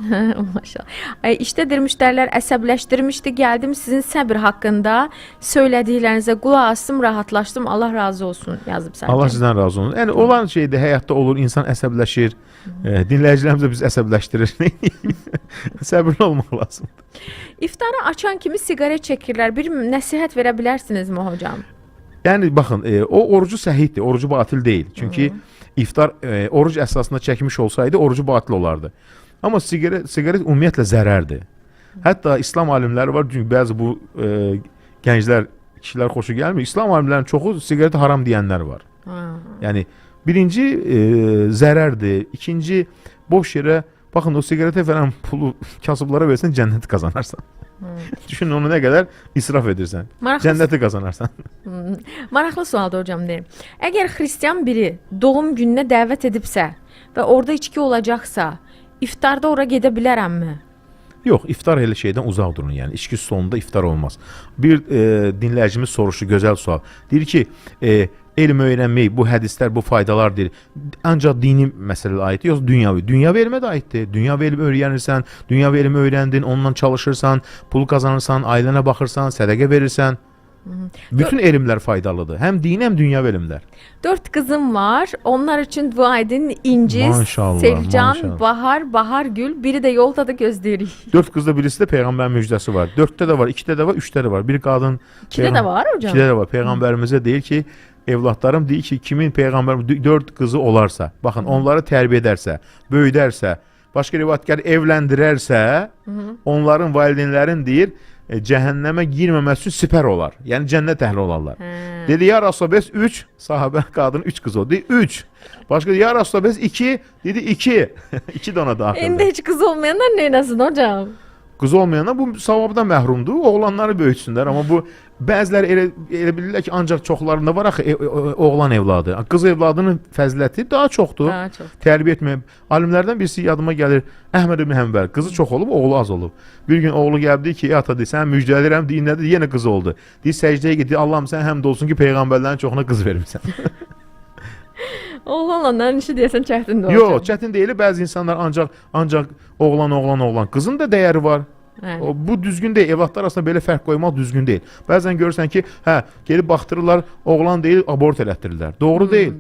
Maşallah. İşdədir müştərilər əsəbləşdirmişdi. Gəldim sizin səbr haqqında söylədiklərinizə qulaq asdım, rahatlaşdım. Allah razı olsun yazıb sənə. Allah sizdən razı olsun. Yəni olan şeydə həyatda olur, insan əsəbləşir. Dinləyicilərimiz də bizi əsəbləşdirir. Səbirli olmaq lazımdır. İftarı açan kimi siqaret çəkirlər. Bir nəsihət verə bilərsinizmi hocam? Yəni baxın, o orucu səhihdir, orucu batil deyil. Çünki iftar oruc əsasında çəkmiş olsaydı orucu batil olardı. Amma siqaret ümumiyyətlə zərərdir. Hətta İslam alimləri var, çünki bəzi bu gənclər, kişilər xoşu gəlmir. İslam alimlərinin çoxu siqareti haram deyənlər var. Yəni birinci zərərdir, ikinci boş yerə baxın o siqaretə verən pulu kasıblara versən cənnəti qazanarsan. Düşün onu nə qədər israf edirsən. Cənnəti qazanarsan. Maraqlı sualdır hocam deyim. Əgər xristian biri doğum gününə dəvət edibsə və orada içki olacaqsa, iftarda ora gedə bilərəmmi? Yox, iftar elə şeydən uzaq durun, yəni içki stolunda iftar olmaz. Bir dinləyicimiz soruşdu, gözəl sual. Deyir ki, elm öyrənmək, bu hədislər, bu faydalar deyir. Ancaq dini məsələlə aiddir, yoxsa dünyavi? Dünyavi elmə də aiddir. Dünyavi elmi öyrənirsən, dünyavi elmi öyrəndin, ondan çalışırsan, pul kazanırsan, ailənə baxırsan, sədəqə verirsən. Bütün elmlər faydalıdır. Həm dini, həm dünyavi elmlər. 4 qızım var. Onlar üçün dua edin. İnciz, Maşallah, Sevcan, maşallah. Bahar, Bahargül. Biri də yolda da gözləyirik. 4 qızda birisi də Peyğəmbərin müjdəsi var. 4-də də var, 2-də də var, 3-də də var. Bir qadın 2-də də var hocam. 2-də də var. Peyğəmbərimizə deyir ki, evlatlarım deyir ki, kimin Peyğəmbər 4 qızı olarsa, baxın, onları tərbiyə edərsə, böyüdərsə, başqa rivayətlər evləndirərsə, onların valideynlərin deyir, cəhənnəmə girməməsi üçün sipər olar. Yəni cənnət əhli olarlar. Dedi, ya Rasulullah, bəs 3, sahabə qadın 3 qız oldu. Dedi, 3. Başqa dedi, ya Rasulullah, bəs 2, dedi 2. 2 də ona daxildir. İndi heç qız olmayanlar nə eləsin hocam? Qız olmayanlar bu savabdan məhrumdur. Oğlanları böyütsünlər, amma bu bəziləri elə bilirlər ki, ancaq çoxlarında var axı oğlan evladı. Qız evladının fəziləti daha çoxdur. Daha çox. Tərbiyə etmək. Alimlərdən birisi yadıma gəlir. Əhməd ibn Həmbər. Qızı çox olub, oğlu az olub. Bir gün oğlu gəldi ki, ey ata, deyir, sən müjdələyirəm, deyir, nədir? Yenə qız oldu. Deyir, səcdəyə get, Allahım sən həmd olsun ki, peyğəmbərlərin çoxuna qız vermisən. Oğlan olanların işi deyəsən çətindir hocam. Yox, çətin deyil. Bəzi insanlar ancaq oğlan. Qızın da dəyəri var. Bəli. Bu düzgün deyil. Evlatlar arasında belə fərq qoymaq düzgün deyil. Bəzən görürsən ki, gelib baxdırırlar, oğlan deyil, abort elətdirirlər. Doğru deyil.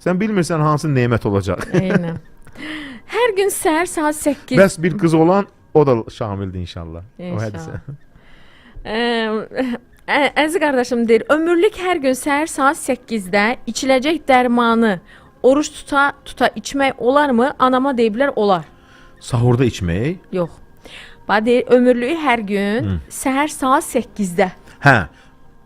Sən bilmirsən hansı nemət olacaq. Eynən. Hər gün səhər saat 8. Bəs bir qız olan o da şamildir inşallah. O hədisə. Əziz qardaşım deyir, ömürlük hər gün səhər saat 8-də içiləcək dərmanı oruç tuta içmək olarmı? Anama deyiblər, olar. Sahurda içmək? Yox. Deyir, ömürlüyü hər gün səhər saat 8-də. Hə,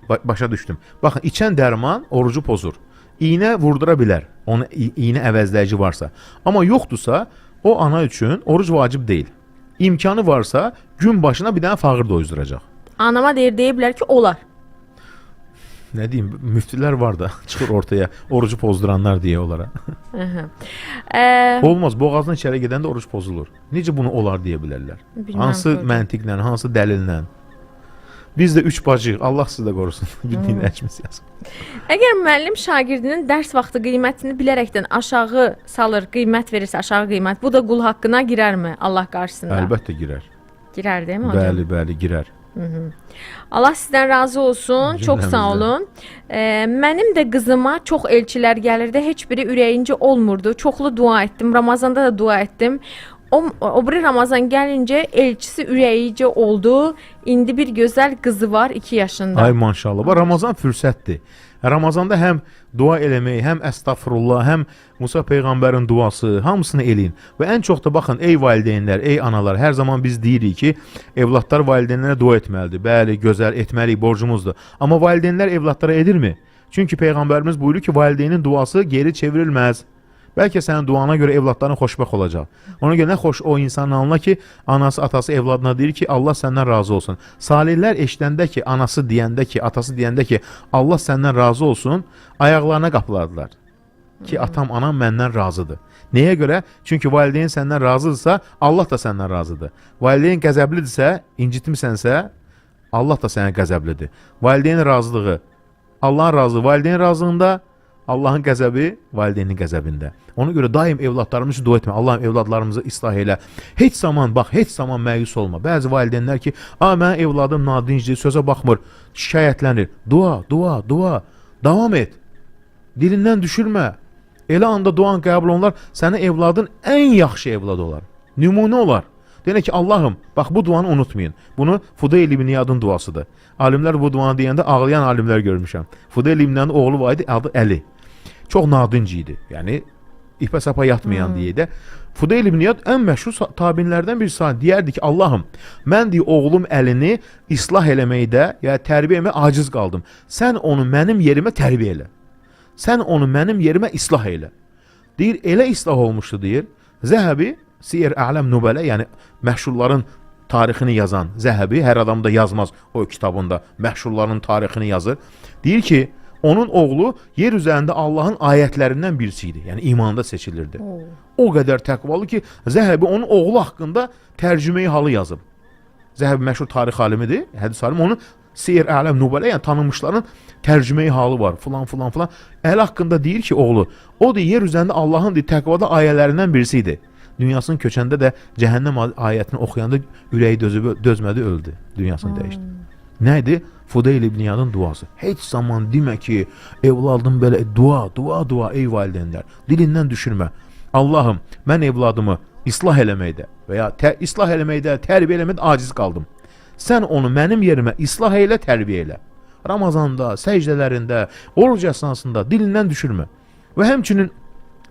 başa düşdüm. Baxın, içən dərman orucu pozur. İynə vurdura bilər, onu iynə əvəzləyici varsa. Amma yoxdursa, o ana üçün oruc vacib deyil. imkanı varsa gün başına bir dənə fağır doyuzduracaq. Anama deyiblər ki, olar. Nə deyim, müftilər var da çıxır ortaya orucu pozduranlar deyə onlara. Olmaz, boğazdan içəri gedəndə oruc pozulur. Necə bunu olar deyə bilərlər? Bilməm, Hansı hocam. məntiqlə, hansı dəlillə? Biz də 3 bacıyıq, Allah sizi də qorusun. Bir dinləyicimiz yazın. Əgər müəllim şagirdinin dərs vaxtı qiymətini bilərəkdən aşağı salır, qiymət verirsə aşağı qiymət, bu da qul haqqına girərmi Allah qarşısında? Əlbəttə girər. Girər, deyilmi hocam? Bəli, bəli, girər. Allah sizdən razı olsun. Çox sağ Cümləmizdən. olun. Mənim də qızıma çox elçilər gəlirdi. Heç biri ürəyincə olmurdu. Çoxlu dua etdim. Ramazanda da dua etdim. O biri Ramazan gəlincə elçisi ürəyicə oldu. İndi bir gözəl qızı var 2 yaşında. Ay maşallah. Bax Ramazan fürsətdir. Ramazanda həm dua eləmək, həm əstəğfurullah, həm Musa peyğəmbərin duası, hamısını eləyin. Və ən çox da baxın, ey valideynlər, ey analar, hər zaman biz deyirik ki, evlatlar valideynlərə dua etməlidir. Bəli, gözəl etməliyik, borcumuzdur. Amma valideynlər evlatlara edirmi? Çünki peyğəmbərimiz buyurur ki, valideynin duası geri çevrilməz. Bəlkə sənin duana görə evlatların xoşbəxt olacaq. Ona görə nə xoş o insanın alına ki, anası, atası evladına deyir ki, Allah səndən razı olsun. Salihlər eşidəndə ki, anası deyəndə ki, atası deyəndə ki, Allah səndən razı olsun, ayaqlarına qapılardılar. Ki, atam, anam məndən razıdır. Nəyə görə? Çünki valideyn səndən razıdırsa, Allah da səndən razıdır. Valideyn qəzəblidirsə, incitmisənsə, Allah da sənə qəzəblidir. Valideynin razılığı, Allahın razılığı valideyn razılığında, Allahın qəzəbi valideynin qəzəbində. Ona görə daim evlatlarımız üçün dua etmə. Allahım evladlarımızı islah elə. Heç zaman bax, heç zaman məyus olma. Bəzi valideynlər ki, mənim evladım nadincdir, sözə baxmır, şikayətlənir. Dua, dua, dua. Davam et. Dilindən düşürmə. Elə anda duan qəbul olunlar, sənin evladın ən yaxşı evlad olar. Nümunə olar. Deyək ki, Allahım, bax bu duanı unutmayın. Bunu Fudayl ibn İyadın duasıdır. Alimlər bu duanı deyəndə ağlayan alimlər görmüşəm. Fudayl ibn İyadın oğlu var idi, adı Əli. Çox nadinc idi. Yəni ipə sapa yatmayan deyə də. Fudayl ibn İyad ən məşhur tabinlərdən birisi deyərdi ki, Allahım, mən deyə oğlum Əlini islah eləməkdə, ya tərbiyə etməkdə aciz qaldım. Sən onu mənim yerimə tərbiyə elə. Sən onu mənim yerimə islah elə. Deyir, elə islah olmuşdu deyir. Zəhəbi Siyər Ələm Nübələ, yəni məşhurların tarixini yazan Zəhəbi, hər adam da yazmaz o kitabında, məşhurların tarixini yazır. Deyir ki, onun oğlu yer üzərində Allahın ayətlərindən birisi idi. Yəni imanda seçilirdi. O qədər təqvalı ki, Zəhəbi onun oğlu haqqında tərcümeyi halı yazıb. Zəhəbi məşhur tarix alimidir, hədis alimi. Onun Siyər Ələm Nübələ, yəni tanınmışların tərcümeyi halı var. Filan, filan, filan. Əli haqqında deyir ki, oğlu, o da yer üzərində Allahın təqvada ayələrindən birisi idi. Dünyasının köçəndə də cəhənnəm ayətini oxuyanda ürəyi dözmədi, öldü. Dünyasını dəyişdi. Nə idi? Fudayl ibn İyadın duası. Heç zaman demə ki, evladım belə dua, dua, dua ey valideynlər. Dilindən düşürmə. Allahım, mən evladımı islah eləməkdə və ya islah eləməkdə, tərbiyə eləməkdə aciz qaldım. Sən onu mənim yerimə islah elə, tərbiyə elə. Ramazanda, səcdələrində, oruc əsnasında dilindən düşürmə. Və həmçinin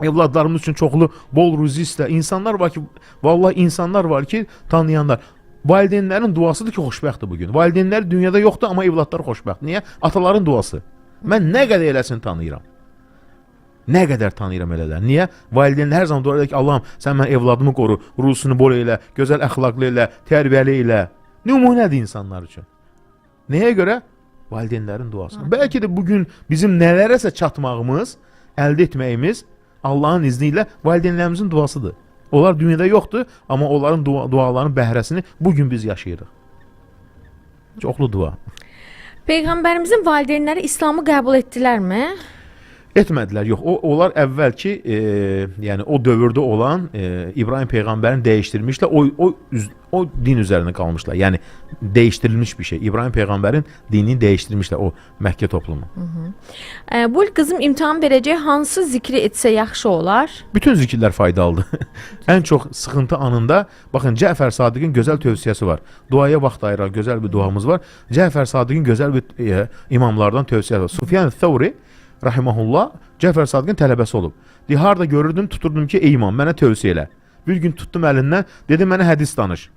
evladlarımız üçün çoxlu bol ruzi istə. İnsanlar var ki, vallahi insanlar var ki, tanıyanlar. Valideynlərin duasıdır ki, xoşbəxtdir bugün. Valideynlər dünyada yoxdur, amma evladlar xoşbəxt. Niyə? Ataların duası. Mən nə qədər eləsini tanıyıram. Nə qədər tanıyıram elələr. Niyə? Valideynlər hər zaman dua edir ki, Allahım, sən mən evladımı qoru, ruhsunu bol elə, gözəl əxlaqlı elə, tərbiyəli elə. Nümunədir insanlar üçün. Nəyə görə? Valideynlərin duası. Bəlkə də bugün bizim nələrəsə çatmağımız, əldə etməyimiz Allahın izni ilə valideynlərimizin duasıdır. Onlar dünyada yoxdur, amma onların dualarının bəhrəsini bugün biz yaşayırıq. Çoxlu dua. Peyğəmbərimizin valideynləri İslamı qəbul etdilərmi? Etmədilər, yox. Onlar əvvəlki, yəni o dövrdə olan İbrahim peyğəmbərini dəyişdirmişlər. O din üzərində qalmışlar. Yəni dəyişdirilmiş bir şey. İbrahim peyğəmbərin dinini dəyişdirmişlər o Məkkə toplumu. Bu il qızım imtahan verəcək, hansı zikri etsə yaxşı olar? Bütün zikirlər faydalıdır. Ən çox sıxıntı anında, baxın, Cəfər Sadiqin gözəl tövsiyəsi var. Duaya vaxt ayıran gözəl bir duamız var. Cəfər Sadiqin gözəl bir imamlardan tövsiyəsi var. Sufyan Thawri rahimehullah Cəfər Sadiqin tələbəsi olub. Deyir, harda görürdüm, tuturdum ki, ey imam, mənə tövsiyə elə. Bir gün tutdum əlindən, dedim, mənə hədis danış.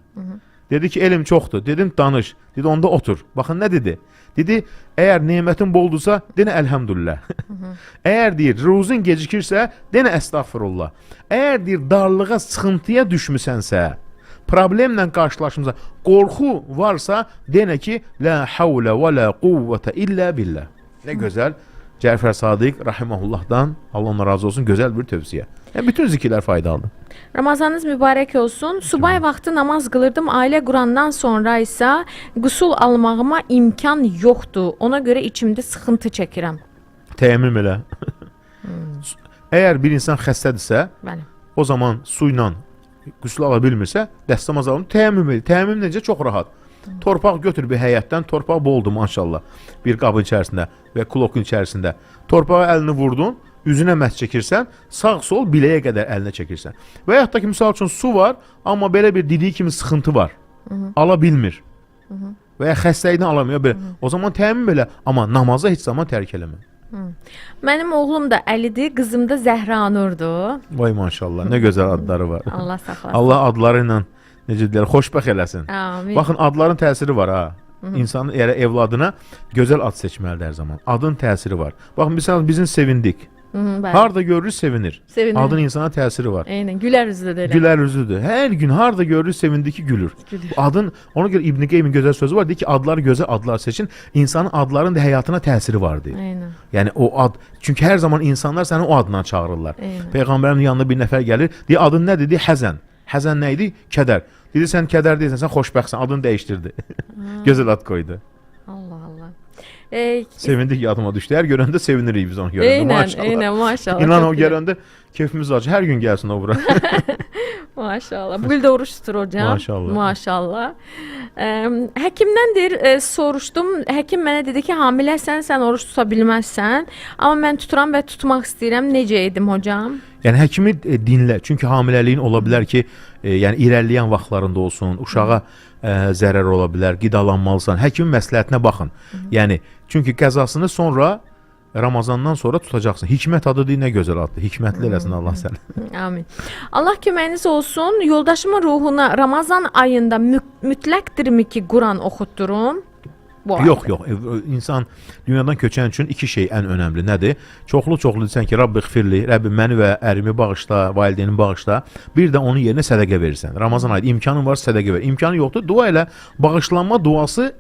Dedi ki, elm çoxdur. Dedim, danış. Dedi, onda otur. Baxın, nə dedi? Dedi, əgər nemətin boldursa, denə əlhəmdülillah. Əgər deyir, ruzun gecikirsə, denə əstəğfirullah. Əgər deyir, darlığa, sıxıntıya düşmüsənsə, problemlə qarşılaşmamıza qorxu varsa, denə ki, la havlə və la quvvətə illə billah. Nə gözəl Cəfər Sadiq rahimehullahdan, Allah ona razı olsun, gözəl bir tövsiyə. Yəni bütün zikirlər faydalıdır. Ramazanınız mübarək olsun. Subay vaxtı namaz qılırdım. Ailə qurandan sonra isə qüsul almağıma imkan yoxdur. Ona görə içimdə sıxıntı çəkirəm. Təyyəmmüm elə. Əgər bir insan xəstədirsə, Bəli. o zaman su ilə qüsl ala bilmirsə, dəstəmaz alın, təyyəmmüm edir. Təyyəmmüm necə? Çox rahat. Torpaq götür bir həyətdən, torpaq boldu maşallah. Bir qabın içərisində və klokun içərisində. Torpağa əlini vurdun, üzünə məhz çəkirsən, sağ-sol biləyə qədər əlinə çəkirsən. Və yaxud da ki, misal üçün su var, amma belə bir dediyi kimi sıxıntı var. Ala bilmir. Və ya xəstəlikdən alamıyor. Belə. O zaman təyyəmmüm elə, amma namaza heç zaman tərk eləmə. Mənim oğlum da Əlidir, qızım da Zəhra Nurdur. Vay maşallah, nə gözəl adları var. Allah saxlasın. Allah adları ilə necə deyirlər, xoşbəxt eləsin. Amin. Baxın, adların təsiri var ha. İnsanın evladına gözəl ad seçməlidir hər zaman. Adın təsiri var. Baxın, məsələn, bizim sevindik. Bəli. Harda görürük, sevinir. Sevinir. Adın insana təsiri var. Eynən, gülər üzlüdür elə. Gülər üzlüdür. Hər gün harda görürük, sevindik ki, gülür. Bu adın, ona görə İbn Qeymin gözəl sözü var, deyir ki, adları gözəl adlar seçin. İnsanın adların da həyatına təsiri var deyir. Eynən. Yəni o ad, çünki hər zaman insanlar səni o adla çağırırlar. Eynən. Peyğəmbərin yanına bir nəfər gəlir, deyir, adın nədir? Deyir, Həzən. Həzən nə idi? Kədər. Dedi, sən kədər deyilsən, sən xoşbəxtsən, adını dəyişdirdi. Gözəl ad qoydu. Allah Allah. Sevindik yadıma düşdü. Hər görəndə sevinirik biz onu görəndə. Eynən, Maşallah. eynən, maşallah. İnan Çox o güzel. gələndə keyfimiz acı. Hər gün gəlsin o bura. Maşallah. Bugün de oruç tutur hocam. Maşallah. Maşallah. Həkimdən deyir, soruşdum. Həkim mənə dedi ki, hamiləsən, sən oruç tuta bilməzsən. Amma mən tuturam və tutmaq istəyirəm. Necə edim hocam? Yəni həkimi dinlə. Çünki hamiləliyin ola bilər ki, yəni irəliləyən vaxtlarında olsun, uşağa zərər ola bilər, qidalanmalısan. Həkimin məsləhətinə baxın. Yəni çünki qəzasını sonra Ramazandan sonra tutacaqsın. Hikmət adı deyil, nə gözəl addır. Hikmətli eləsin Allah səni. Amin. Allah köməyiniz olsun. Yoldaşımın ruhuna Ramazan ayında mütləqdirmi ki, Quran oxutdurum? Bu ayda. Yox, yox. İnsan dünyadan köçən üçün iki şey ən önəmli nədir? Çoxlu desən ki, Rabbi xfirli, Rəbbim məni və ərimi bağışla, valideynimi bağışla. Bir də onun yerinə sədəqə verirsən. Ramazan ayı imkanın var, sədəqə ver. İmkanı yoxdur, dua elə. Bağışlanma duası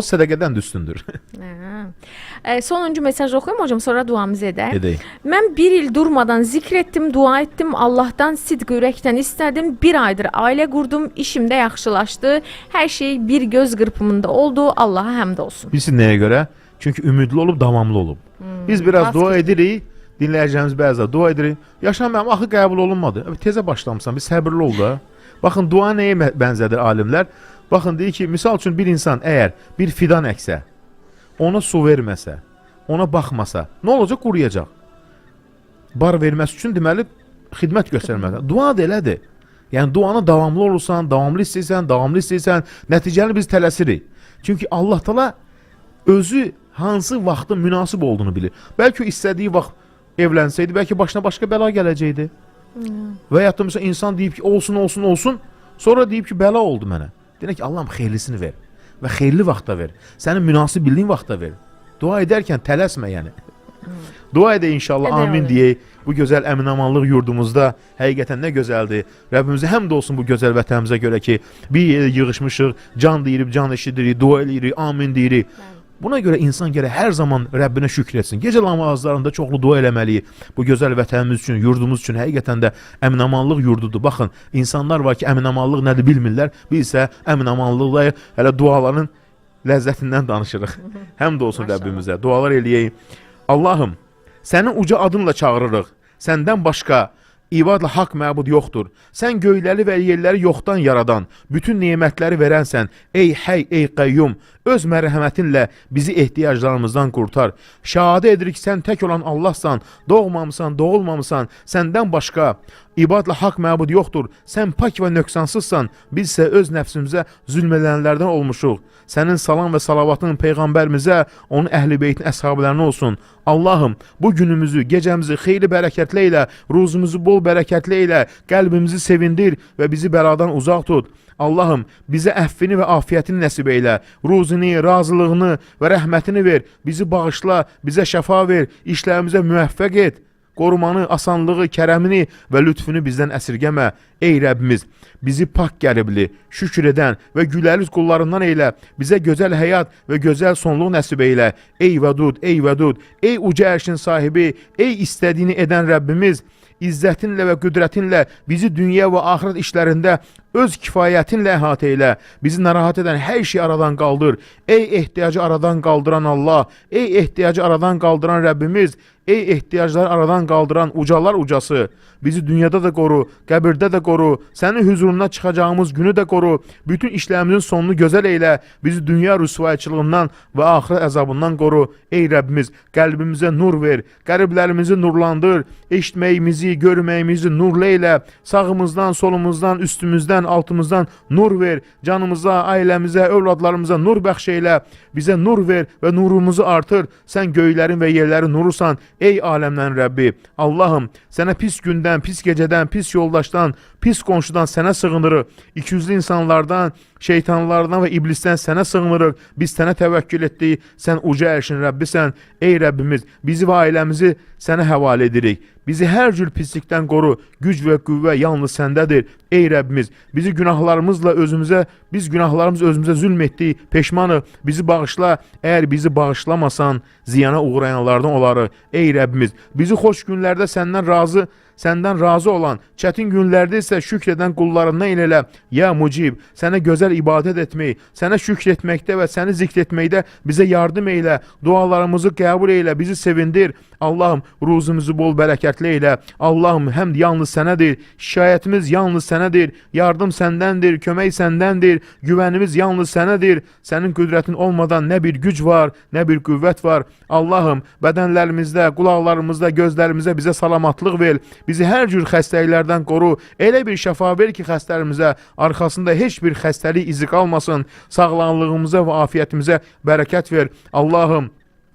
sədəqədən üstündür. Sonuncu mesaj oxuyum hocam, sonra duamızı edək. Edək. Mən bir il durmadan zikr etdim, dua etdim, Allahdan sidq ürəkdən istədim. Bir aydır ailə qurdum, işimdə yaxşılaşdı. Hər şey bir göz qırpımında oldu. Allaha həmd olsun. Bilsin nəyə görə? Çünki ümidli olub, davamlı olub. Biz biraz dua edirik, dinləyəcəyimiz bəzən dua edirik. Yaşam mənim axı qəbul olunmadı. Tezə başlamısan, bir səbirli ol da. Baxın, dua nəyə bənzədir alimlər? Baxın, deyir ki, misal üçün bir insan əgər bir fidan əksə, ona su verməsə, ona baxmasa, nə olacaq? Quruyacaq. Bar verməsi üçün deməli xidmət göstərməlidir. Dua da elədir. Yəni duanı davamlı olursan, davamlı istəyirsən, nəticəni biz tələsirik. Çünki Allah Taala özü hansı vaxtın münasib olduğunu bilir. Bəlkə istədiyi vaxt evlənsəydi, bəlkə başına başqa bəla gələcəkdi. Və ya da məsələn insan deyib ki, olsun, sonra deyib ki, bəla oldu mənə. Deyək ki, Allahım xeyirlisini ver və xeyirli vaxtda ver. Sənin münasib bildiyin vaxtda ver. Dua edərkən tələsmə yəni. Dua edək inşallah, amin deyək. Bu gözəl əmin-amanlıq yurdumuzda həqiqətən nə gözəldir. Rəbbimizə həmd olsun bu gözəl vətənimizə görə ki, bir yerə yığışmışıq, can deyirik, can eşidirik, dua edirik, amin deyirik. Buna görə insan gərək hər zaman Rəbbinə şükr etsin. Gecə namazlarında çoxlu dua eləməliyik. Bu gözəl vətənimiz üçün, yurdumuz üçün həqiqətən də əmin-amanlıq yurdudur. Baxın, insanlar var ki, əmin-amanlıq nədir bilmirlər. Biz isə əmin-amanlıqla hələ duaların ləzzətindən danışırıq. Həmd olsun Rəbbimizə. Dualar eləyək. Allahım, sənin uca adınla çağırırıq. Səndən başqa ibadla haqq məbud yoxdur. Sən göyləri və yerləri yoxdan yaradan, bütün nemətləri verənsən. Ey həy, ey qəyyum, öz mərhəmətinlə bizi ehtiyaclarımızdan qurtar. Şahadə edirik sən tək olan Allahsan, doğmamısan, doğulmamısan, səndən başqa ibadla haqq məbud yoxdur. Sən pak və nöqsansızsan, biz isə öz nəfsimizə zülm edənlərdən olmuşuq. Sənin salam və salavatın Peyğəmbərimizə, onun əhl-i beytin əshablərinə olsun. Allahım, bu günümüzü, gecəmizi xeyli bərəkətli elə, ruzumuzu bol bərəkətli elə, qəlbimizi sevindir və bizi bəladan uzaq tut. Allahım, bizə əffini və afiyətini nəsib eylə, ruzini, razılığını və rəhmətini ver, bizi bağışla, bizə şəfa ver, işlərimizə müvəffəq et. qorumanı, asanlığı, kərəmini və lütfünü bizdən əsirgəmə. Ey Rəbbimiz, bizi pak qəlbli, şükür edən və güləriz qullarından eylə. Bizə gözəl həyat və gözəl sonluq nəsib eylə. Ey Vədud, ey Vədud, ey uca ərşin sahibi, ey istədiyini edən Rəbbimiz, İzzətinlə və qüdrətinlə bizi dünya və axirət işlərində öz kifayətinlə əhatə elə. Bizi narahat edən hər şeyi aradan qaldır. Ey ehtiyacı aradan qaldıran Allah, ey ehtiyacı aradan qaldıran Rəbbimiz, ey ehtiyacları aradan qaldıran ucalar ucası. Bizi dünyada da qoru, qəbirdə də qoru, sənin huzuruna çıxacağımız günü də qoru. Bütün işlərimizin sonunu gözəl eylə. Bizi dünya rüsvayçılığından və axirət əzabından qoru. Ey Rəbbimiz, qəlbimizə nur ver, qəlblərimizi nurlandır, eşitməyimizi, görməyimizi nurlu eylə. Sağımızdan, solumuzdan, üstümüzdən, altımızdan nur ver. Canımıza, ailəmizə, övladlarımıza nur bəxş eylə. Bizə nur ver və nurumuzu artır. Sən göylərin və yerlərin nurusan. Ey aləmlərin Rəbbi, Allahım, sənə pis gündən, pis gecədən, pis yoldaşdan, pis qonşudan sənə sığınırıq. İkiyüzlü insanlardan, şeytanlardan və iblisdən sənə sığınırıq. Biz sənə təvəkkül etdik. Sən uca ərşin Rəbbisən. Ey Rəbbimiz, bizi və ailəmizi sənə həvalə edirik. Bizi hər cür pislikdən qoru. Güc və qüvvə yalnız səndədir. Ey Rəbbimiz, biz günahlarımız özümüzə zülm etdik. Peşmanıq. Bizi bağışla. Əgər bizi bağışlamasan, ziyana uğrayanlardan olarıq. Ey Rəbbimiz, bizi xoş günlərdə səndən razı olan, çətin günlərdə isə şükr edən qullarından elə. Ya Mucib, sənə gözəl ibadət etmək, sənə şükr etməkdə və səni zikr etməkdə bizə yardım eylə. Dualarımızı qəbul eylə, bizi sevindir. Allahım, ruzumuzu bol bərəkətli eylə. Allahım, həmd yalnız sənədir. Şikayətimiz yalnız sənədir. Yardım səndəndir, kömək səndəndir. Güvənimiz yalnız sənədir. Sənin qüdrətin olmadan nə bir güc var, nə bir qüvvət var. Allahım, bədənlərimizdə, qulaqlarımızda, gözlərimizə bizə salamatlıq ver. Bizi hər cür xəstəliklərdən qoru. Elə bir şəfa ver ki, xəstələrimizə arxasında heç bir xəstəlik izi qalmasın. Sağlamlığımıza və afiyyətimizə bərəkət ver. Allahım,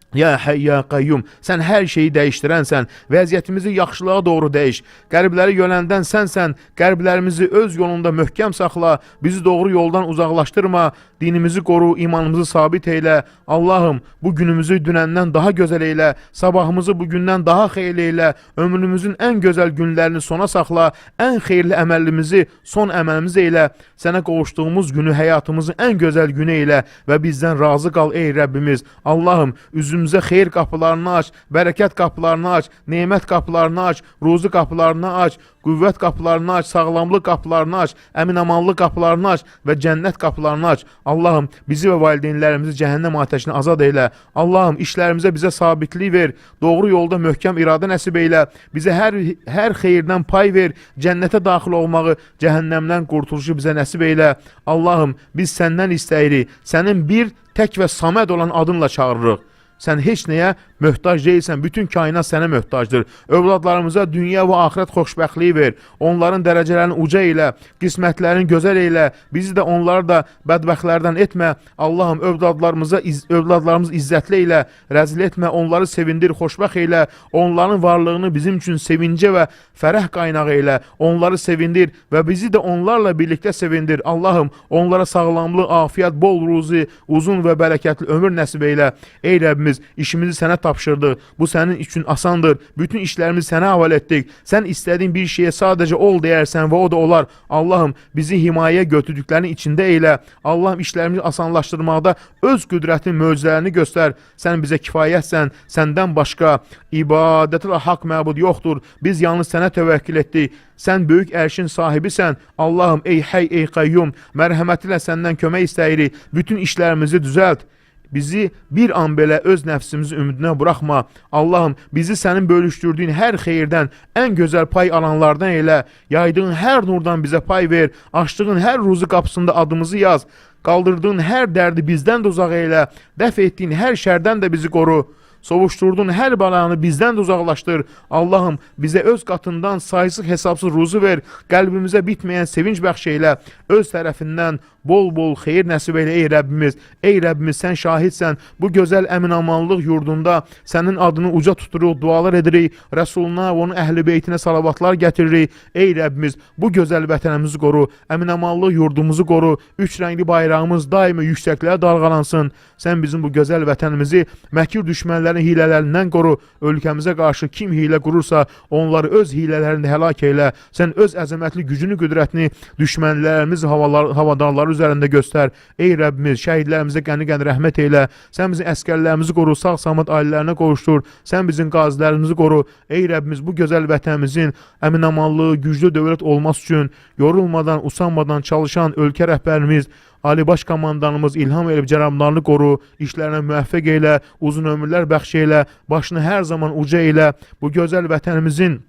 Ya Həy, Ya Qayyum, sən hər şeyi dəyişdirənsən, vəziyyətimizi yaxşılığa doğru dəyiş. Qəlbləri yönəldən sənsən, qəlblərimizi öz yolunda möhkəm saxla, bizi doğru yoldan uzaqlaşdırma, dinimizi qoru, imanımızı sabit eylə. Allahım, bu günümüzü dünəndən daha gözəl eylə, sabahımızı bugündən daha xeyirli eylə, ömrümüzün ən gözəl günlərini sona saxla, ən xeyirli əməlimizi son əməlimiz eylə, sənə qovuşduğumuz günü həyatımızın ən gözəl günü eylə və bizdən razı qal ey Rəbbimiz. Allahım, üzümüzə xeyir qapılarını aç, bərəkət qapılarını aç, nemət qapılarını aç, ruzu qapılarını aç, qüvvət qapılarını aç, sağlamlıq qapılarını aç, əminamanlıq qapılarını aç və cənnət qapılarını aç. Allahım, bizi və valideynlərimizi cəhənnəm atəşini azad eylə. Allahım, işlərimizə bizə sabitlik ver, doğru yolda möhkəm iradə nəsib eylə. Bizə hər xeyirdən pay ver, cənnətə daxil olmağı, cəhənnəmdən qurtuluşu bizə nəsib eylə. Allahım, biz səndən istəyirik, sənin bir tək və saməd olan adınla çağırırıq. Sən heç nəyə möhtac deyilsən, bütün kainat sənə möhtacdır. Övladlarımıza dünya və axirət xoşbəxtliyi ver. Onların dərəcələrini uca elə, qismətlərini gözəl elə. Bizi də onları da bədbəxtlərdən etmə. Allahım, övladlarımız izzətli elə, rəzil etmə, onları sevindir, xoşbəxt elə. Onların varlığını bizim üçün sevincə və fərəh qaynağı elə. Onları sevindir və bizi də onlarla birlikdə sevindir. Allahım, onlara sağlamlıq, afiyyət, bol ruzi, uzun və bərəkətli ömür nəsib elə. Ey Rəbbimiz, işimizi sənə tapşırdıq. Bu sənin üçün asandır. Bütün işlərimizi sənə həvalə etdik. Sən istədiyin bir şeyə sadəcə ol deyərsən və o da olar. Allahım, bizi himayəyə götürdüklərinin içində eylə. Allahım, işlərimizi asanlaşdırmaqda öz qüdrətin möcüzələrini göstər. Sən bizə kifayətsən. Səndən başqa ibadətlə haqq məbud yoxdur. Biz yalnız sənə təvəkkül etdik. Sən böyük ərşin sahibisən. Allahım, ey Həy, ey Qayyum, mərhəmətinlə səndən kömək istəyirik. Bütün işlərimizi düzəlt. Bizi bir an belə öz nəfsimizi ümidinə buraxma. Allahım, bizi sənin bölüşdürdüyün hər xeyirdən ən gözəl pay alanlardan elə. Yaydığın hər nurdan bizə pay ver. Açdığın hər ruzu qapısında adımızı yaz. Qaldırdığın hər dərdi bizdən də uzaq elə. Dəf etdiyin hər şərdən də bizi qoru. Sovuşdurduğun hər bəlanı bizdən də uzaqlaşdır. Allahım, bizə öz qatından saysız hesabsız ruzu ver. Qəlbimizə bitməyən sevinç bəxş elə. Öz tərəfindən bol xeyir nəsib elə ey Rəbbimiz. Ey Rəbbimiz, sən şahidsən. Bu gözəl əmin-amanlıq yurdunda sənin adını uca tuturuq, dualar edirik. Rəsuluna və onun əhl-i beytinə salavatlar gətiririk. Ey Rəbbimiz, bu gözəl vətənimizi qoru, əmin-amanlıq yurdumuzu qoru. Üç rəngli bayrağımız daima yüksəklərə dalğalansın. Sən bizim bu gözəl vətənimizi məkir düşmənlərin hilələrindən qoru. Ölkəmizə qarşı kim hilə qurursa, onları öz hilələrində həlak elə. Sən öz əzəmətli gücünü, qüdrətini düşmənlərimiz, havadarları üzərində göstər. Ey Rəbbimiz, şəhidlərimizə qəni-qəni rəhmət eylə. Sən bizim əskərlərimizi qoru, sağ-salamat ailələrinə qovuşdur. Sən bizim qazilərimizi qoru. Ey Rəbbimiz, bu gözəl vətənimizin əmin-amanlığı, güclü dövlət olması üçün yorulmadan, usanmadan çalışan ölkə rəhbərimiz, Ali Baş Komandanımız İlham Əliyev cənablarını qoru, işlərinə müvəffəq eylə, uzun ömürlər bəxş eylə, başını hər zaman uca eylə. Bu gözəl vətənimizin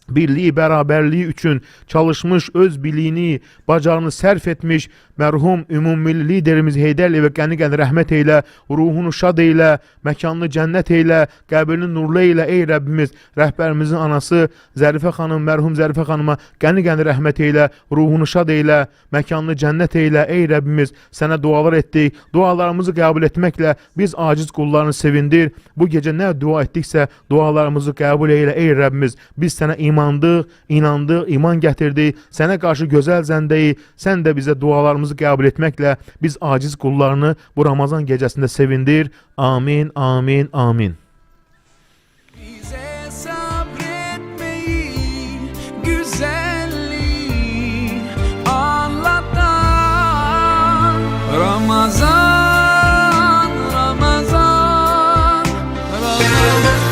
birliyi, bərabərliyi üçün çalışmış, öz biliyini, bacarını sərf etmiş mərhum ümumilli liderimiz Heydər Əliyevə qəni-qəni rəhmət eylə, ruhunu şad eylə, məkanını cənnət eylə, qəbrini nurlu eylə. Ey Rəbbimiz, rəhbərimizin anası Zərifə xanım, mərhum Zərifə xanıma qəni-qəni rəhmət eylə, ruhunu şad eylə, məkanını cənnət eylə. Ey Rəbbimiz, sənə dualar etdik. Dualarımızı qəbul etməklə biz aciz qullarını sevindir. Bu gecə nə dua etdiksə dualarımızı qəbul eylə. Ey Rəbbimiz, biz sənə inandıq, iman gətirdik. Sənə qarşı gözəl zəndəyik. Sən də bizə dualarımızı qəbul etməklə biz aciz qullarını bu Ramazan gecəsində sevindir. Amin, amin, amin. Bize sabretmeyi, güzelliği anlatan Ramazan, Ramazan, Ramazan.